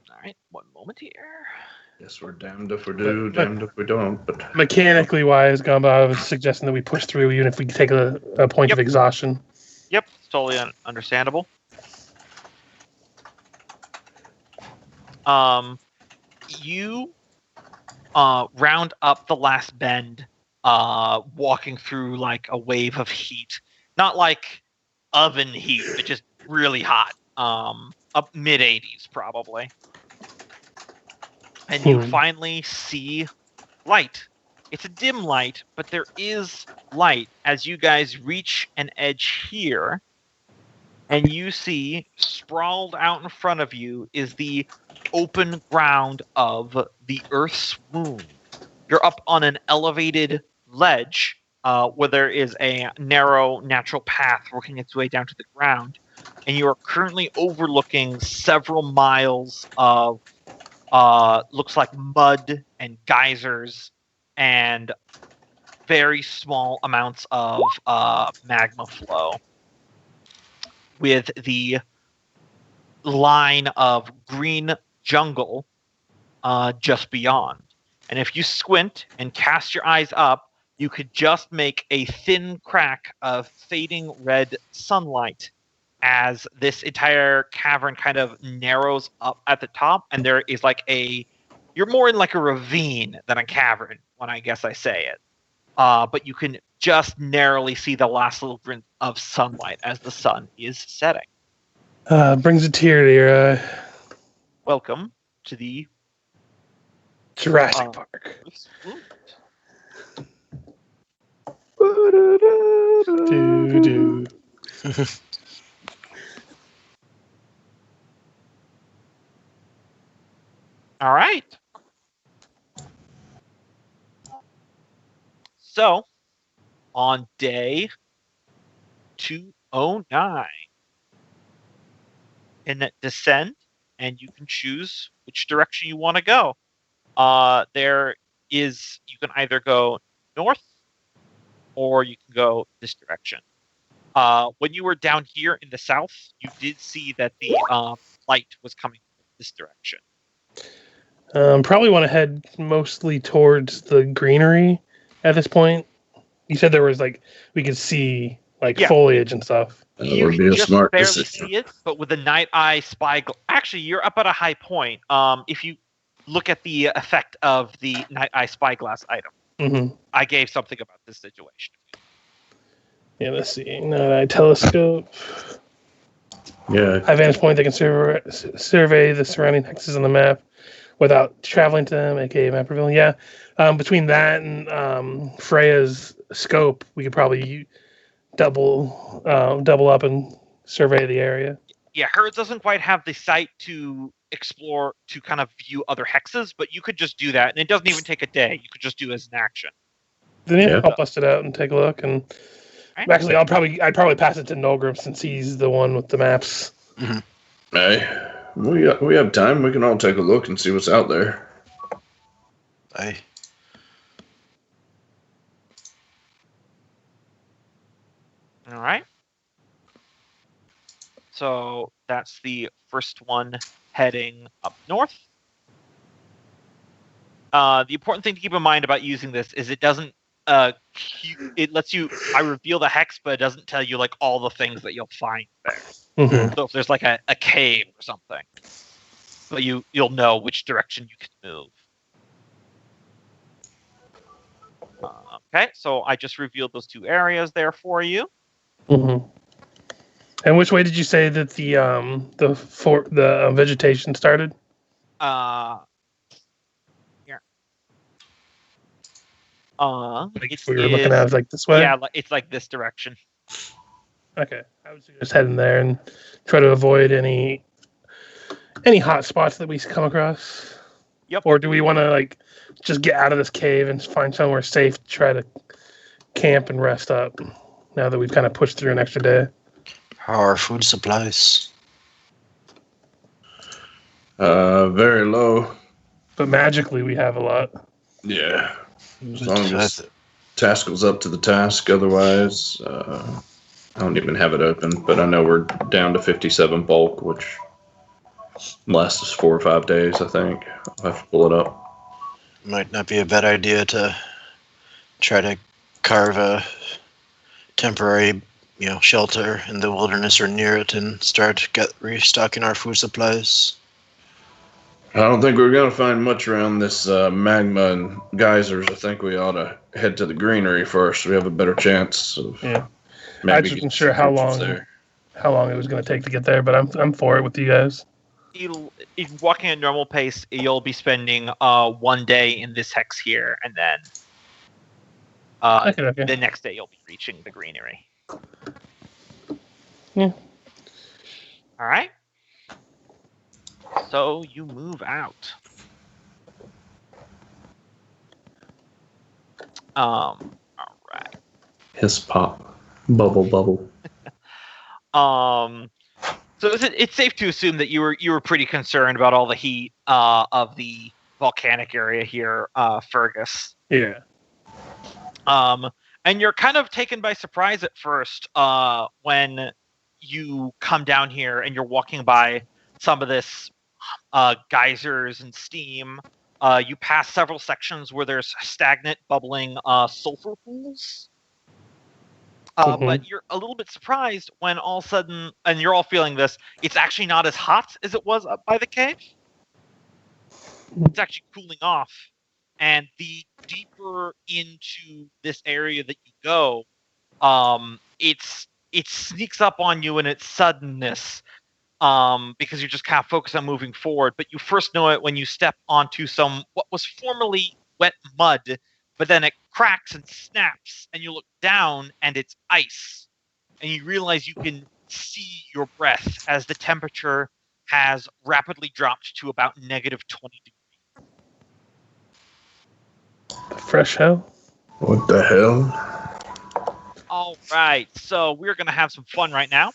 All right, one moment here.
Guess we're damned if we do, damned if we don't. But
Mechanically wise, Gombo, I was suggesting that we push through even if we take a point of exhaustion.
Yep, totally understandable. You round up the last bend, walking through like a wave of heat. Not like oven heat, but just really hot. Up mid-80s probably. And you finally see light. It's a dim light, but there is light as you guys reach an edge here. And you see, sprawled out in front of you, is the open ground of the Earth's Womb. You're up on an elevated ledge where there is a narrow natural path working its way down to the ground. And you are currently overlooking several miles of looks like mud and geysers and very small amounts of magma flow, with the line of green jungle just beyond. And if you squint and cast your eyes up, you could just make a thin crack of fading red sunlight as this entire cavern kind of narrows up at the top, and there is like you're more in like a ravine than a cavern when I guess I say it. But you can just narrowly see the last little glint of sunlight as the sun is setting.
Brings a tear to your eye.
Welcome to the
Jurassic Park. Do.
All right. So, on day 209, descend, and you can choose which direction you want to go. You can either go north, or you can go this direction. When you were down here in the south, you did see that the light was coming this direction.
Probably want to head mostly towards the greenery at this point. You said there was we could see foliage and stuff.
That
You
would
can
be a
just
smart
barely
decision.
see it, but with the night eye spy. Actually, you're up at a high point. If you look at the effect of the night eye spyglass item, I gave something about this situation.
Yeah, let's see. Night eye telescope.
Yeah.
High vantage point that can survey the surrounding hexes on the map without traveling to them, aka map reveal. Yeah. Between that and Freya's scope, we could probably double up and survey the area.
Yeah, hers doesn't quite have the sight to explore, to kind of view other hexes, but you could just do that, and it doesn't even take a day. You could just do it as an action.
Then I'll bust it out and take a look. And
Right.
actually, I'd probably pass it to Nolgrim since he's the one with the maps.
Hey, we have time. We can all take a look and see what's out there.
Aye.
All right. So that's the first one heading up north. The important thing to keep in mind about using this is it doesn't. It lets you. I reveal the hex, but it doesn't tell you all the things that you'll find there. So if there's a cave or something, but you'll know which direction you can move. Okay, so I just revealed those two areas there for you.
And which way did you say that the vegetation started?
Here.
Like if we were looking at it like this way?
Yeah, it's like this direction.
Okay. I was just heading there and try to avoid any hot spots that we come across.
Yep.
Or do we want to like just get out of this cave and find somewhere safe to try to camp and rest up now that we've kind of pushed through an extra day?
How are food supplies?
Very low.
But magically we have a lot.
Yeah. As long as Taskill's up to the task. Otherwise, I don't even have it open. But I know we're down to 57 bulk, which lasts us 4 or 5 days, I think. I'll have to pull it up.
Might not be a bad idea to try to carve a temporary, shelter in the wilderness or near it and start restocking our food supplies.
I don't think we're going to find much around this magma and geysers. I think we ought to head to the greenery first. We have a better chance of
I
maybe
just wasn't sure how long it was going to take to get there, but I'm for it with you guys.
If walking at normal pace, you'll be spending 1 day in this hex here, and then
Okay.
the next day you'll be reaching the greenery.
Yeah.
All right. So you move out. All right.
Hiss pop. Bubble.
So it's safe to assume that you were pretty concerned about all the heat of the volcanic area here, Fergis.
Yeah.
And you're kind of taken by surprise at first when you come down here and you're walking by some of this geysers and steam. You pass several sections where there's stagnant, bubbling sulfur pools. But you're a little bit surprised when all of a sudden, and you're all feeling this, it's actually not as hot as it was up by the cave. It's actually cooling off. And the deeper into this area that you go, it sneaks up on you in its suddenness, because you're just kind of focused on moving forward. But you first know it when you step onto what was formerly wet mud, but then it cracks and snaps, and you look down, and it's ice. And you realize you can see your breath as the temperature has rapidly dropped to about -20 degrees.
Fresh hell?
What the hell?
All right, so we're going to have some fun right now,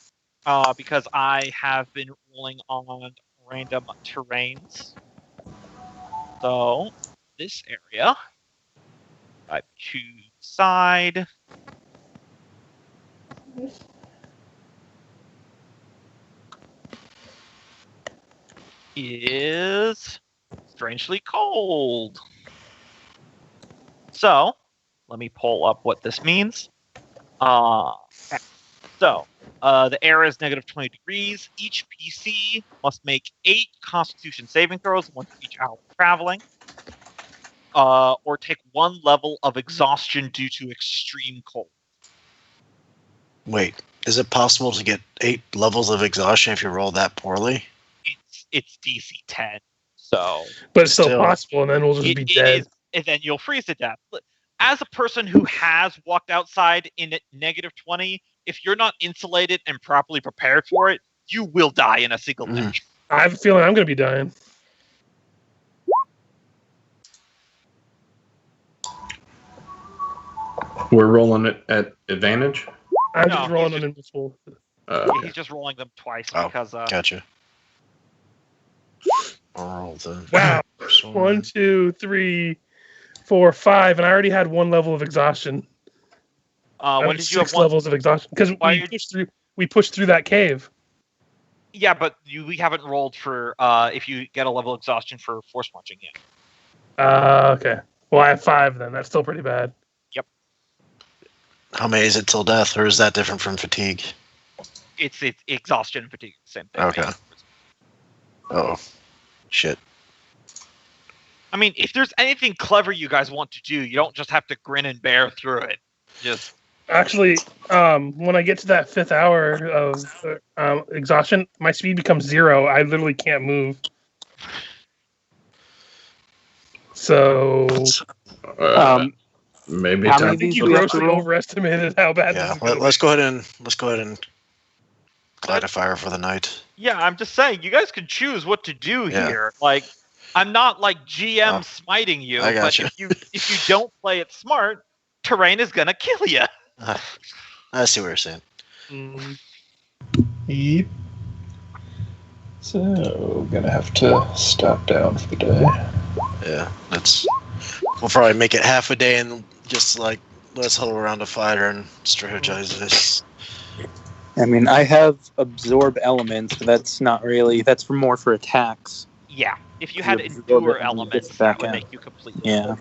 because I have been rolling on random terrains. So, this area, I choose side. Is strangely cold. So, let me pull up what this means. So, the air is -20 degrees. Each PC must make 8 Constitution saving throws once each hour traveling, or take 1 level of exhaustion due to extreme cold.
Wait, is it possible to get 8 levels of exhaustion if you roll that poorly?
It's DC 10, so.
But it's still
Still.
possible, and then we'll just be dead.
And then you'll freeze to death. As a person who has walked outside in at -20, if you're not insulated and properly prepared for it, you will die in a single minute.
I have a feeling I'm going to be dying.
We're rolling it at advantage?
I'm
No,
just rolling
he's
an invisible.
He's just rolling them twice
Oh,
because
Gotcha. I'll roll the
Wow.
first one.
1, 2, 3, 4, 5, and I already had 1 level of exhaustion.
when did you have
6
one?
levels of exhaustion? Because
Why
we pushed through that cave.
Yeah, but we haven't rolled for if you get a level of exhaustion for force punching yet.
Okay. Well, I have 5 then. That's still pretty bad.
How many is it till death, or is that different from fatigue?
It's exhaustion and fatigue, same thing.
Okay. Oh, shit.
I mean, if there's anything clever you guys want to do, you don't just have to grin and bear through it. Just
Actually, when I get to that 5th hour of exhaustion, my speed becomes 0. I literally can't move. So
Maybe
how
time.
many
I
of
think
these
you
do we have to
grossly
roll?
overestimated how bad
Yeah,
this is going
let's go ahead and light a fire for the night.
Yeah, I'm just saying, you guys can choose what to do
Yeah.
here. Like, I'm not like GM
Oh,
smiting you,
I
but
gotcha.
if you don't play it smart, terrain is gonna kill you.
I see what you're saying.
Yep. So, gonna have to stop down for the day.
Yeah, we'll probably make it half a day and just like let's huddle around a fire and strategize this.
I mean, I have absorb elements, but that's not really. That's more for attacks.
Yeah, if you had
You absorb
endure
it and you
elements,
get
that
back
would
in.
make you completely.
Yeah.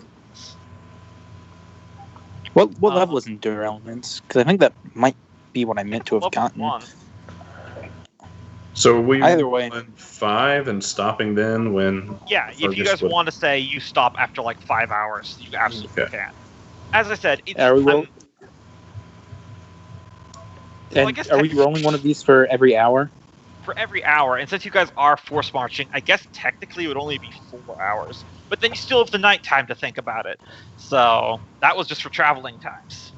What level is endure elements? Because I think that might be what I meant to have
Level
gotten.
1.
So are we
Either way.
rolling 5 and stopping then when?
Yeah, if you
Fergus
guys
would-
want to say you stop after like 5 hours, you absolutely
Okay.
can. As I said, it's,
Are we roll-
So I
And
guess
are we rolling one of these for every hour?
for every hour, and since you guys are force marching, I guess technically it would only be 4 hours. But then you still have the night time to think about it. So that was just for traveling times.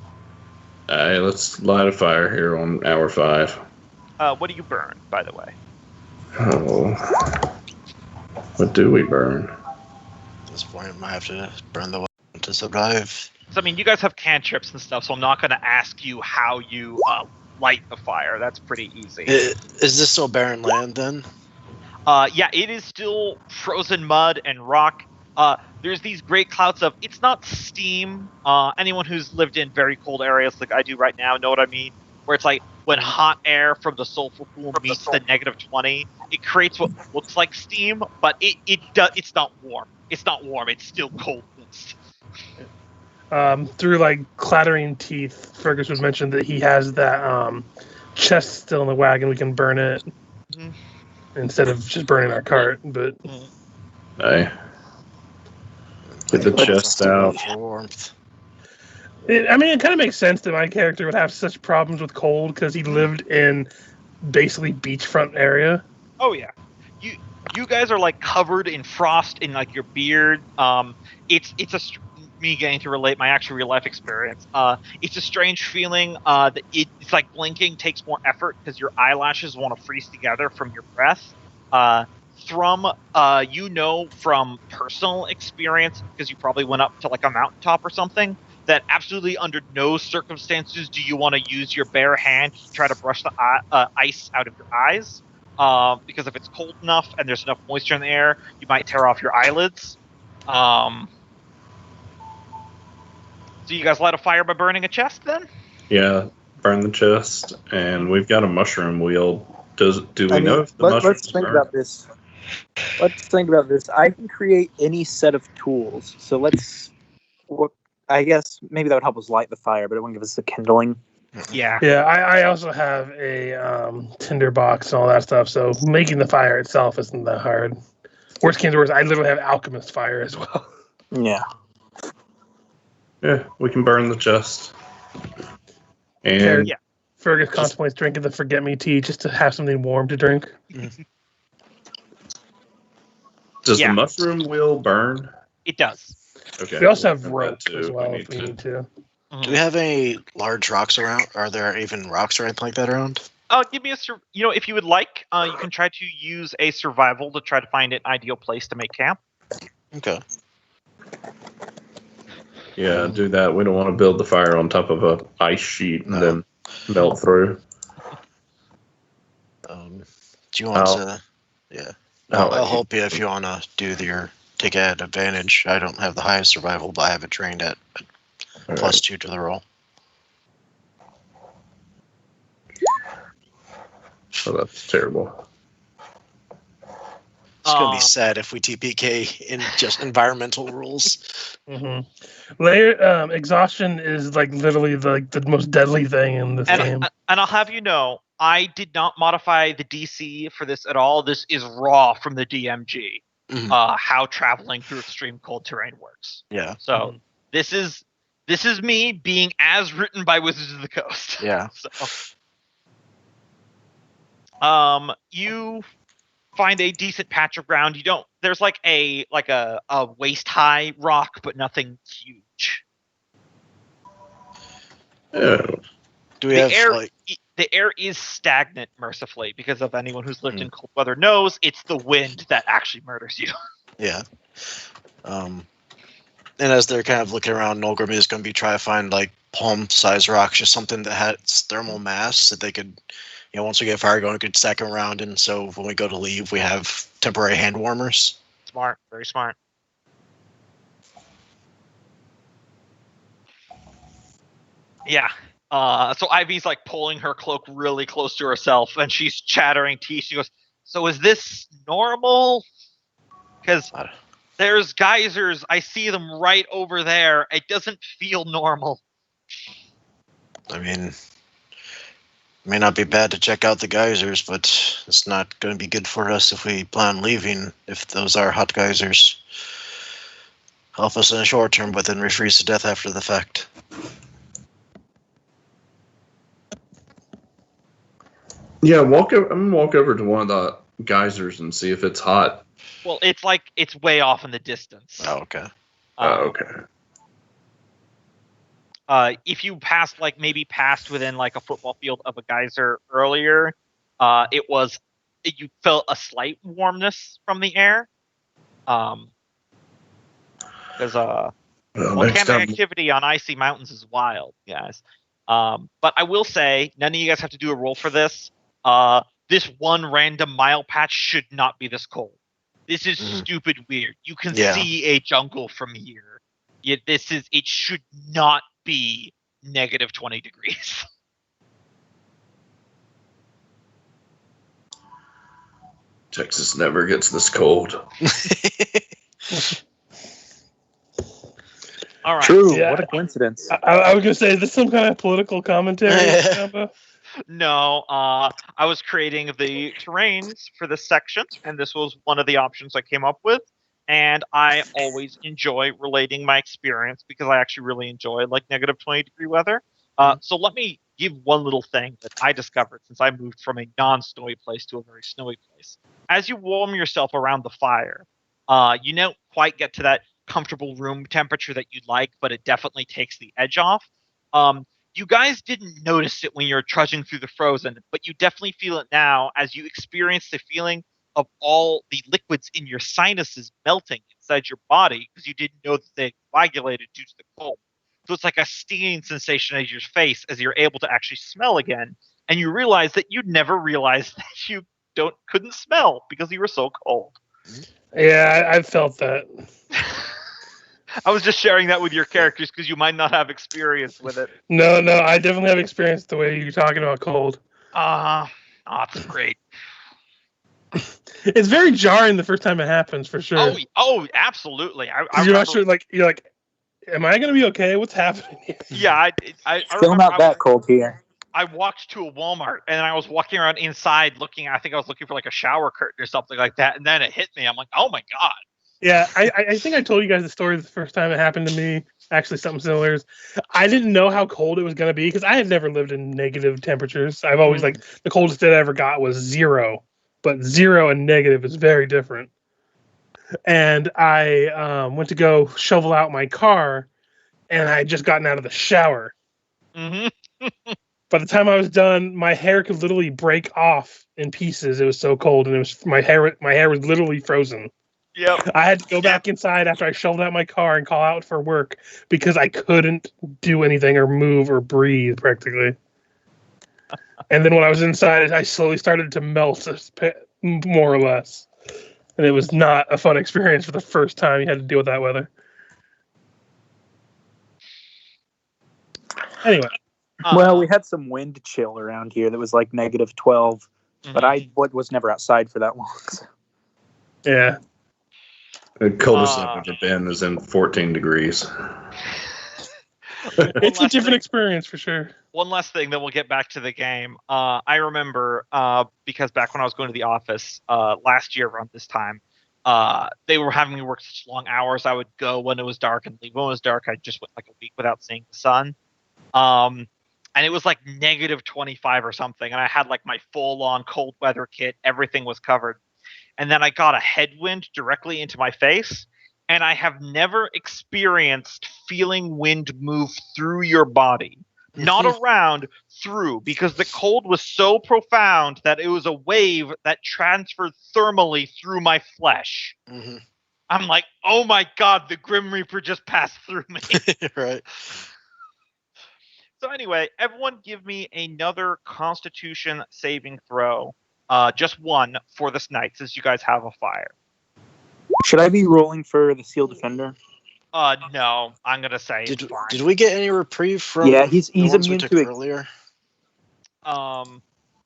Alright, let's light a fire here on hour 5.
What do you burn, by the way?
Oh. What do we burn?
At this point, I might have to burn the weapon to survive.
So I mean, you guys have cantrips and stuff, so I'm not going to ask you how you light the fire. That's pretty easy.
Is this still barren land then?
Yeah, it is still frozen mud and rock. There's these great clouds of, it's not steam. Anyone who's lived in very cold areas like I do right now know what I mean. Where it's like when hot air from the sulfur pool meets the -20, it creates what looks like steam, but it's not warm. It's not warm. It's still coldness.
Through like clattering teeth, Fergus would mention that he has that chest still in the wagon. We can burn it instead of just burning our cart. But
Aye. Get the chest out.
For warmth.
it kind of makes sense that my character would have such problems with cold because he lived in basically beachfront area.
Oh yeah, you guys are like covered in frost in like your beard. Me getting to relate my actual real life experience. It's a strange feeling that it's like blinking takes more effort because your eyelashes want to freeze together from your breath. Thrum, you know from personal experience, because you probably went up to like a mountaintop or something, that absolutely under no circumstances do you want to use your bare hand to try to brush the ice out of your eyes. Because if it's cold enough and there's enough moisture in the air, you might tear off your eyelids. So you guys light a fire by burning a chest then?
Yeah, burn the chest, and we've got a mushroom wheel. Do we know if the mushrooms
let's think
burn?
about this. Let's think about this. I can create any set of tools. So I guess maybe that would help us light the fire, but it wouldn't give us the kindling.
Yeah.
Yeah, I also have a tinder box and all that stuff. So making the fire itself isn't that hard. Worst case to worst, I literally have alchemist fire as well.
Yeah.
Yeah, we can burn the chest. And
Yeah.
Fergus contemplates drinking the forget me tea just to have something warm to drink.
does
Yeah.
the mushroom wheel burn?
It does.
Okay.
We also have
That
rope
too,
as well
we
if we need to.
Do we have any large rocks around? Are there even rocks or anything like that around?
Give me if you would like, you can try to use a survival to try to find an ideal place to make camp.
Okay.
Yeah, do that. We don't want to build the fire on top of a ice sheet and
No.
then melt through.
Do you want to? Yeah. I'll
Oh,
help you if you want to take an advantage. I don't have the highest survival, but I have it trained at +2 to the roll.
Oh, that's terrible.
It's going to be sad if we TPK in just environmental rules.
Layer exhaustion is like literally the most deadly thing in this game.
And I'll have you know, I did not modify the DC for this at all. This is raw from the DMG. How traveling through extreme cold terrain works.
Yeah.
So this is me being as written by Wizards of the Coast.
Yeah.
So, you find a decent patch of ground. You don't. There's like a waist high rock, but nothing huge.
Oh,
Do we
The
have
air,
like?
the air is stagnant, mercifully, because of anyone who's lived in cold weather knows it's the wind that actually murders you.
Yeah. And as they're kind of looking around, Nolgrim is going to be trying to find like palm-sized rocks or something that has thermal mass that they could, once we get fire going, we could stack them around. And so when we go to leave, we have temporary hand warmers.
Smart, very smart. Yeah. So Ivy's like pulling her cloak really close to herself, and she's chattering teeth. She goes, "So is this normal? Because there's geysers. I see them right over there. It doesn't feel normal."
I mean, it may not be bad to check out the geysers, but it's not going to be good for us if we plan on leaving, if those are hot geysers. Help us in the short term, but then refreeze to death after the fact.
yeah. I'm gonna walk over to one of the geysers and see if it's hot.
Well, it's way off in the distance.
Oh, okay.
Okay.
If you passed within like a football field of a geyser earlier, you felt a slight warmness from the air. Because
Well, next
volcanic
time,
activity on icy mountains is wild, guys. But I will say, none of you guys have to do a roll for this. This one random mile patch should not be this cold. This is stupid weird. You can see a jungle from here. It should not be negative 20 degrees.
Texas never gets this cold.
All right.
True.
Yeah.
What a coincidence.
I was gonna say, is this some kind of political commentary? Gombo?
No, I was creating the terrains for this section, and this was one of the options I came up with. And I always enjoy relating my experience because I actually really enjoy like negative 20 degree weather. So let me give one little thing that I discovered since I moved from a non-snowy place to a very snowy place. As you warm yourself around the fire, you don't quite get to that comfortable room temperature that you'd like, but it definitely takes the edge off. You guys didn't notice it when you're trudging through the frozen, but you definitely feel it now as you experience the feeling of all the liquids in your sinuses melting inside your body because you didn't know that they coagulated due to the cold. So it's like a stinging sensation at your face as you're able to actually smell again, and you realize that you'd never realized that you couldn't smell because you were so cold.
Yeah, I felt that.
I was just sharing that with your characters because you might not have experience with it.
No, I definitely have experience the way you're talking about cold.
That's great.
It's very jarring the first time it happens, for sure.
Oh, absolutely. I
You're not sure, you're like, am I going to be okay? What's happening here?
Yeah, I
Still not that cold here.
I walked to a Walmart and I was walking around inside looking. I think I was looking for like a shower curtain or something like that, and then it hit me. I'm like, oh my god.
Yeah, I think I told you guys the story the first time it happened to me. Actually, something similar. I didn't know how cold it was going to be because I had never lived in negative temperatures. I've always the coldest that I ever got was 0, but 0 and negative is very different. And I went to go shovel out my car, and I had just gotten out of the shower.
Mm-hmm.
By the time I was done, my hair could literally break off in pieces. It was so cold, and it was my hair was literally frozen.
Yep.
I had to go back inside after I shoveled out my car and call out for work because I couldn't do anything or move or breathe practically. And then when I was inside, I slowly started to melt, more or less. And it was not a fun experience for the first time you had to deal with that weather. Anyway.
Well, we had some wind chill around here that was like negative 12, but I was never outside for that long. So.
Yeah.
The coldest I've ever been is in 14 degrees.
It's a different experience for sure.
One last thing, then we'll get back to the game. I remember because back when I was going to the office last year around this time, they were having me work such long hours. I would go when it was dark and leave when it was dark. I just went like a week without seeing the sun. And it was like negative 25 or something. And I had like my full on cold weather kit. Everything was covered. and then I got a headwind directly into my face, and I have never experienced feeling wind move through your body. Not around, through, because the cold was so profound that it was a wave that transferred thermally through my flesh.
Mm-hmm.
I'm like, oh my god, the Grim Reaper just passed through me.
Right.
So anyway, everyone give me another Constitution saving throw. Just one for this night, since you guys have a fire.
Should I be rolling for the Seal Defender?
No, I'm gonna say it's fine.
Did we get any reprieve from?
Yeah, he's
the ones we
immune
took
to it.
earlier.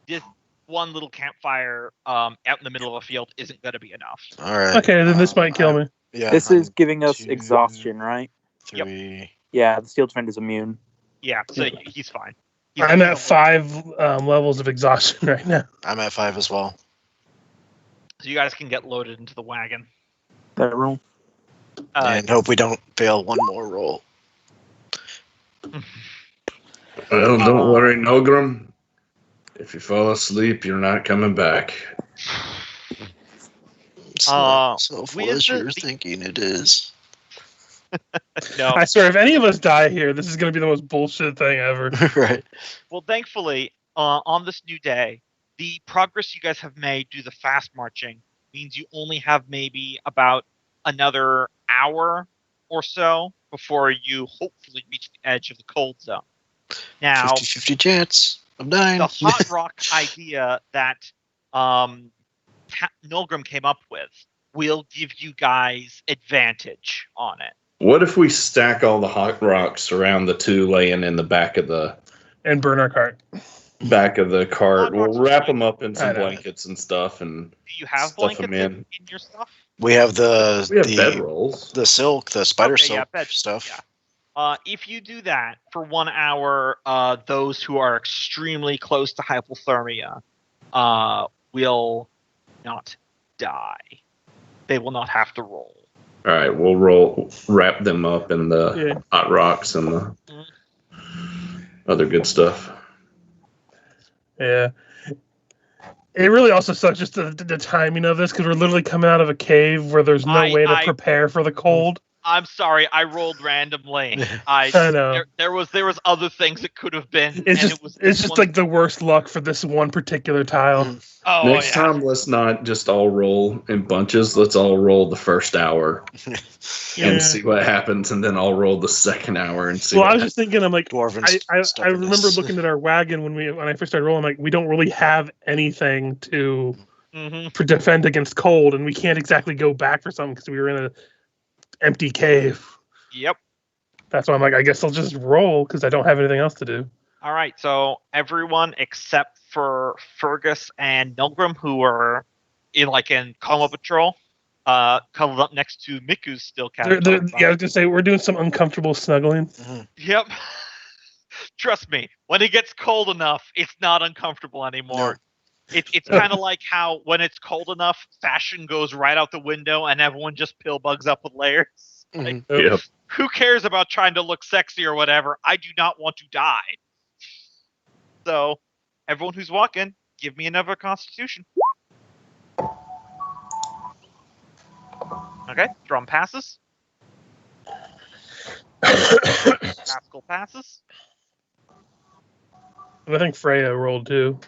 This one little campfire out in the middle of a field isn't gonna be enough.
All right.
Okay, then this might kill me.
Yeah.
This is giving us
2,
exhaustion, right?
3.
Yeah, the Seal Defender's immune.
Yeah, so he's fine.
I'm at 5 levels of exhaustion right now.
I'm at 5 as well.
So you guys can get loaded into the wagon.
That roll.
And hope we don't fail one more roll.
Well, don't worry, Nolgrim. If you fall asleep, you're not coming back.
It's not so
we
foolish as
is
you're thinking it is.
No.
I swear, if any of us die here, this is going to be the most bullshit thing ever.
Right.
Well, thankfully, on this new day, the progress you guys have made due to the fast marching means you only have maybe about another hour or so before you hopefully reach the edge of the cold zone. Now,
50-50 chance of dying.
the hot rock idea that Nolgrim came up with will give you guys advantage on it.
What if we stack all the hot rocks around the 2 laying in the back of the
And burn our cart.
cart? We'll wrap them up in
I
some
know.
blankets and stuff, and
Do you have
Stuff
blankets
'em
in your stuff?
We have
we have
the
bedrolls.
the silk, the spider
Okay, yeah,
silk
bed-
stuff.
yeah. If you do that for 1 hour, those who are extremely close to hypothermia will not die. They will not have to roll.
All right, we'll wrap them up in the hot rocks and the other good stuff.
Yeah. It really also sucks just the timing of this, because we're literally coming out of a cave where there's no way to prepare for the cold.
I'm sorry, I rolled randomly.
I know.
There was other things it could have been.
It's
and
just
it was
it's just like the worst luck for this one particular tile.
oh
Next
yeah.
time, let's not just all roll in bunches. Let's all roll the first hour
Yeah.
and see what happens, and then I'll roll the second hour and see.
Well, I
what
was just thinking, I'm like,
Dwarven
I remember looking at our wagon when I first started rolling. I'm like, we don't really have anything to defend against cold, and we can't exactly go back for something because we were in a empty cave.
Yep.
That's why I'm like, I guess I'll just roll because I don't have anything else to do.
All right. So everyone except for Fergis and Nolgrim, who are in coma patrol, cuddled up next to Miku's still
Yeah, I was gonna say we're doing some uncomfortable snuggling.
Yep. Trust me, when it gets cold enough, it's not uncomfortable anymore. It's kind of like how when it's cold enough, fashion goes right out the window and everyone just pill bugs up with layers. Like,
Yep.
who cares about trying to look sexy or whatever? I do not want to die. So, everyone who's walking, give me another Constitution. Okay, Drum passes. Taskill passes.
I think Freya rolled too.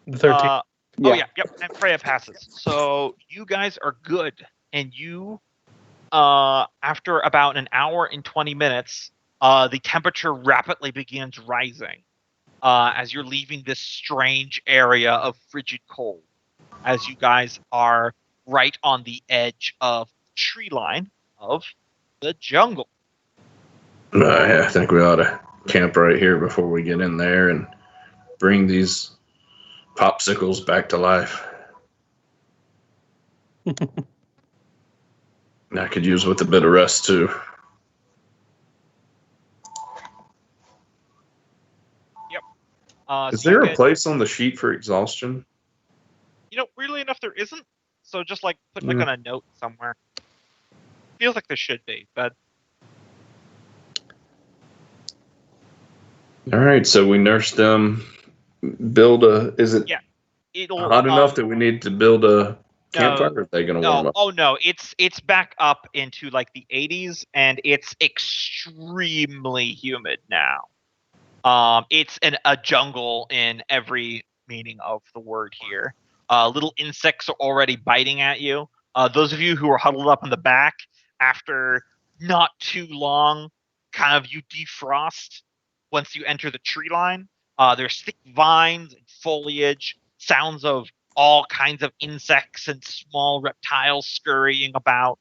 The 13.
Oh yeah, yep, and Freya passes. So you guys are good, and you, after about an hour and 20 minutes, the temperature rapidly begins rising as you're leaving this strange area of frigid cold. As you guys are right on the edge of the tree line of the jungle.
I think we ought to camp right here before we get in there and bring these popsicles back to life. I could use with a bit of rest too.
Yep.
Is there a place on the sheet for exhaustion?
Weirdly enough, there isn't. So just put on a note somewhere. Feels like there should be, but
All right, so we nurse them. Build a. Is it
it'll
hot enough that we need to build a campfire? Or are they going to warm up?
No, it's back up into like the 80s, and it's extremely humid now. It's a jungle in every meaning of the word here. Little insects are already biting at you. Those of you who are huddled up in the back, after not too long, kind of you defrost once you enter the tree line. There's thick vines and foliage, sounds of all kinds of insects and small reptiles scurrying about,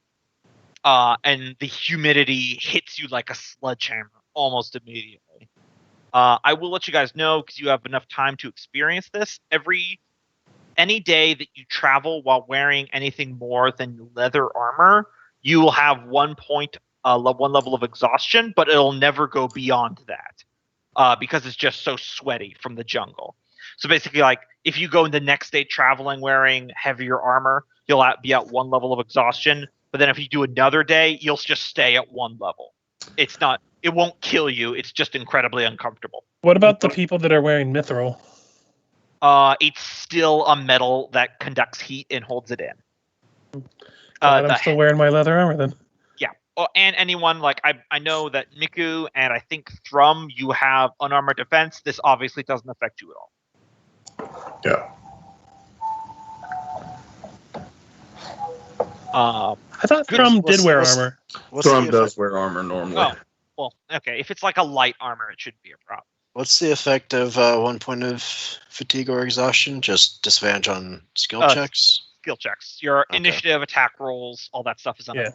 and the humidity hits you like a sledgehammer almost immediately. I will let you guys know, because you have enough time to experience this. Any day that you travel while wearing anything more than leather armor, you will have one level of exhaustion, but it'll never go beyond that, because it's just so sweaty from the jungle. So basically, like, if you go the next day traveling wearing heavier armor, you'll be at one level of exhaustion. But then if you do another day, you'll just stay at one level. It won't kill you. It's just incredibly uncomfortable.
What about the people that are wearing mithril?
It's still a metal that conducts heat and holds it in.
I'm still wearing my leather armor then.
Yeah. And anyone, like, I know that Miku and I think Thrum, you have unarmored defense. This obviously doesn't affect you at all.
Yeah.
I thought Thrum did wear armor.
Thrum does wear armor normally.
Oh, well, okay. If it's like a light armor, it shouldn't be a problem.
What's the effect of 1 point of fatigue or exhaustion? Just disadvantage on skill checks?
Skill checks. Your initiative, attack rolls, all that stuff is on it.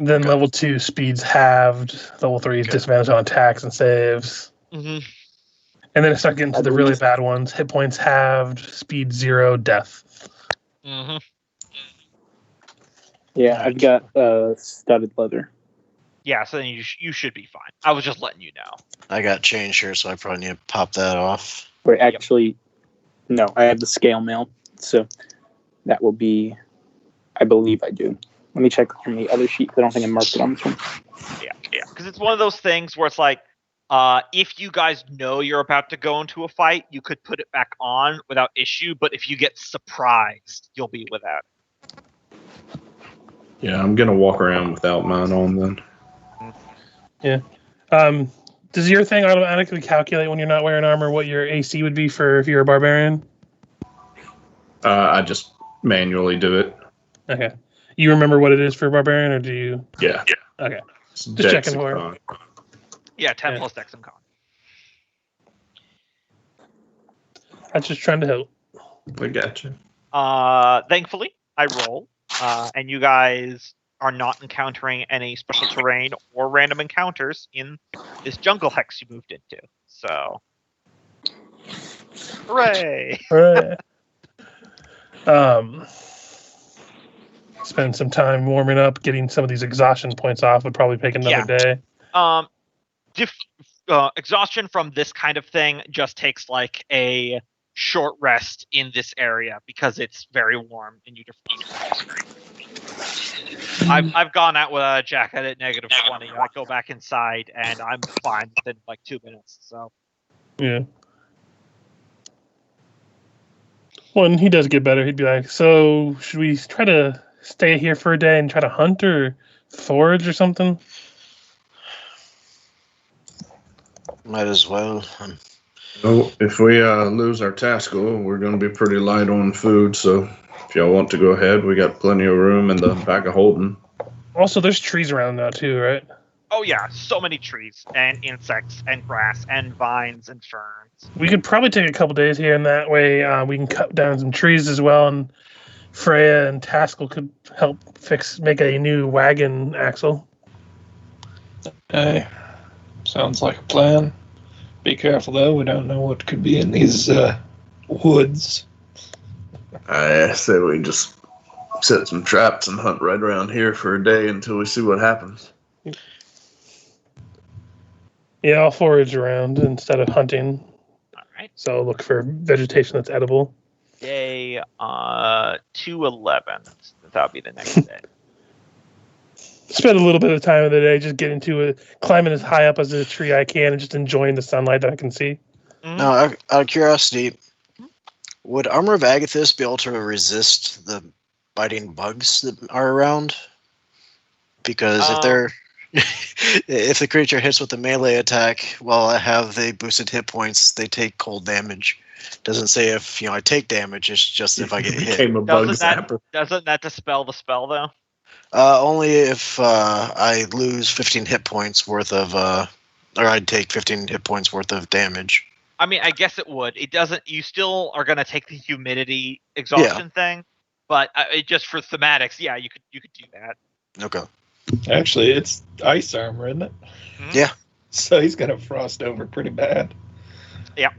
Then level 2 speed's halved. Level 3 is disadvantage on attacks and saves.
Mm-hmm.
And then it starts getting to the really bad ones. Hit points halved, speed 0, death.
Mm-hmm.
Yeah, I've got studded leather.
Yeah, so then you should be fine. I was just letting you know.
I got change here, so I probably need to pop that off.
Wait, actually, no, I have the scale mail, so that will be, I believe I do. Let me check on the other sheet. I don't think I marked it on this one.
Yeah, because it's one of those things where it's like, if you guys know you're about to go into a fight, you could put it back on without issue, but if you get surprised, you'll be without it.
Yeah, I'm going to walk around without mine on then.
Yeah. Does your thing automatically calculate when you're not wearing armor what your AC would be for if you're a barbarian?
I just manually do it.
Okay. You remember what it is for a barbarian, or do you?
Yeah.
Okay.
It's
Just
Dex
checking
and
for
con.
Yeah, 10 plus Dex and Con.
I was just trying to help.
I gotcha.
Thankfully, I roll, and you guys are not encountering any special terrain or random encounters in this jungle hex you moved into. So, hooray!
Right. Spend some time warming up, getting some of these exhaustion points off would probably take another day.
Exhaustion from this kind of thing just takes like a short rest in this area because it's very warm and you I've gone out with a jacket at -20. I go back inside and I'm fine within like 2 minutes. So
yeah. When he does get better, he'd be like, "So should we try to stay here for a day and try to hunt or forage or something?"
Might as well.
Oh, if we lose our Taskill, we're going to be pretty light on food, so if y'all want to go ahead, we got plenty of room in the back of holding.
Also, there's trees around now too, right?
oh yeah, so many trees and insects and grass and vines and ferns.
We could probably take a couple days here, and that way we can cut down some trees as well, and Freya and Taskill could help make a new wagon axle.
Hey, sounds like a plan. Be careful though, we don't know what could be in these woods.
I say we just set some traps and hunt right around here for a day until we see what happens.
Yeah, I'll forage around instead of hunting.
All right.
So look for vegetation that's edible.
Day 211. That'll be the next day.
Spend a little bit of time of the day just getting to it, climbing as high up as a tree I can, and just enjoying the sunlight that I can see.
Mm-hmm.
Now, out of curiosity, would Armor of Agathis be able to resist the biting bugs that are around? Because if
Um,
they're if the creature hits with a melee attack while I have the boosted hit points, they take cold damage. Doesn't say if I take damage. It's just if I get hit.
Became a bug
Doesn't
zapper.
that dispel the spell though?
Only if I lose 15 hit points worth of, or I'd take 15 hit points worth of damage.
I mean, I guess it would. It doesn't. You still are going to take the humidity exhaustion thing, but it just for thematics, yeah, you could do that.
Okay.
Actually, it's ice armor, isn't it?
Mhm.
Yeah.
So he's gonna frost over pretty bad.
Yep.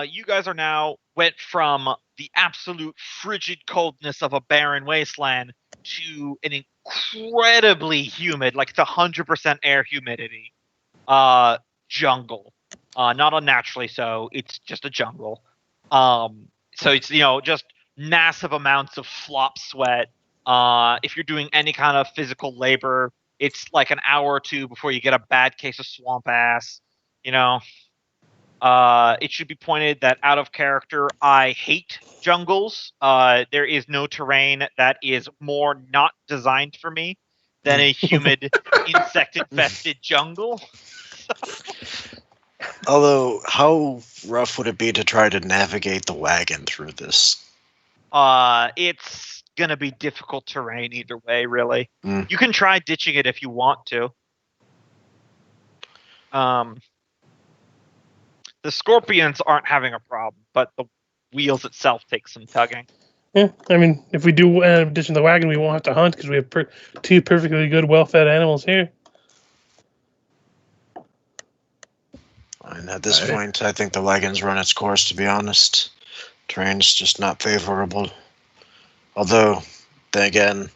You guys are now went from the absolute frigid coldness of a barren wasteland to an incredibly humid, like it's 100% air humidity, jungle. Not unnaturally so. It's just a jungle. So it's just massive amounts of flop sweat. If you're doing any kind of physical labor, it's like an hour or two before you get a bad case of swamp ass. It should be pointed that out of character, I hate jungles. There is no terrain that is more not designed for me than a humid, insect-infested jungle.
Although, how rough would it be to try to navigate the wagon through this?
It's gonna be difficult terrain either way, really.
Mm.
You can try ditching it if you want to. The scorpions aren't having a problem, but the wheels itself take some tugging.
Yeah, I mean, if we do end up ditching the wagon, we won't have to hunt because we have two perfectly good, well-fed animals here.
And at this point, I think the wagon's run its course, to be honest. Terrain's just not favorable. Although, then again,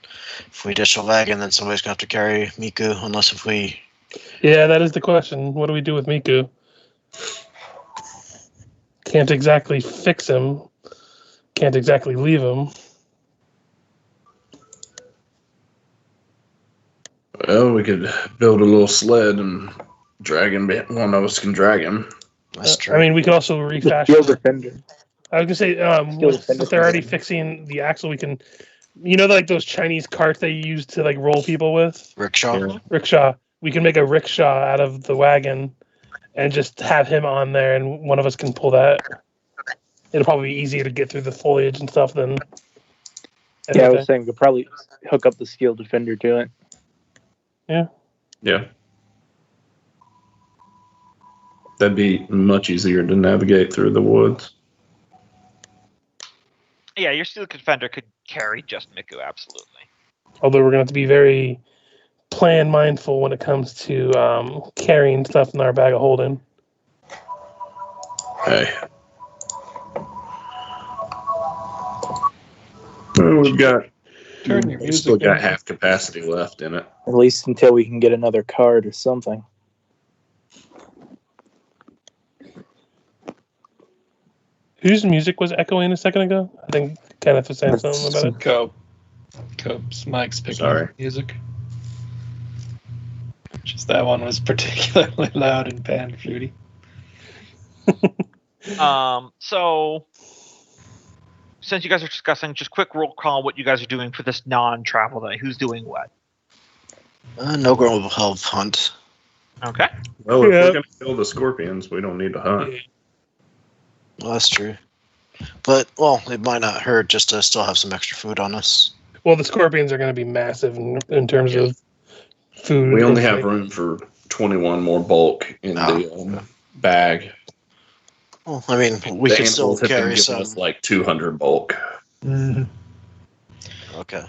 if we ditch the wagon, then somebody's going to have to carry Miku, unless if we...
Yeah, that is the question. What do we do with Miku? Can't exactly fix him. Can't exactly leave him.
Well, we could build a little sled and drag him. One of us can drag him.
That's true.
I mean, we could also refashion.
Steel defender.
I was gonna say, if they're already fixing the axle, we can, like those Chinese carts they use to like roll people with.
Rickshaw?
Rickshaw. We can make a rickshaw out of the wagon, and just have him on there, and one of us can pull that. It'll probably be easier to get through the foliage and stuff than.
Yeah, I was saying we could probably hook up the steel defender to it.
Yeah. That'd be much easier to navigate through the woods.
Yeah, your steel defender could carry just Miku, absolutely.
Although we're gonna have to be very plan mindful when it comes to carrying stuff in our bag of holding.
Hey. Well, we've still got half capacity left in it.
At least until we can get another card or something.
Whose music was echoing a second ago? I think Kenneth was saying something about it.
Cope's Mike's picking
Sorry.
up music. Just that one was particularly loud and pan-flutey.
So since you guys are discussing, just quick roll call what you guys are doing for this non-travel day. Who's doing what?
Nolgrim will help hunt.
Okay.
Well, if
Yeah.
we're going to kill the scorpions, we don't need to hunt.
Well, that's true. But, it might not hurt just to still have some extra food on us.
Well, the scorpions are going to be massive in terms of food.
We only have room for 21 more bulk in the bag.
Well, I mean, we
The
can still
animals have been
carry
giving
some.
us like 200 bulk.
Mm-hmm.
Okay.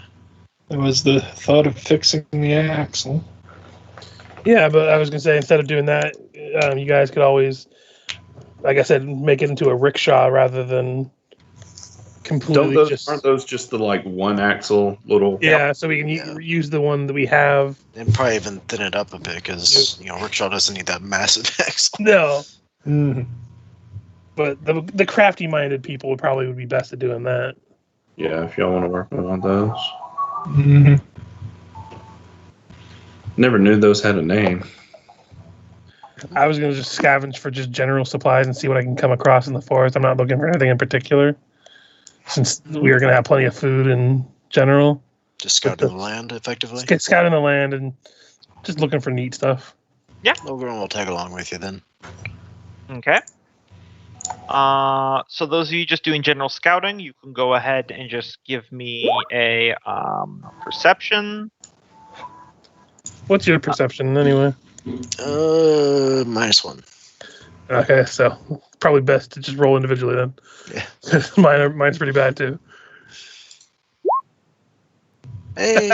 It was the thought of fixing the axle.
Yeah, but I was going to say, instead of doing that, you guys could always, like I said, make it into a rickshaw rather than completely
Aren't those just the like one axle little?
Yeah, so we can use the one that we have.
And probably even thin it up a bit because, rickshaw doesn't need that massive axle.
No.
Mm-hmm.
But the crafty-minded people would be best at doing that.
Yeah, if y'all want to work on those.
Mm-hmm.
Never knew those had a name.
I was going to just scavenge for just general supplies and see what I can come across in the forest. I'm not looking for anything in particular. since we are going to have plenty of food in general.
Just scouting the land, effectively.
Scouting the land and just looking for neat stuff.
Nolgrim will tag along with you then.
Okay. So those of you just doing general scouting, you can go ahead and just give me a perception.
What's your perception anyway?
-1.
Okay, so probably best to just roll individually then.
Yeah.
Mine's pretty bad too.
Hey.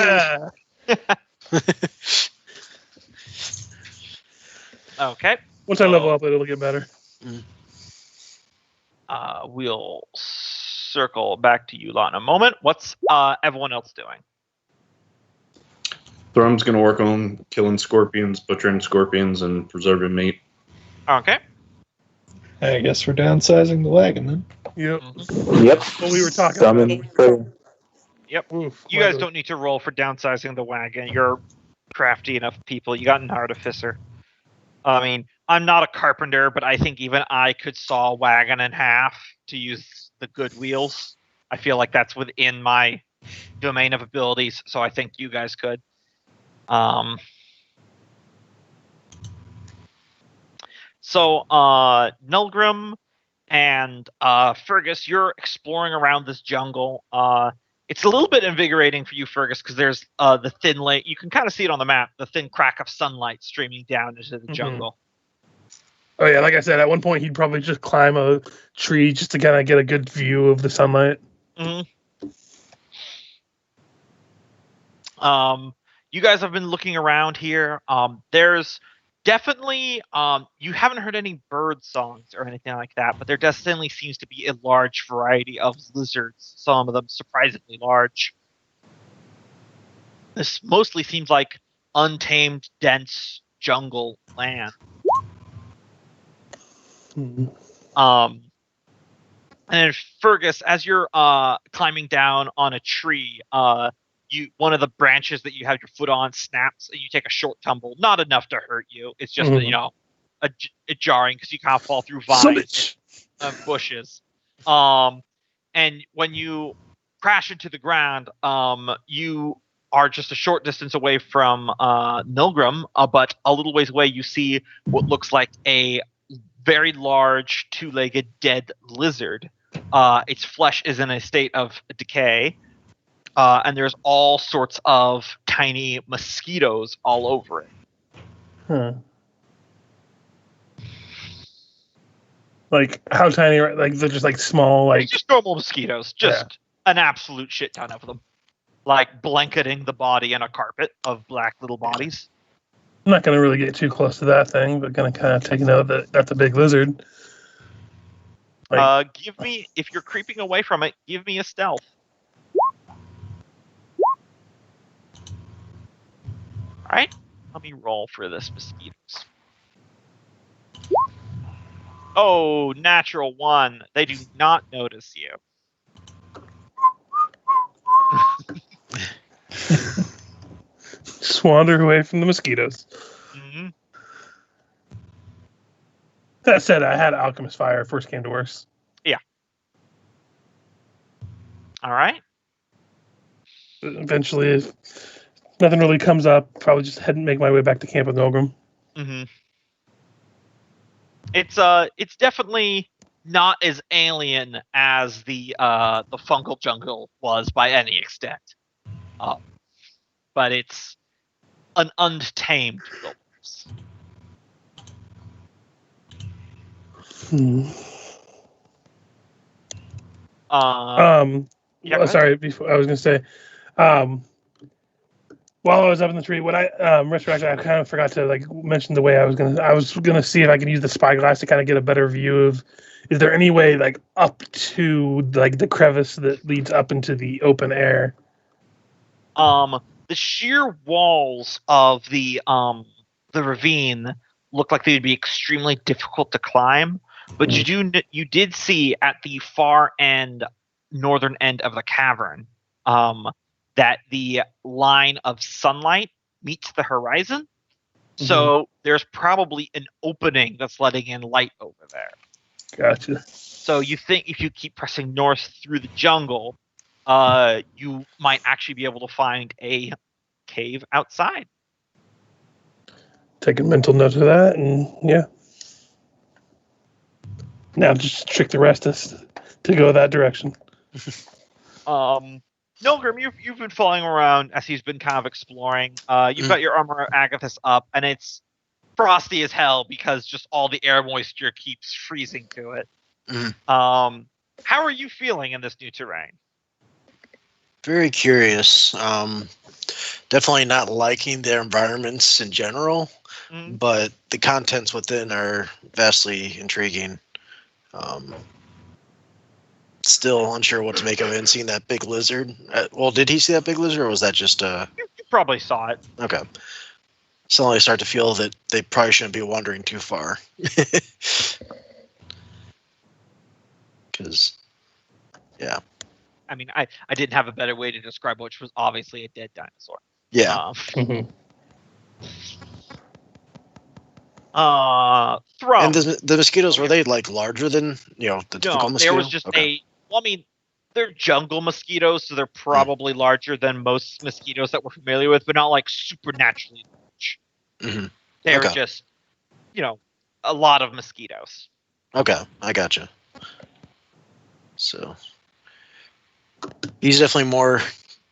Okay.
Once I level up, it'll get better.
We'll circle back to you lot in a moment. What's everyone else doing?
Thrum's going to work on killing scorpions, butchering scorpions, and preserving meat.
Okay.
I guess we're downsizing the wagon then.
Yep.
Yep.
What we were talking
Summon
about.
Freya.
Yep.
Oof,
You guys don't need to roll for downsizing the wagon. You're crafty enough people. You got an artificer. I mean, I'm not a carpenter, but I think even I could saw a wagon in half to use the good wheels. I feel like that's within my domain of abilities, so I think you guys could. So Nolgrim and Fergis, you're exploring around this jungle. It's a little bit invigorating for you, Fergus, because there's the thin light. You can kind of see it on the map, the thin crack of sunlight streaming down into the jungle.
Oh yeah, like I said, at one point he'd probably just climb a tree just to kind of get a good view of the sunlight.
You guys have been looking around here. There's definitely you haven't heard any bird songs or anything like that, but there definitely seems to be a large variety of lizards, some of them surprisingly large. This mostly seems like untamed, dense jungle land. And then Fergus, as you're climbing down on a tree, one of the branches that you have your foot on snaps, and you take a short tumble. Not enough to hurt you. It's just a jarring because you kind of fall through vines and bushes. And when you crash into the ground, you are just a short distance away from Nolgrim, but a little ways away you see what looks like a very large two-legged dead lizard. Its flesh is in a state of decay. And there's all sorts of tiny mosquitoes all over it.
Huh. Like how tiny? Like they're just like small, like
it's just normal mosquitoes. Just an absolute shit ton of them, like blanketing the body in a carpet of black little bodies.
I'm not gonna really get too close to that thing, but gonna kind of take note that that's a big lizard. Like,
Give me, if you're creeping away from it, give me a stealth. Alright, let me roll for this mosquitoes. Oh, natural 1. They do not notice you.
just wander away from the mosquitoes.
Mm-hmm.
That said, I had Alchemist Fire if worst came to worst.
Yeah. Alright.
Eventually, if nothing really comes up, probably just head and make my way back to camp with Nolgrim.
Mm-hmm. It's definitely not as alien as the fungal jungle was by any extent. But it's an untamed wilderness.
Sorry, before I was gonna say, while I was up in the tree, when I retroactive, I kind of forgot to mention the way I was gonna see if I could use the spyglass to kind of get a better view of. Is there any way up to the crevice that leads up into the open air?
The sheer walls of the ravine look like they'd be extremely difficult to climb, but you did see at the far end, northern end of the cavern, that the line of sunlight meets the horizon. So there's probably an opening that's letting in light over there.
Gotcha.
So you think if you keep pressing north through the jungle, you might actually be able to find a cave outside.
Take a mental note of that, and yeah. Now just trick the rest of us to go that direction.
Nolgrim, you've been following around as he's been kind of exploring. You've got your armor of Agathis up, and it's frosty as hell because just all the air moisture keeps freezing to it. How are you feeling in this new terrain?
Very curious. Definitely not liking their environments in general, but the contents within are vastly intriguing. Still unsure what to make of it and seeing that big lizard. Well, did he see that big lizard, or was that just
You probably saw it.
Okay. Suddenly I start to feel that they probably shouldn't be wandering too far. Because, yeah.
I mean, I didn't have a better way to describe which was obviously a dead dinosaur.
Yeah.
Thrum.
And the mosquitoes, were they like larger than, the typical mosquito?
There was just they're jungle mosquitoes, so they're probably larger than most mosquitoes that we're familiar with, but not like supernaturally large. They're just, a lot of mosquitoes.
Okay, I gotcha. So, he's definitely more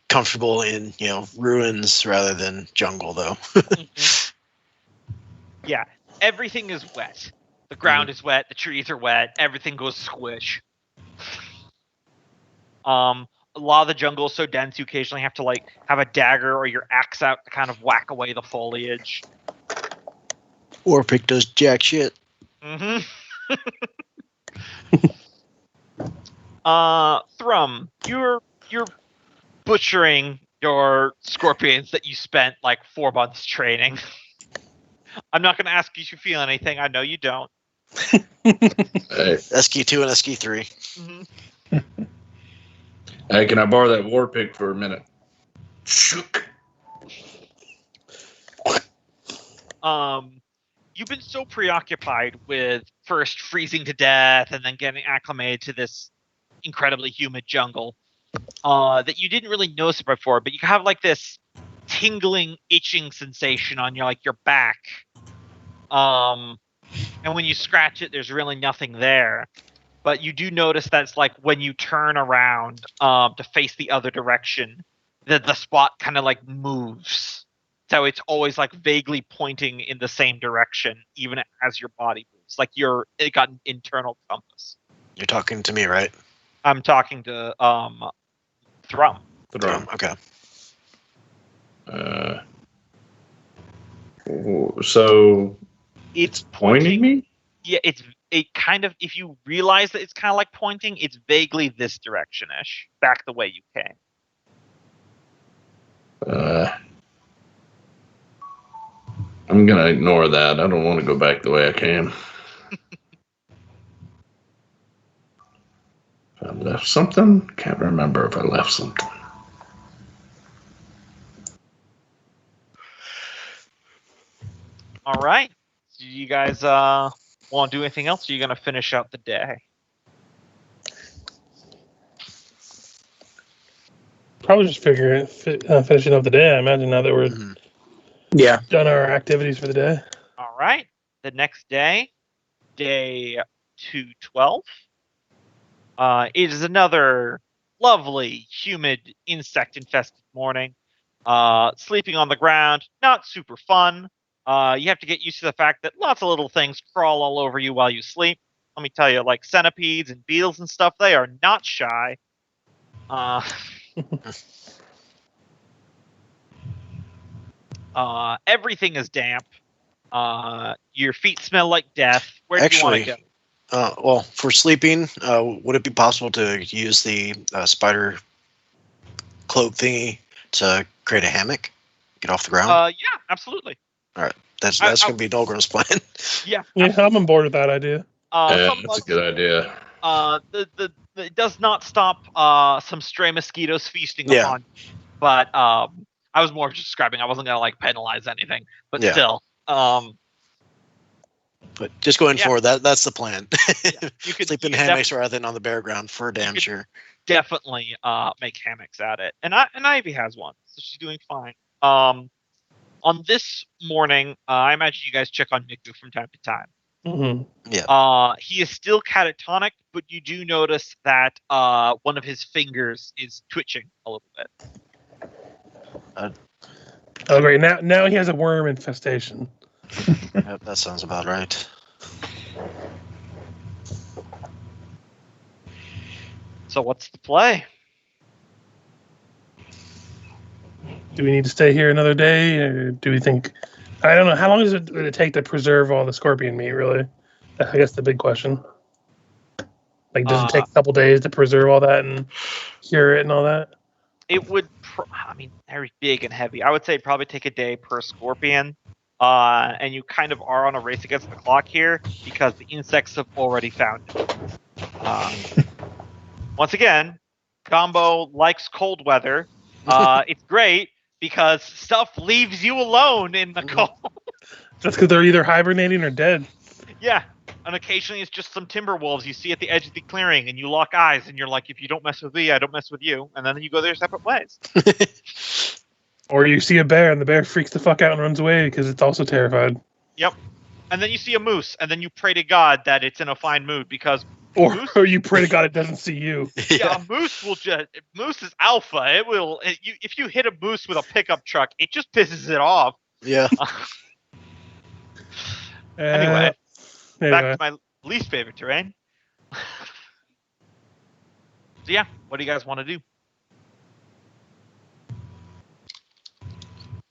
comfortable in, ruins rather than jungle, though.
Yeah, everything is wet. The ground is wet, the trees are wet, everything goes squish. A lot of the jungle is so dense you occasionally have to have a dagger or your axe out to kind of whack away the foliage.
Or pick those jack shit.
Thrum, you're butchering your scorpions that you spent 4 months training. I'm not going to ask you if you feel anything. I know you don't.
SK2 and SK3.
Hey, can I borrow that war pick for a minute? Shook.
You've been so preoccupied with first freezing to death and then getting acclimated to this incredibly humid jungle that you didn't really notice it before, but you have this tingling, itching sensation on your back. And when you scratch it, there's really nothing there. But you do notice that it's when you turn around to face the other direction, that the spot kind of moves. So it's always vaguely pointing in the same direction, even as your body moves. It got an internal compass.
You're talking to me, right?
I'm talking to Thrum.
Thrum, okay.
So
it's
pointing me?
Yeah, it kind of, if you realize that it's kind of pointing, it's vaguely this direction-ish, back the way you came.
I'm gonna ignore that. I don't want to go back the way I came. I left something? Can't remember if I left something.
All right. Do you guys want to do anything else? Or are you going to finish out the day?
Probably just finishing up the day. I imagine now that we're done our activities for the day.
All right. The next day, day 212. It is another lovely, humid, insect-infested morning. Sleeping on the ground, not super fun. You have to get used to the fact that lots of little things crawl all over you while you sleep. Let me tell you, centipedes and beetles and stuff, they are not shy. Everything is damp. Your feet smell like death. Where do you want to go?
Well, for sleeping, would it be possible to use the spider cloak thingy to create a hammock? Get off the ground?
Yeah, absolutely.
All right. That's going to be Nolgrim's plan.
Yeah,
I'm on board with that idea.
That's a good idea.
It does not stop some stray mosquitoes feasting upon you. But I was more just describing. I wasn't going to penalize anything. But still.
But just going
Yeah.
forward, that's the plan.
You could
Sleep in
you could
hammocks rather than on the bare ground for damn
could-
sure.
definitely make hammocks at it. And Ivy has one, so she's doing fine. On this morning, I imagine you guys check on Niku from time to time.
Mm-hmm.
He is still catatonic, but you do notice that one of his fingers is twitching a little bit.
Oh, great. Now he has a worm infestation.
Yep, that sounds about right.
So what's the play?
Do we need to stay here another day, or do we think? I don't know. How long would it take to preserve all the scorpion meat? Really, I guess the big question. Like, does it take a couple days to preserve all that and cure it and all that?
It would. Very big and heavy. I would say probably take a day per scorpion. And you kind of are on a race against the clock here because the insects have already found it. Once again, Gombo likes cold weather. It's great because stuff leaves you alone in the cold.
That's because they're either hibernating or dead.
Yeah, and occasionally it's just some timber wolves you see at the edge of the clearing, and you lock eyes, and you're like, if you don't mess with me, I don't mess with you, and then you go their separate ways.
Or you see a bear, and the bear freaks the fuck out and runs away because it's also terrified.
Yep. And then you see a moose, and then you pray to God that it's in a fine mood because
Or
moose,
you pray to God it doesn't see you.
yeah, a moose will just moose is alpha. If you hit a moose with a pickup truck, it just pisses it off.
Yeah.
Anyway, back to my least favorite terrain. So yeah, what do you guys want to do?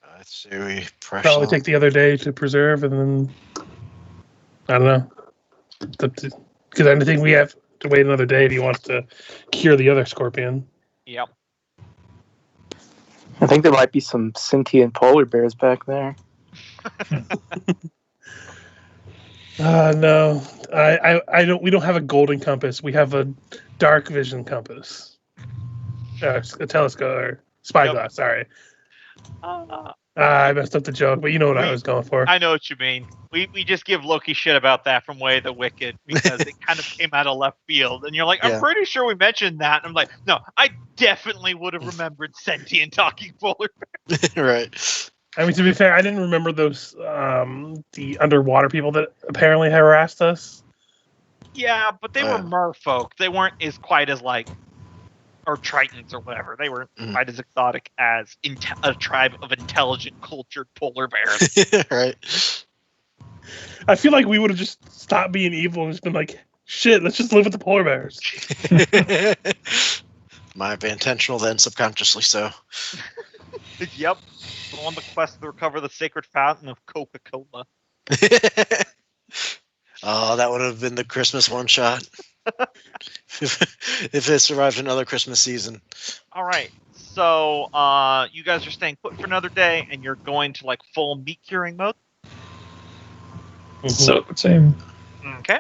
I'd say we press
Probably
on.
take the other day to preserve, and then I don't know. Because I think we have to wait another day if he wants to cure the other scorpion.
Yep.
I think there might be some sentient polar bears back there.
No, I don't. We don't have a golden compass. We have a dark vision compass. A telescope or spyglass. Sorry, I messed up the joke, but you know what I was going for.
I know what you mean. We just give Loki shit about that from Way of the Wicked because it kind of came out of left field, and you're like, I'm pretty sure we mentioned that. And I'm like, no, I definitely would have remembered sentient talking polar bears.
Right.
I mean, to be fair, I didn't remember those the underwater people that apparently harassed us.
Yeah, but they were merfolk. They weren't quite as or tritons or whatever. They weren't quite as exotic as a tribe of intelligent, cultured polar bears.
Right.
I feel like we would have just stopped being evil and just been like, shit, let's just live with the polar bears.
Might have been intentional then, subconsciously so.
Yep. On the quest to recover the sacred fountain of Coca-Cola.
Oh, that would have been the Christmas one shot. if it survived another Christmas season.
All right. So you guys are staying put for another day, and you're going to full meat curing mode.
So same.
Okay.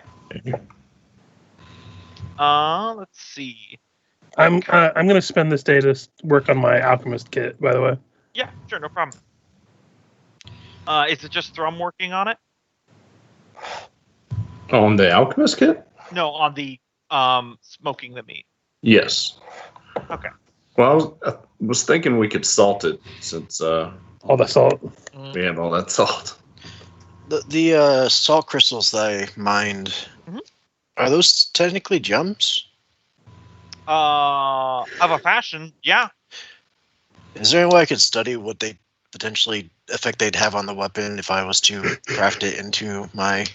Let's see.
I'm gonna spend this day to work on my alchemist kit. By the way.
Yeah, sure, no problem. Is it just Thrum working on it?
On the alchemist kit?
No, on the smoking the meat.
Yes.
Okay.
Well, I was thinking we could salt it since
All the salt.
we have all that salt.
The salt crystals that I mined, are those technically gems?
Of a fashion, yeah.
Is there any way I could study what they potentially effect they'd have on the weapon if I was to craft it into my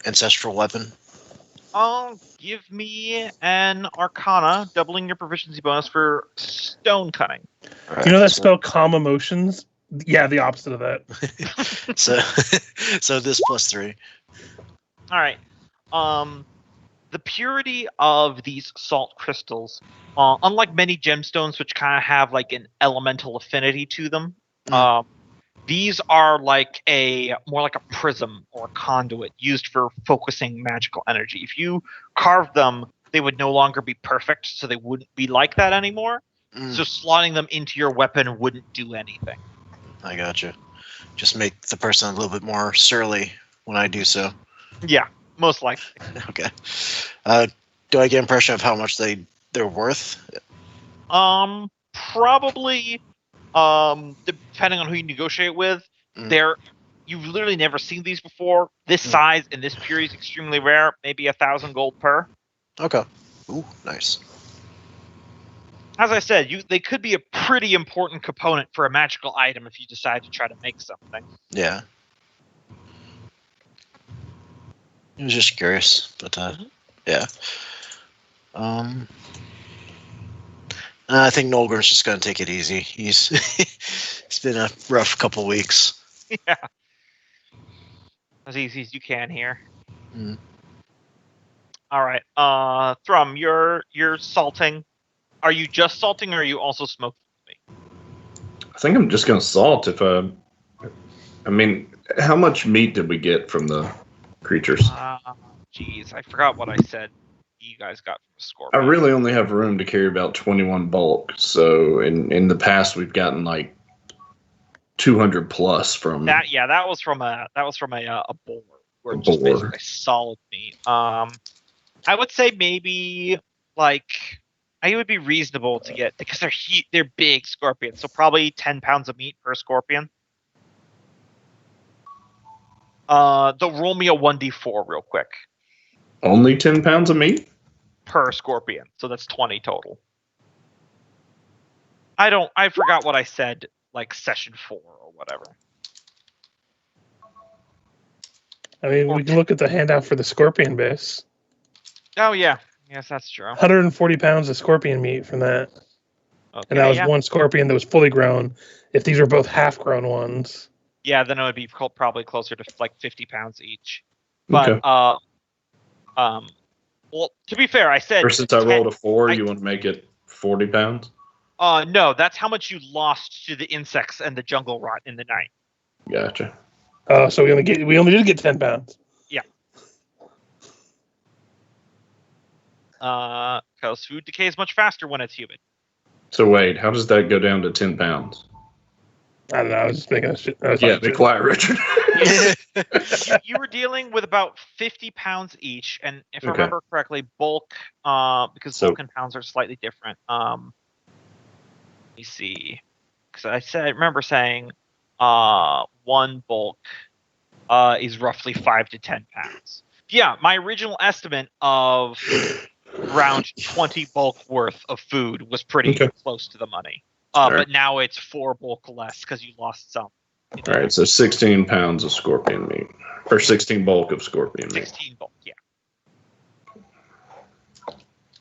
ancestral weapon?
Give me an Arcana, doubling your proficiency bonus for stone cutting.
Right,
You know that spell calm emotions? Yeah, the opposite of that.
so this +3.
All right. The purity of these salt crystals, unlike many gemstones, which kind of have an elemental affinity to them, these are more like a prism or a conduit used for focusing magical energy. If you carved them, they would no longer be perfect, so they wouldn't be like that anymore. So slotting them into your weapon wouldn't do anything.
I gotcha. Just make the person a little bit more surly when I do so.
Yeah, most likely.
Okay. Do I get impression of how much they're worth?
Probably. Depending on who you negotiate with, you've literally never seen these before. This size and this purity is extremely rare. Maybe 1,000 gold per.
Okay. Ooh, nice.
As I said, they could be a pretty important component for a magical item if you decide to try to make something.
Yeah. I was just curious, but yeah. I think Nolgrim's just gonna take it easy. It's been a rough couple weeks.
Yeah. As easy as you can here.
Mm.
All right. Thrum, you're salting. Are you just salting, or are you also smoking?
I think I'm just gonna salt. I mean, how much meat did we get from the creatures?
Jeez, I forgot what I said. You guys got from the
I
scorpion.
really only have room to carry about 21 bulk. So in the past, we've gotten like 200 plus from
that. Yeah, that was from a boar, or
A
just
boar.
basically solid meat. I would say maybe like it would be reasonable to get, because they're big scorpions, so probably 10 pounds of meat per scorpion. They'll roll me a 1d4 real quick
only 10 pounds of meat.
per scorpion, so that's 20 total. I forgot what I said, like session 4 or whatever.
I mean, we can look at the handout for the scorpion base.
Oh yeah, yes, that's true.
140 pounds of scorpion meat from that.
Okay,
And that was
yeah.
one scorpion that was fully grown. If these were both half-grown ones.
Yeah, then it would be probably closer to like 50 pounds each. But
Okay.
well, to be fair, I said.
Or since I rolled a 4,
I-
you want to make it 40 pounds?
No, that's how much you lost to the insects and the jungle rot in the night.
Gotcha.
So we only did get 10 pounds.
Because food decays much faster when it's humid.
So wait, how does that go down to 10 pounds?
I don't know. I was just making a shit.
Be quiet, Richard.
You were dealing with about 50 pounds each, and if I
Okay.
remember correctly, bulk, because
So-
bulk and pounds are slightly different. Let me see, because I remember saying, one bulk, is roughly 5 to 10 pounds. Yeah, my original estimate of around 20 bulk worth of food was pretty
Okay.
close to the money.
Alright.
But now it's 4 bulk less because you lost some.
All right, so 16 pounds of scorpion meat. Or 16 bulk of scorpion meat.
16 bulk, yeah.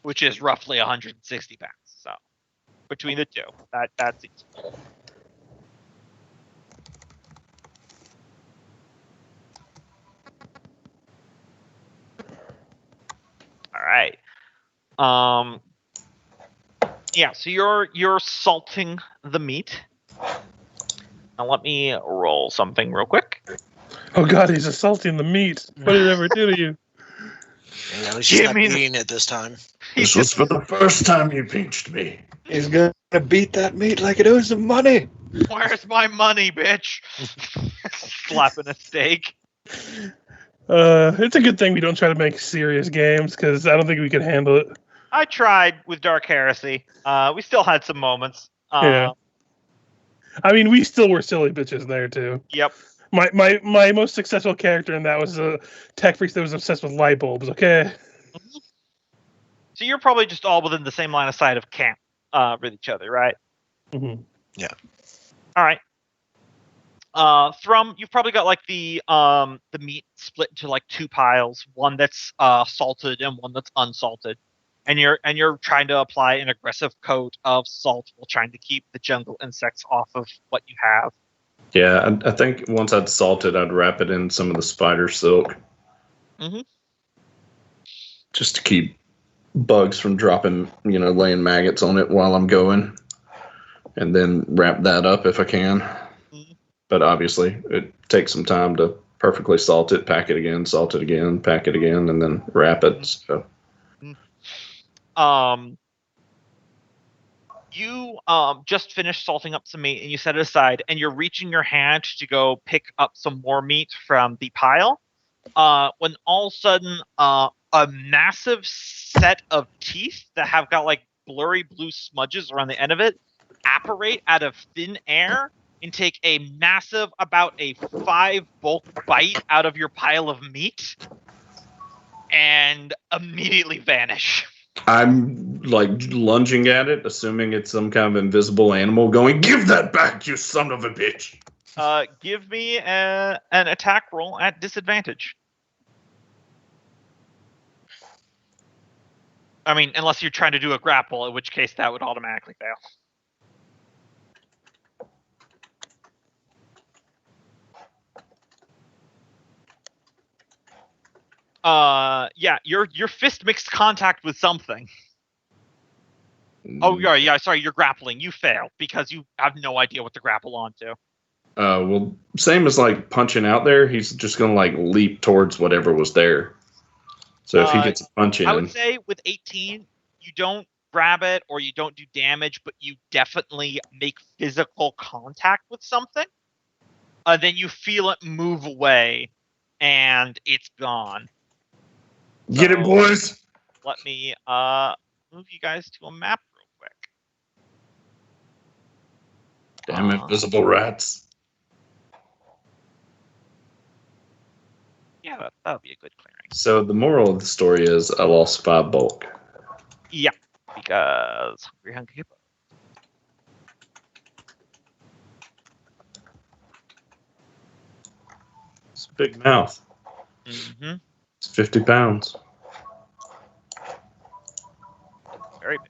Which is roughly 160 pounds. So between the two, that's easy. All right. Yeah, so you're salting the meat. Now let me roll something real quick.
Oh god, he's assaulting the meat. What did it ever do to you?
And at least he's not
Give me the-
eating it this time.
This was for the first time you pinched me.
He's gonna beat that meat like it owes him money.
Where's my money, bitch? Slapping a steak.
It's a good thing we don't try to make serious games because I don't think we could handle it.
I tried with Dark Heresy. We still had some moments.
Yeah. I mean, we still were silly bitches there too.
Yep.
My most successful character in that was a tech priest that was obsessed with light bulbs. Okay.
So you're probably just all within the same line of sight of camp with each other, right?
Mm-hmm.
All right. Thrum, you've probably got like the meat split into like 2 piles, one that's salted and one that's unsalted, and you're trying to apply an aggressive coat of salt while trying to keep the jungle insects off of what you have.
Yeah, I think once I'd salt it, I'd wrap it in some of the spider silk.
Mhm.
Just to keep bugs from dropping, laying maggots on it while I'm going. And then wrap that up if I can.
Mhm.
But obviously, it takes some time to perfectly salt it, pack it again, salt it again, pack it again, and then wrap it. So.
You just finished salting up some meat and you set it aside, and you're reaching your hand to go pick up some more meat from the pile, when all of a sudden a massive set of teeth that have got like blurry blue smudges around the end of it apparate out of thin air and take a massive, about a 5 bulk bite out of your pile of meat and immediately vanish.
I'm like lunging at it, assuming it's some kind of invisible animal, going, "Give that back, you son of a bitch!"
Give me an attack roll at disadvantage. I mean, unless you're trying to do a grapple, in which case that would automatically fail. Yeah, your fist makes contact with something. Oh, yeah, sorry, you're grappling. You fail because you have no idea what to grapple onto.
Well, same as like punching out there, he's just gonna like leap towards whatever was there. So if he gets a punch in,
I would say with 18, you don't grab it or you don't do damage, but you definitely make physical contact with something. Then you feel it move away, and it's gone.
get it, boys.
Let me move you guys to a map real quick.
Damn invisible rats.
Yeah, that'll be a good clearing.
So the moral of the story is I lost 5 bulk.
Yeah, because Hungry Hippo.
It's a big mouth.
Mm-hmm.
It's 50 pounds.
Very big.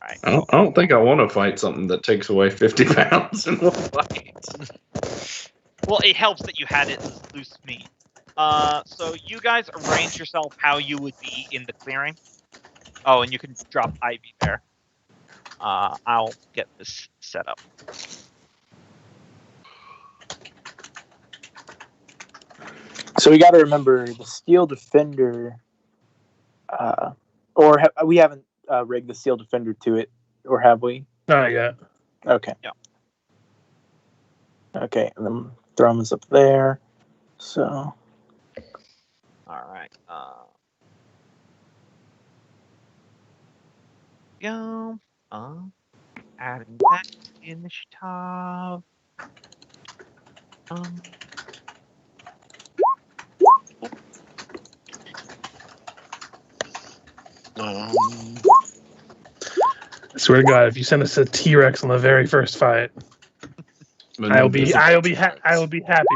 Right.
I don't think I want to fight something that takes away 50 pounds in one fight.
Well, it helps that you had it as loose meat. So you guys arrange yourself how you would be in the clearing. Oh, and you can drop Ivy there. I'll get this set up.
So we got to remember the Steel Defender, we haven't rigged the Steel Defender to it, or have we?
Not yet.
Okay.
Yeah.
Okay, and then Thrum is up there. So.
All right. Go. Adding that to the initiative.
I swear to God, if you send us a T-Rex on the very first fight, I will be happy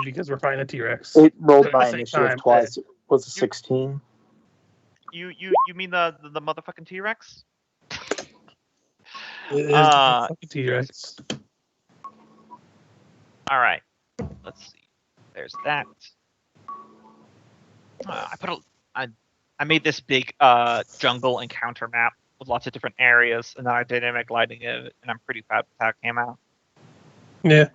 because we're fighting a T-Rex.
It rolled
At the
my
same
initiative
time,
twice. It was a 16.
You mean the motherfucking T-Rex?
It is the fucking T-Rex.
All right. Let's see. There's that. I made this big jungle encounter map with lots of different areas, and then I dynamic lighting it, and I'm pretty proud of how it came out.
Yeah,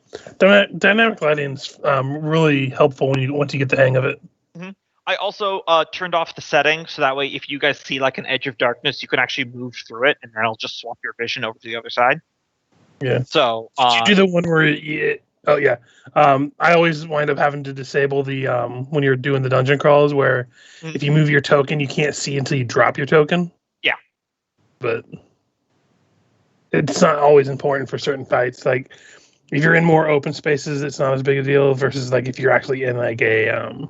dynamic lighting's really helpful once you get the hang of it.
Mm-hmm. I also turned off the setting so that way if you guys see like an edge of darkness, you can actually move through it, and then it'll just swap your vision over to the other side.
Yeah.
So
Did you do the one where? Oh yeah. I always wind up having to disable the when you're doing the dungeon crawls, where if you move your token, you can't see until you drop your token.
Yeah.
But it's not always important for certain fights. Like if you're in more open spaces, it's not as big a deal. Versus like if you're actually in like a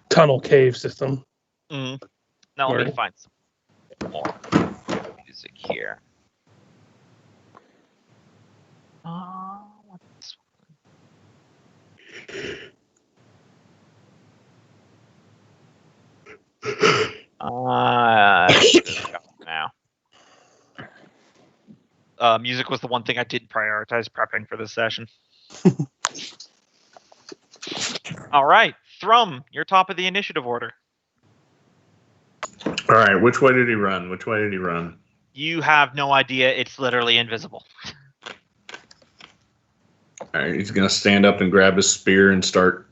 tunnel cave system.
Now let me find some more music here. What's this one? Now. Music was the one thing I didn't prioritize prepping for this session. All right, Thrum, you're top of the initiative order.
All right, which way did he run?
You have no idea. It's literally invisible.
All right, he's going to stand up and grab his spear and start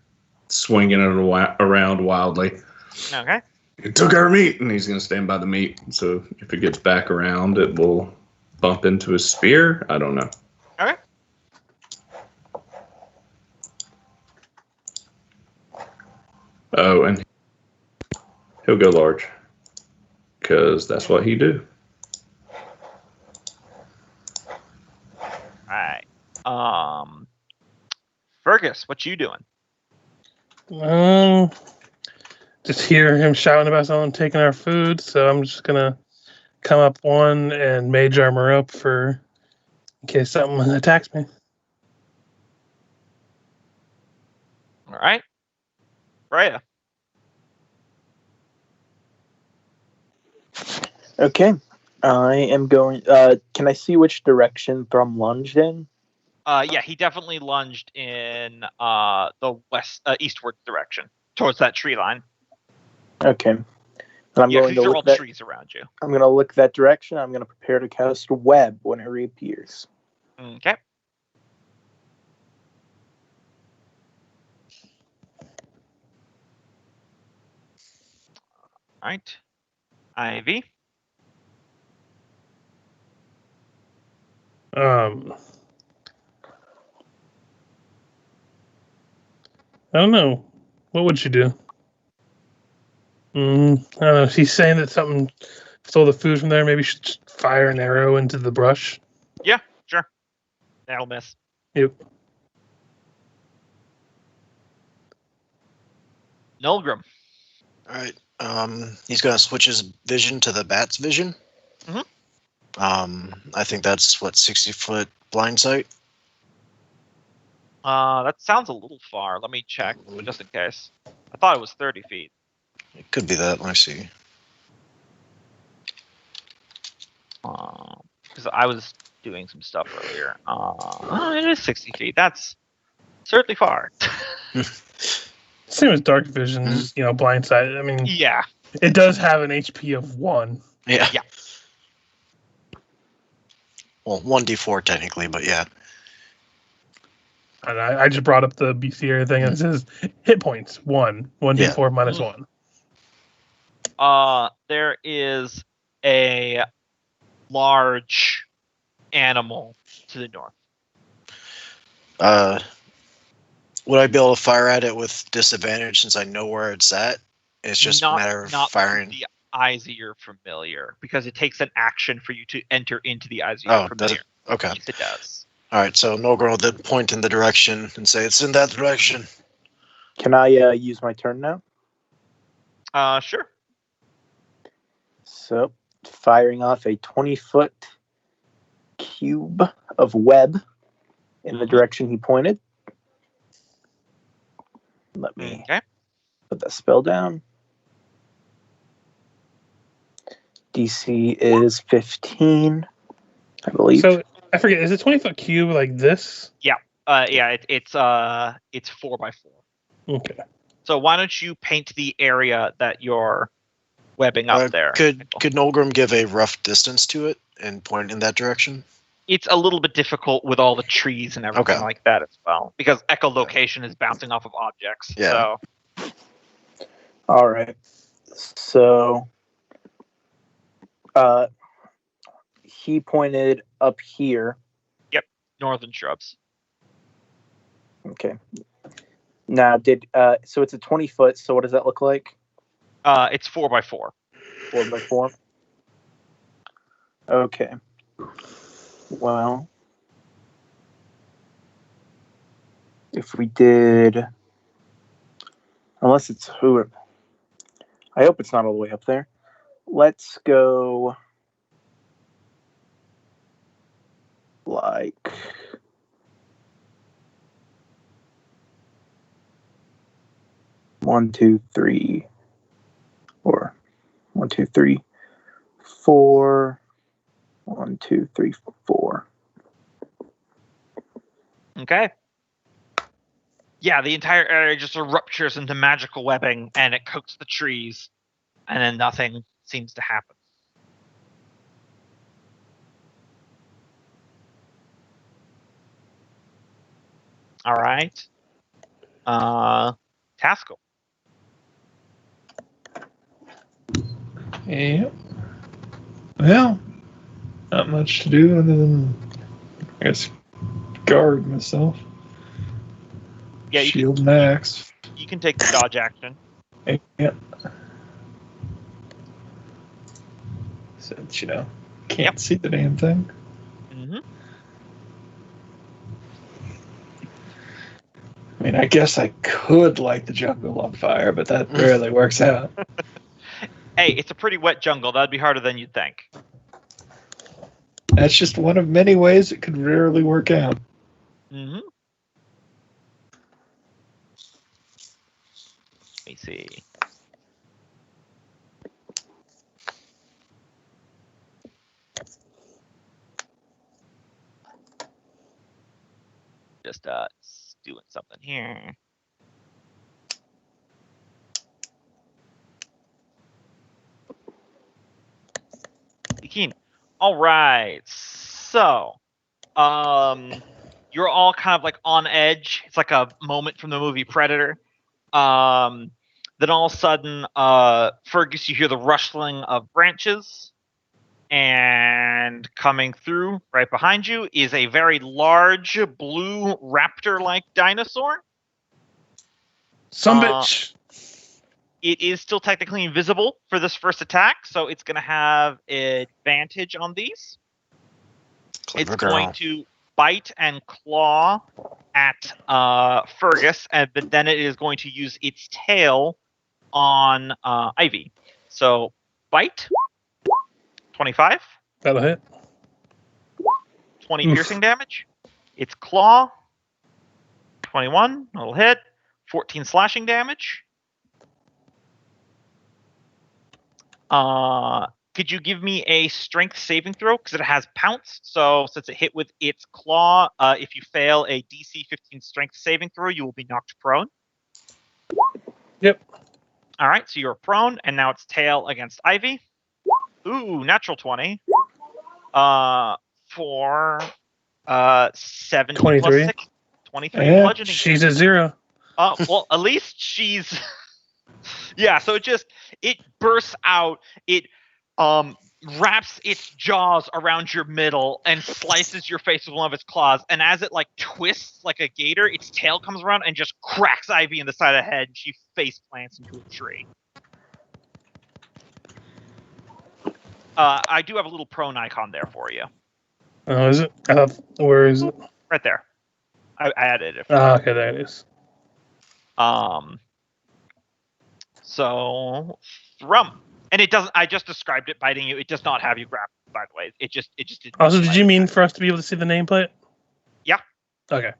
swinging it around wildly.
Okay.
It took our meat, and he's going to stand by the meat. So if it gets back around, it will bump into his spear. I don't know.
Okay.
Oh, and he'll go large. Because that's what he do.
Alright. Fergus, what you doing?
Just hear him shouting about someone taking our food, so I'm just gonna come up one and mage armor up for in case something attacks me.
Alright. Freya.
Okay. I am going. Can I see which direction Thrum lunged in?
Yeah, he definitely lunged in the eastward direction, towards that tree line.
Okay. And I'm
Yeah,
going
these
to
are all
look
trees around you.
I'm going to look that direction. I'm going to prepare to cast web when it reappears.
Okay. Alright. Ivy.
I don't know. What would she do? I don't know. She's saying that something stole the food from there. Maybe she should just fire an arrow into the brush.
Yeah, sure. That'll miss.
Yep.
Nolgrim.
All right. He's gonna switch his vision to the bat's vision.
Mhm.
I think that's 60-foot blind sight.
That sounds a little far. Let me check, just in case. I thought it was 30 feet.
It could be that. Let me see.
Because I was doing some stuff earlier. It is 60 feet. That's certainly far.
Same as dark vision, just, blindsided. I mean,
Yeah.
it does have an HP of 1.
Yeah.
Yeah.
Well, 1d4 technically, but yeah.
And I just brought up the BCA thing, and it says hit points 1, 1d4 minus 1.
There is a large animal to the north.
Would I be able to fire at it with disadvantage since I know where it's at? It's just a matter of firing.
The eyes that you're familiar, because it takes an action for you to enter into the eyes that you're familiar.
Okay.
Yes, it does.
All right, so Nolgrim will then point in the direction and say it's in that direction.
Can I use my turn now?
Sure.
So, firing off a 20-foot cube of web in the direction he pointed. Let me put that spell down. DC is 15, I believe.
So, I forget, is a 20-foot cube like this?
Yeah. It's 4x4.
Okay.
So why don't you paint the area that you're webbing up there?
Could Nolgrim give a rough distance to it and point in that direction?
It's a little bit difficult with all the trees and everything like that as well, because echolocation is bouncing off of objects.
Yeah.
So.
All right. So, he pointed up here.
Yep, northern shrubs.
Okay. Now, so it's a 20-foot. So what does that look like?
It's 4x4.
4x4. Okay. Well, if we did, unless it's who, I hope it's not all the way up there. Let's go like one, two, three, or 1, 2, 3, 4. 1, 2, 3, 4.
Okay. Yeah, the entire area just ruptures into magical webbing, and it coats the trees, and then nothing seems to happen. All right. Taskill.
Yep. Well, not much to do other than, I guess, guard myself.
Yeah,
Shield and axe.
You can take the dodge action.
Yeah. Since, can't see the damn thing.
Mm-hmm.
I mean, I guess I could light the jungle on fire, but that rarely works out.
Hey, it's a pretty wet jungle. That'd be harder than you'd think.
That's just one of many ways it could rarely work out.
Mm-hmm. Let me see. Just doing something here. All right. So, you're all kind of like on edge. It's like a moment from the movie Predator. Then all of a sudden, Fergus, you hear the rustling of branches, and coming through right behind you is a very large blue raptor-like dinosaur.
Some bitch.
It is still technically invisible for this first attack, so it's going to have advantage on these.
Clever
It's
girl.
going to bite and claw at Fergus, but then it is going to use its tail on Ivy. So, bite, 25.
That'll hit.
20 piercing damage. Its claw, 21. That'll hit. 14 slashing damage. Could you give me a strength saving throw? Because it has pounce. So since it hit with its claw, if you fail a DC 15 strength saving throw, you will be knocked prone.
Yep.
All right, so you're prone, and now it's tail against Ivy. Ooh, natural 20. For 17
23.
plus 6. 23
Yeah,
bludgeoning.
She's at 0.
Well, at least she's... Yeah, so it bursts out, it wraps its jaws around your middle and slices your face with one of its claws, and as it like twists like a gator, its tail comes around and just cracks Ivy in the side of the head, and she face plants into a tree. I do have a little prone icon there for you.
Oh, is it? Where is it?
Right there. I added it.
Okay, there it is.
So Thrum. And it doesn't. I just described it biting you. It does not have you grappled, by the way. It just did.
Also, did you mean for us to be able to see the nameplate?
Yeah.
Okay.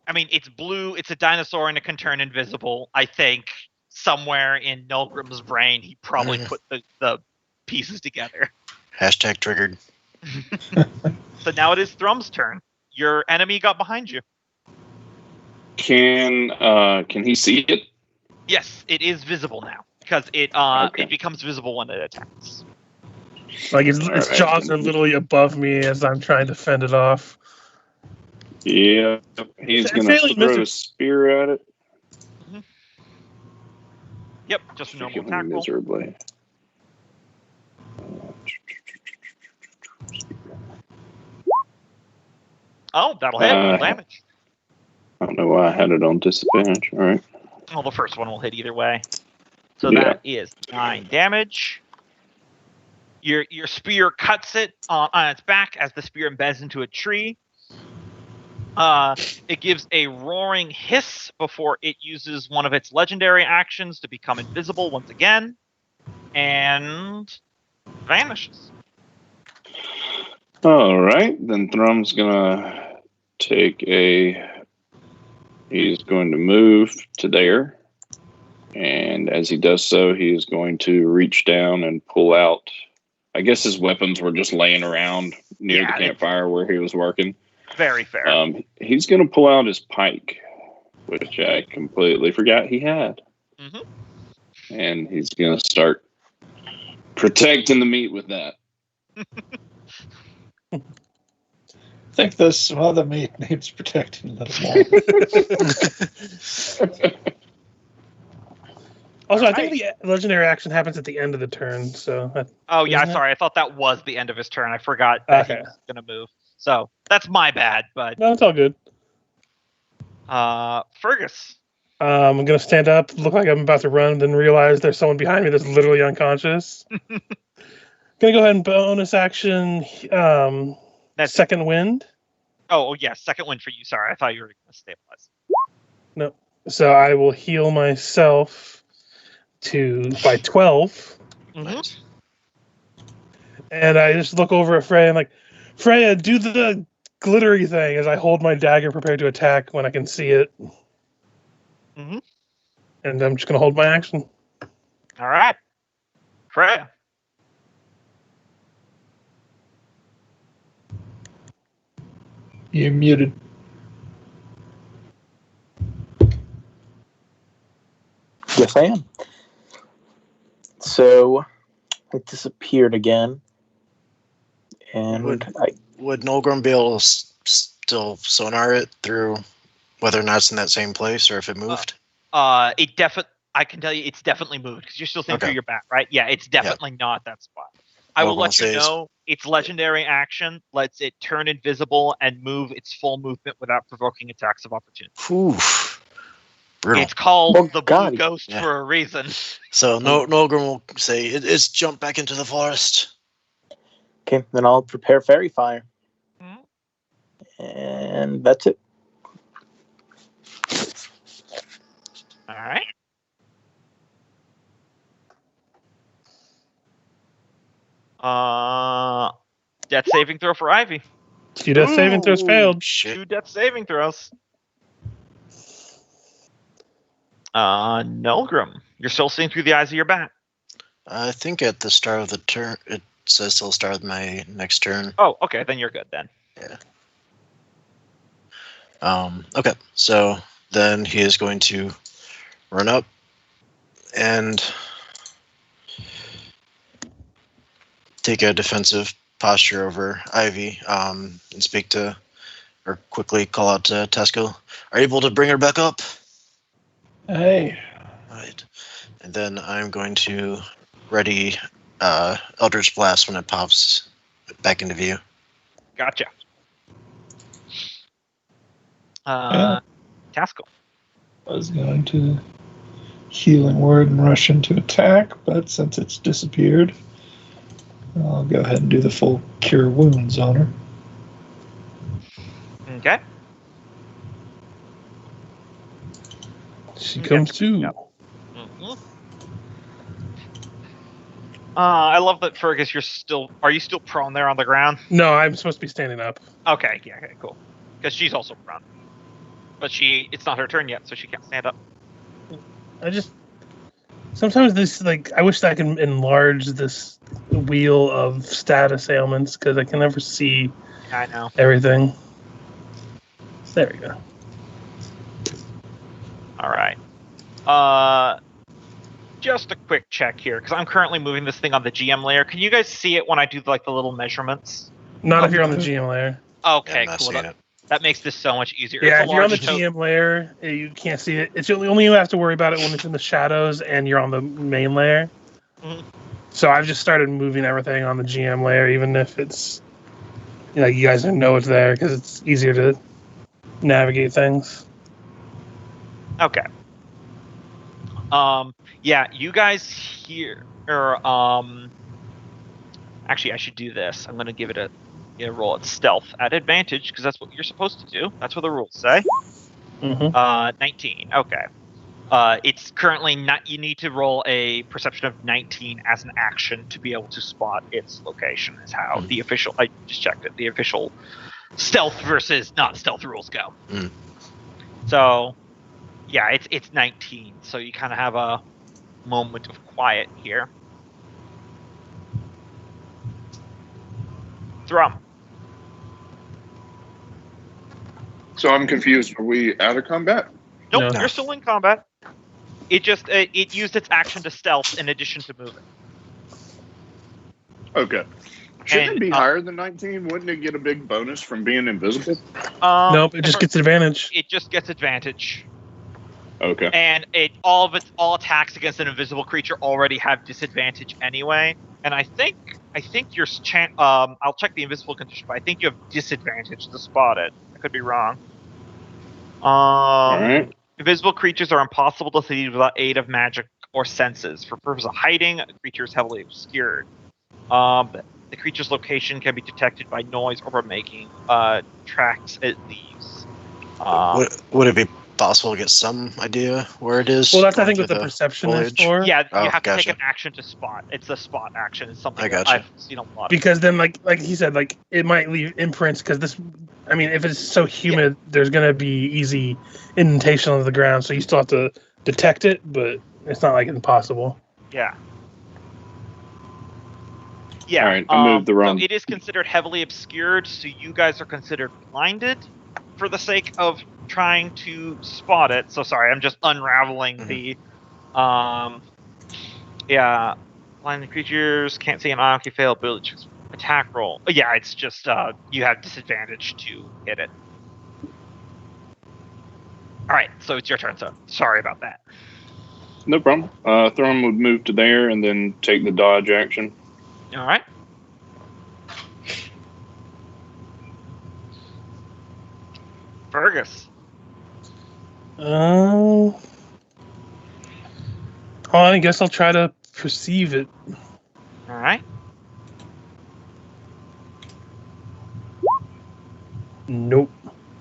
I mean, it's blue. It's a dinosaur, and it can turn invisible. I think somewhere in Nolgrim's brain, he probably put the pieces together.
Hashtag triggered.
So now it is Thrum's turn. Your enemy got behind you.
Can he see it?
Yes, it is visible now because it
Okay.
it becomes visible when it attacks.
Like its
Alright.
jaws are literally above me as I'm trying to fend it off.
Yeah, he's
It's
gonna
fairly
throw
miserable.
a spear at it.
Yep, just a normal
Freaking
attack roll.
miserably.
Oh, that'll hit. Roll
Uh,
damage.
I don't know why I had it on disadvantage. All right.
Well, the first one will hit either way. So
Yeah.
that is 9 damage. Your spear cuts it on its back as the spear embeds into a tree. It gives a roaring hiss before it uses one of its legendary actions to become invisible once again, and vanishes.
All right. Then Thrum's gonna He's going to move to there. And as he does so, he is going to reach down and pull out. I guess his weapons were just laying around near
Yeah,
the campfire where he was working.
Very fair.
He's going to pull out his pike, which I completely forgot he had.
Mhm.
And he's going to start protecting the meat with that.
I think this some other meat needs protecting a little more.
Also, I think the legendary action happens at the end of the turn, so...
Oh, yeah,
Isn't it?
sorry. I thought that was the end of his turn. I forgot that he
Okay.
was going to move. So that's my bad, but
No, it's all good.
Fergus.
I'm gonna stand up, look like I'm about to run, then realize there's someone behind me that's literally unconscious. Gonna go ahead and bonus action.
That's
second wind.
Oh, yeah, second wind for you. Sorry, I thought you were going to stabilize.
No, so I will heal myself by 12,
Mhm.
and I just look over at Freya and like, Freya, do the glittery thing as I hold my dagger prepared to attack when I can see it.
Mhm.
And I'm just gonna hold my action.
All right, Freya.
You're muted.
Yes, I am. So it disappeared again, and
Would Nolgrim be able to still sonar it through whether or not it's in that same place or if it moved?
It definitely. I can tell you, it's definitely moved because you're still seeing through
Okay.
your back, right? Yeah, it's definitely not that spot. I will let you know its legendary action lets it turn invisible and move its full movement without provoking attacks of opportunity.
Oof. Brutal.
It's called the
God.
Blue Ghost for a reason.
So Nolgrim will say, it's jumped back into the forest.
Okay, then I'll prepare Fairy Fire.
Mhm.
And that's it.
All right. Death saving throw for Ivy.
2 death saving throws failed.
Shit.
2 death saving throws. Nolgrim, you're still seeing through the eyes of your bat.
I think at the start of the turn, it says it'll start with my next turn.
Oh, okay, then you're good then.
Yeah. Okay, so then he is going to run up and take a defensive posture over Ivy and speak to, or quickly call out to Taskill. Are you able to bring her back up?
Hey.
Right. And then I'm going to ready Eldritch Blast when it pops back into view.
Gotcha.
Yeah.
Taskill.
I was going to healing word and rush into attack, but since it's disappeared, I'll go ahead and do the full cure wounds on her.
Okay.
She comes too.
Yep. Mm-hmm. I love that, Fergus. Are you still prone there on the ground?
No, I'm supposed to be standing up.
Okay, yeah, okay, cool. Because she's also prone. But it's not her turn yet, so she can't stand up.
Sometimes I wish that I can enlarge this wheel of status ailments because I can never see
I know.
everything. There we go.
All right. Just a quick check here, because I'm currently moving this thing on the GM layer. Can you guys see it when I do the little measurements?
Not if you're on the GM layer.
Okay,
I'm not
cool.
seeing it.
That makes this so much easier.
Yeah,
It's
if you're on the
large
GM layer, you can't see it. It's only you have to worry about it when it's in the shadows and you're on the main layer.
Mhm.
So I've just started moving everything on the GM layer, even if it's you guys don't know it's there because it's easier to navigate things.
Okay. Yeah, you guys here. Actually, I should do this. I'm gonna give it a roll at stealth at advantage because that's what you're supposed to do. That's what the rules say.
Mm-hmm.
19. Okay. It's currently not. You need to roll a perception of 19 as an action to be able to spot its location. Is how the official. I just checked it. The official stealth versus not stealth rules go.
Mm.
So, yeah, it's 19. So you kind of have a moment of quiet here. Thrum.
So I'm confused. Are we out of combat?
Nope,
No.
you're still in combat. It just it used its action to stealth in addition to moving.
Okay. Shouldn't
And,
it be higher than 19? Wouldn't it get a big bonus from being invisible?
Nope, it just gets advantage.
It just gets advantage,
Okay.
and all attacks against an invisible creature already have disadvantage anyway. And I think your I'll check the invisible condition, but I think you have disadvantage to spot it. I could be wrong.
All right.
Invisible creatures are impossible to see without aid of magic or senses. For purpose of hiding, a creature is heavily obscured. The creature's location can be detected by noise or by making tracks it leaves.
Would it be possible to get some idea where it is?
Well, that's I
going
think what
through
the perception
foliage?
is for.
Yeah,
Oh,
you have to take
gotcha.
an action to spot. It's a spot action. It's something
I
that
gotcha.
I've seen a lot of.
Because then, like he said, like it might leave imprints. Because this, I mean, if it's so humid, there's gonna be easy indentation on the ground. So you still have to detect it, but it's not like impossible.
Yeah. Yeah.
All right, I moved the wrong.
So it is considered heavily obscured, so you guys are considered blinded for the sake of trying to spot it. So sorry, I'm just unraveling the blinded creatures can't see an eye if you fail ability checks. Attack roll. Yeah, it's just you have disadvantage to hit it. Alright, so it's your turn, so sorry about that.
No problem. Thrum would move to there and then take the dodge action.
Alright. Fergus.
I guess I'll try to perceive it.
Alright.
Nope.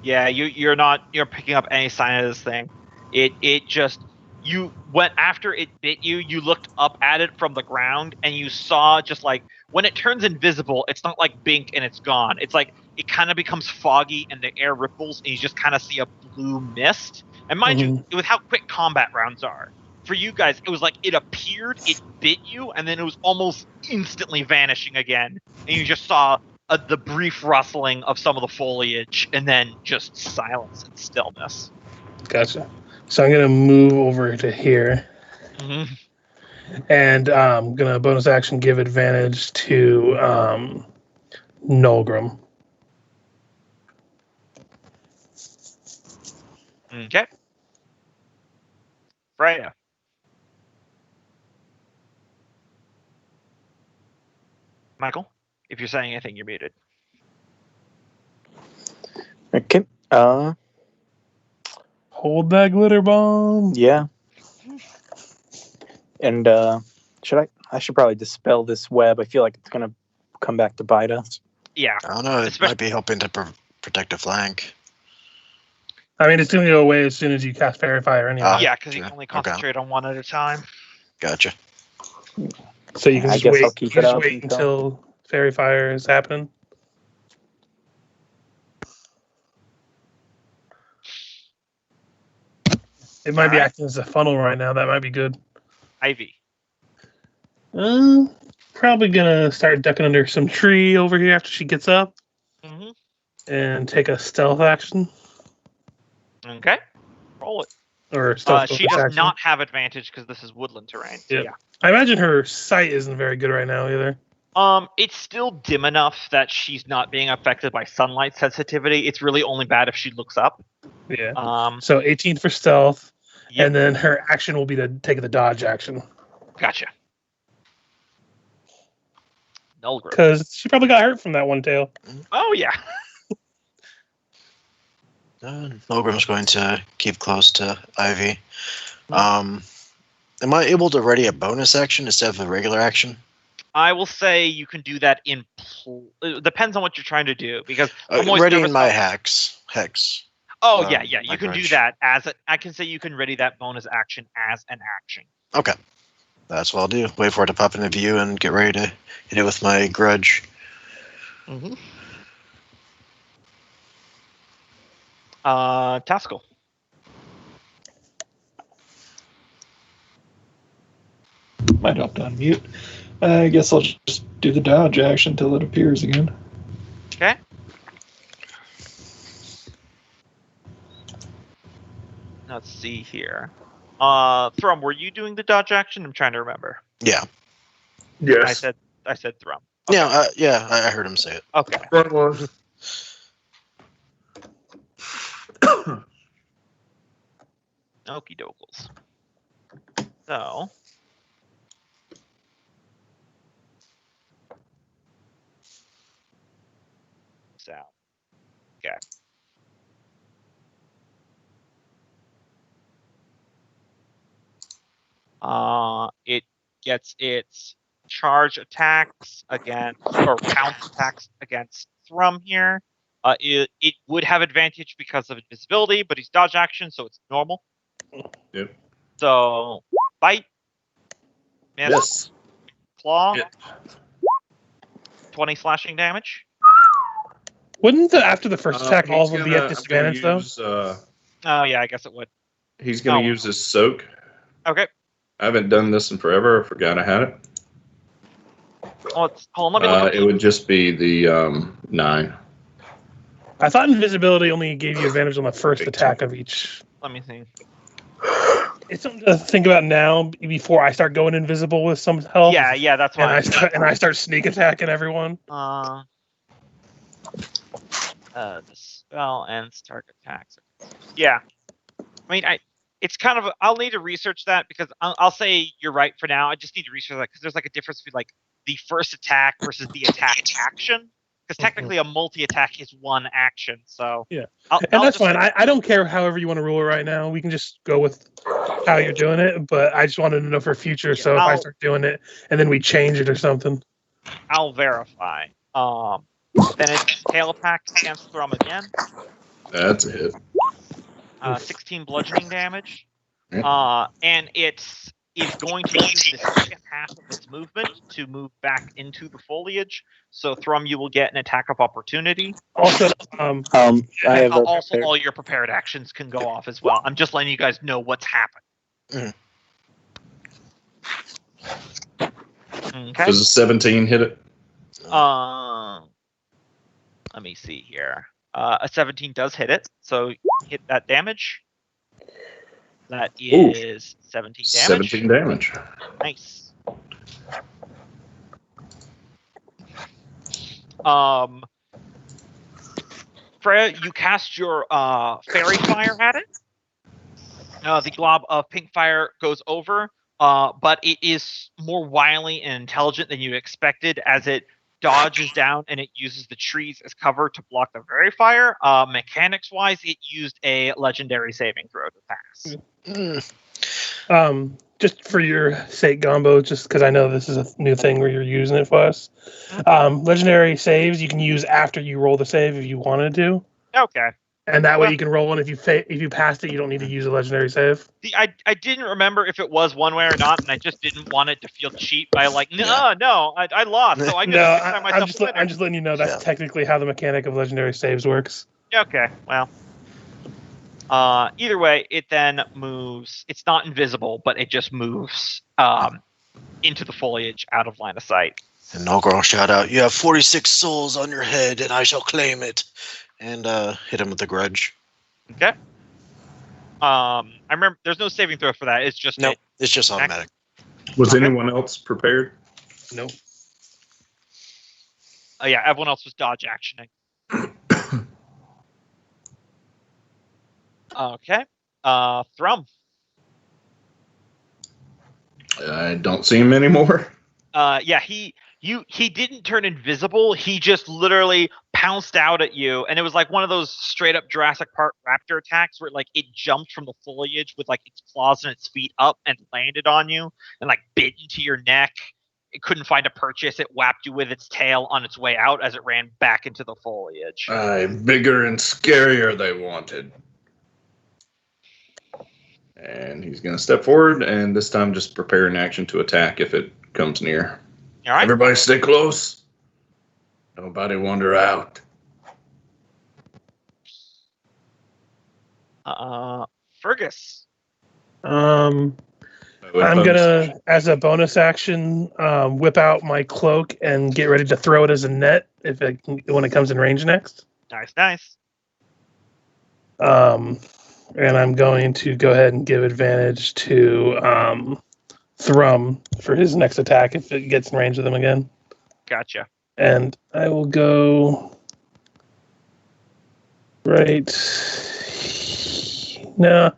Yeah, you're picking up any sign of this thing. It just, you went after it bit you, you looked up at it from the ground and you saw just like when it turns invisible, it's not like bink and it's gone. It's like it kind of becomes foggy and the air ripples and you just kind of see a blue mist. And mind you, with how quick combat rounds are, for you guys, it was like it appeared, it bit you, and then it was almost instantly vanishing again. And you just saw the brief rustling of some of the foliage, and then just silence and stillness.
Gotcha. So I'm gonna move over to here, and I'm gonna bonus action give advantage to Nolgrim.
Okay. Freya. Michael, if you're saying anything, you're muted.
Okay.
Hold that glitter bomb.
Yeah. And I should probably dispel this web. I feel like it's gonna come back to bite us.
Yeah.
I don't know. It might be helping to protect a flank.
I mean, it's gonna go away as soon as you cast Fairy Fire anyway.
Yeah, because you can only concentrate on one at a time.
Gotcha.
So you can
I
just
guess
wait.
I'll keep
you
it
just
up
wait until Fairy Fire is happening. It might be acting as a funnel right now. That might be good.
Ivy.
Probably gonna start ducking under some tree over here after she gets up, and take a stealth action.
Okay. Roll it.
Or stealth
she does
action.
not have advantage because this is woodland terrain. So yeah.
I imagine her sight isn't very good right now either.
It's still dim enough that she's not being affected by sunlight sensitivity. It's really only bad if she looks up.
Yeah. So 18 for stealth, and then her action will be to take the dodge action.
Gotcha. Nolgrim.
Because she probably got hurt from that one tail.
Oh yeah.
Nolgrim's going to keep close to Ivy. Am I able to ready a bonus action instead of a regular action?
I will say you can do that in. It depends on what you're trying to do because I'm always
readying
nervous
my
about-
hex.
Oh yeah. You
my
can do
grudge.
that as I can say you can ready that bonus action as an action.
Okay, that's what I'll do. Wait for it to pop into view and get ready to hit it with my grudge.
Taskill.
Might have to unmute. I guess I'll just do the dodge action until it appears again.
Okay. Let's see here. Thrum, were you doing the dodge action? I'm trying to remember.
Yeah.
Yes.
I said Thrum. Okay.
I heard him say it.
Okay.
That was.
Okie dokes. So. Okay. It gets its charge attacks against, or pounce attacks against Thrum here. It would have advantage because of invisibility, but he's dodge action, so it's normal.
Yep.
So, bite. Miss.
Yes.
Claw.
Hit.
20 slashing damage.
Wouldn't after the first attack all of them be at disadvantage though?
Oh yeah, I guess it would.
He's going to use his soak.
Okay.
I haven't done this in forever. I forgot I had it.
Hold on, let me look.
It would just be the 9.
I thought invisibility only gave you advantage on the first attack of each.
Let me see.
It's something to think about now before I start going invisible with some help.
Yeah, that's why.
And I start sneak attacking everyone.
The spell ends target attacks. Yeah. I mean, it's kind of. I'll need to research that because I'll say you're right for now. I just need to research that because there's like a difference between like the first attack versus the attack action. Because technically a multi-attack is one action. So
yeah,
I'll
that's fine. I don't care however you want to rule it right now. We can just go with how you're doing it. But I just wanted to know for future. So if I start doing it and then we change it or something,
I'll verify. Then it's tail attack against Thrum again.
That's a hit.
16 bludgeoning damage. And it's going to use the second half of its movement to move back into the foliage. So Thrum, you will get an attack of opportunity.
Also,
I have
also all your prepared actions can go off as well. I'm just letting you guys know what's happened. Okay.
Does a 17 hit it?
Let me see here. A 17 does hit it, so hit that damage. That is 17 damage.
17 damage.
Nice. Freya, you cast your fairy fire at it. The glob of pink fire goes over, but it is more wily and intelligent than you expected as it dodges down and it uses the trees as cover to block the fairy fire. Mechanics-wise, it used a legendary saving throw to pass.
Just for your sake, Gombo, just because I know this is a new thing where you're using it for us. Legendary saves you can use after you roll the save if you wanted to.
Okay.
And that way you can roll one. If you passed it, you don't need to use a legendary save.
I didn't remember if it was one way or not, and I just didn't want it to feel cheap by like, I lost, so I just
I'm just letting you know that's technically how the mechanic of legendary saves works.
Okay, well. Either way, it then moves. It's not invisible, but it just moves into the foliage out of line of sight.
And Nolgrim will shout out, "You have 46 souls on your head, and I shall claim it." And hit him with the grudge.
Okay. I remember there's no saving throw for that. It's just
it's just automatic.
Was anyone else prepared?
No.
Yeah, everyone else was dodge actioning. Okay. Thrum.
I don't see him anymore.
Yeah, he didn't turn invisible. He just literally pounced out at you, and it was like one of those straight up Jurassic Park raptor attacks where like it jumped from the foliage with like its claws and its feet up and landed on you and like bit into your neck. It couldn't find a purchase. It whapped you with its tail on its way out as it ran back into the foliage.
Bigger and scarier they wanted. And he's going to step forward, and this time just prepare an action to attack if it comes near.
All right.
Everybody stay close. Nobody wander out.
Fergis.
I'm gonna, as a bonus action, whip out my cloak and get ready to throw it as a net when it comes in range next.
Nice.
And I'm going to go ahead and give advantage to Thrum for his next attack if it gets in range of them again.
Gotcha.
And I will go right. No,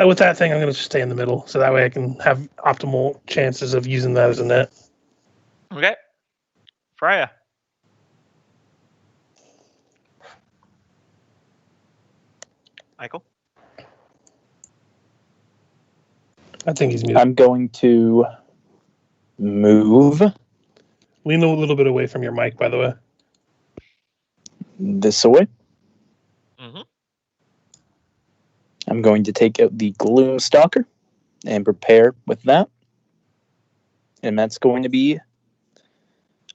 with that thing, I'm going to stay in the middle, so that way I can have optimal chances of using that as a net.
Okay. Freya. Michael.
I think he's muted.
I'm going to move
Lean a little bit away from your mic, by the way.
this away.
Mm-hmm.
I'm going to take out the Gloom Stalker and prepare with that. And that's going to be...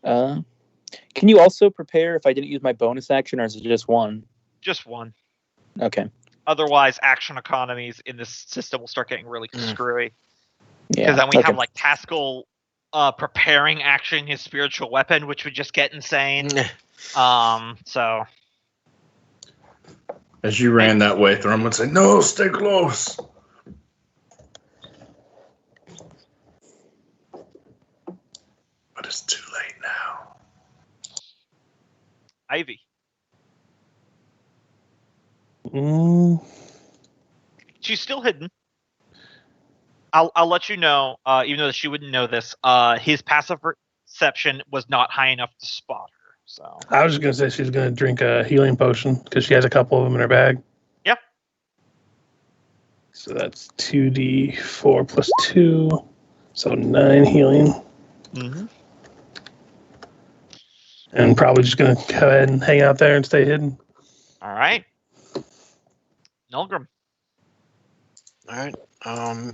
can you also prepare if I didn't use my bonus action, or is it just one?
Just one.
Okay.
Otherwise, action economies in this system will start getting really screwy.
Yeah.
Because then we
okay.
have like Taskill preparing action his spiritual weapon, which would just get insane. So
As you ran that way, Thrum would say, "No, stay close." But it's too late now.
Ivy. She's still hidden. I'll let you know, even though she wouldn't know this, his passive perception was not high enough to spot her. So
I was just going to say she's going to drink a healing potion because she has a couple of them in her bag.
Yep.
So that's 2d4 plus 2. So 9 healing.
Mm-hmm.
And probably just going to go ahead and hang out there and stay hidden.
All right. Nolgrim.
All right.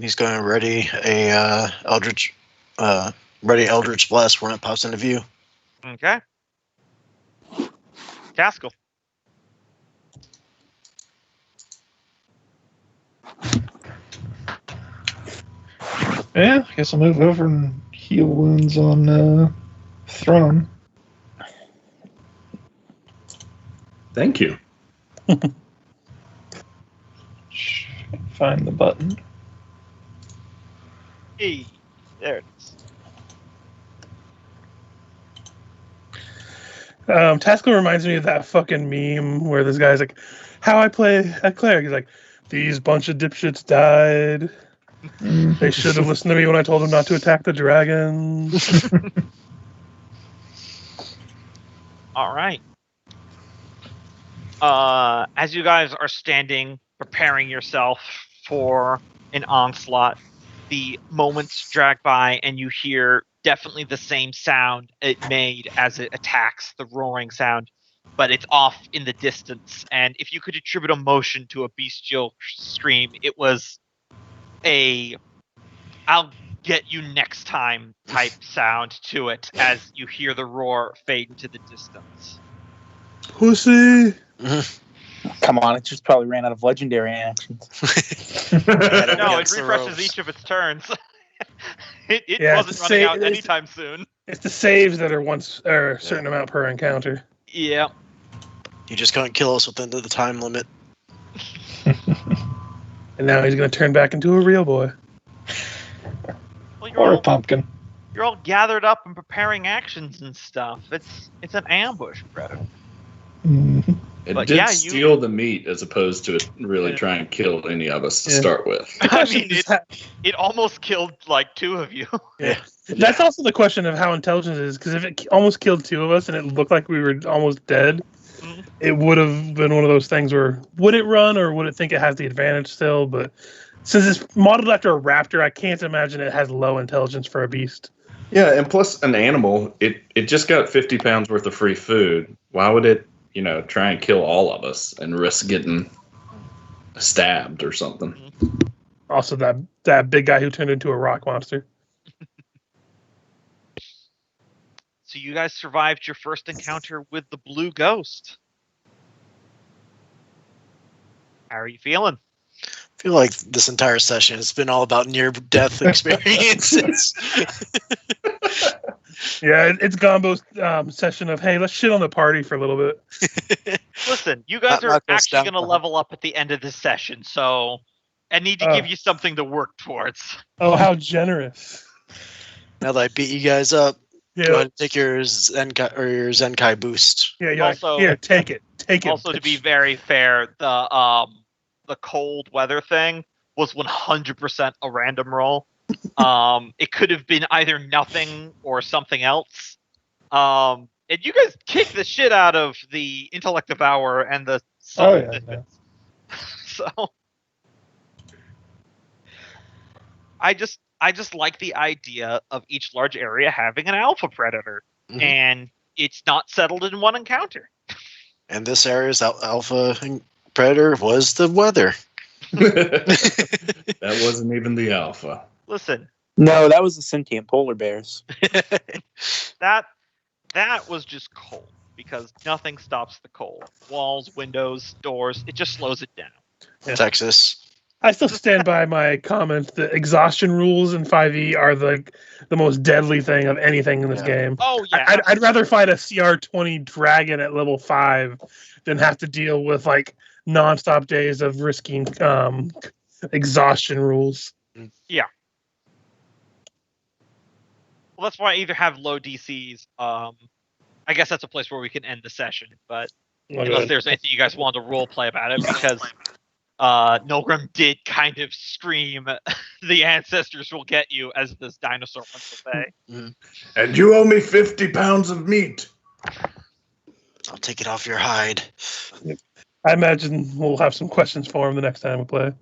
He's going to ready a Eldritch Blast when it pops into view.
Okay. Taskill.
Yeah, I guess I'll move over and heal wounds on Thrum.
Thank you.
Find the button.
Hey, there it is.
Taskill reminds me of that fucking meme where this guy's like, how I play a cleric. He's like, these bunch of dipshits died. They should have listened to me when I told them not to attack the dragon.
All right. As you guys are standing, preparing yourself for an onslaught, the moments drag by and you hear definitely the same sound it made as it attacks, the roaring sound, but it's off in the distance. And if you could attribute emotion to a bestial scream, it was a "I'll get you next time" type sound to it as you hear the roar fade into the distance.
Pussy!
Come on, it just probably ran out of legendary actions.
No, it refreshes each of its turns. it wasn't running out anytime soon.
It's the saves that are once or a certain amount per encounter.
Yeah.
You just couldn't kill us within the time limit.
And now he's going to turn back into a real boy.
Well,
Or a pumpkin.
You're all gathered up and preparing actions and stuff. It's an ambush, Predator.
Mm-hmm.
It
But
did
yeah,
steal the meat as opposed to it really trying to kill any of us to start with.
I mean, it almost killed like two of you.
Yeah. That's also the question of how intelligent it is, because if it almost killed two of us and it looked like we were almost dead, it would have been one of those things where, would it run or would it think it has the advantage still? But since it's modeled after a raptor, I can't imagine it has low intelligence for a beast.
Yeah, and plus an animal, it just got 50 pounds worth of free food. Why would it, try and kill all of us and risk getting stabbed or something?
Also, that big guy who turned into a rock monster.
So you guys survived your first encounter with the blue ghost. How are you feeling?
I feel like this entire session has been all about near-death experiences.
Yeah, it's Gombo's session of, hey, let's shit on the party for a little bit.
Listen, you guys are actually going to level up at the end of this session, so I need to give you something to work towards.
Oh, how generous.
Now that I beat you guys up,
yeah.
Go ahead and take your Zenkai boost.
Yeah, also, here, take it.
Also, to be very fair, the cold weather thing was 100% a random roll. It could have been either nothing or something else. And you guys kicked the shit out of the Intellect Devour and the Sun. So I just like the idea of each large area having an alpha predator,
Mhm.
and it's not settled in one encounter.
And this area's alpha predator was the weather.
That wasn't even the alpha.
Listen,
No, that was the sentient polar bears.
that was just cold because nothing stops the cold. Walls, windows, doors, it just slows it down.
Texas.
I still stand by my comment. The exhaustion rules in 5e are the most deadly thing of anything in this game.
Oh yeah,
I'd rather fight a CR20 dragon at level 5 than have to deal with like nonstop days of risking exhaustion rules.
Well, that's why I either have low DCs. I guess that's a place where we can end the session. But unless there's anything you guys want to role play about it, because Nolgrim did kind of scream, "The ancestors will get you," as this dinosaur wants to say.
And you owe me 50 pounds of meat.
I'll take it off your hide.
I imagine we'll have some questions for him the next time we play.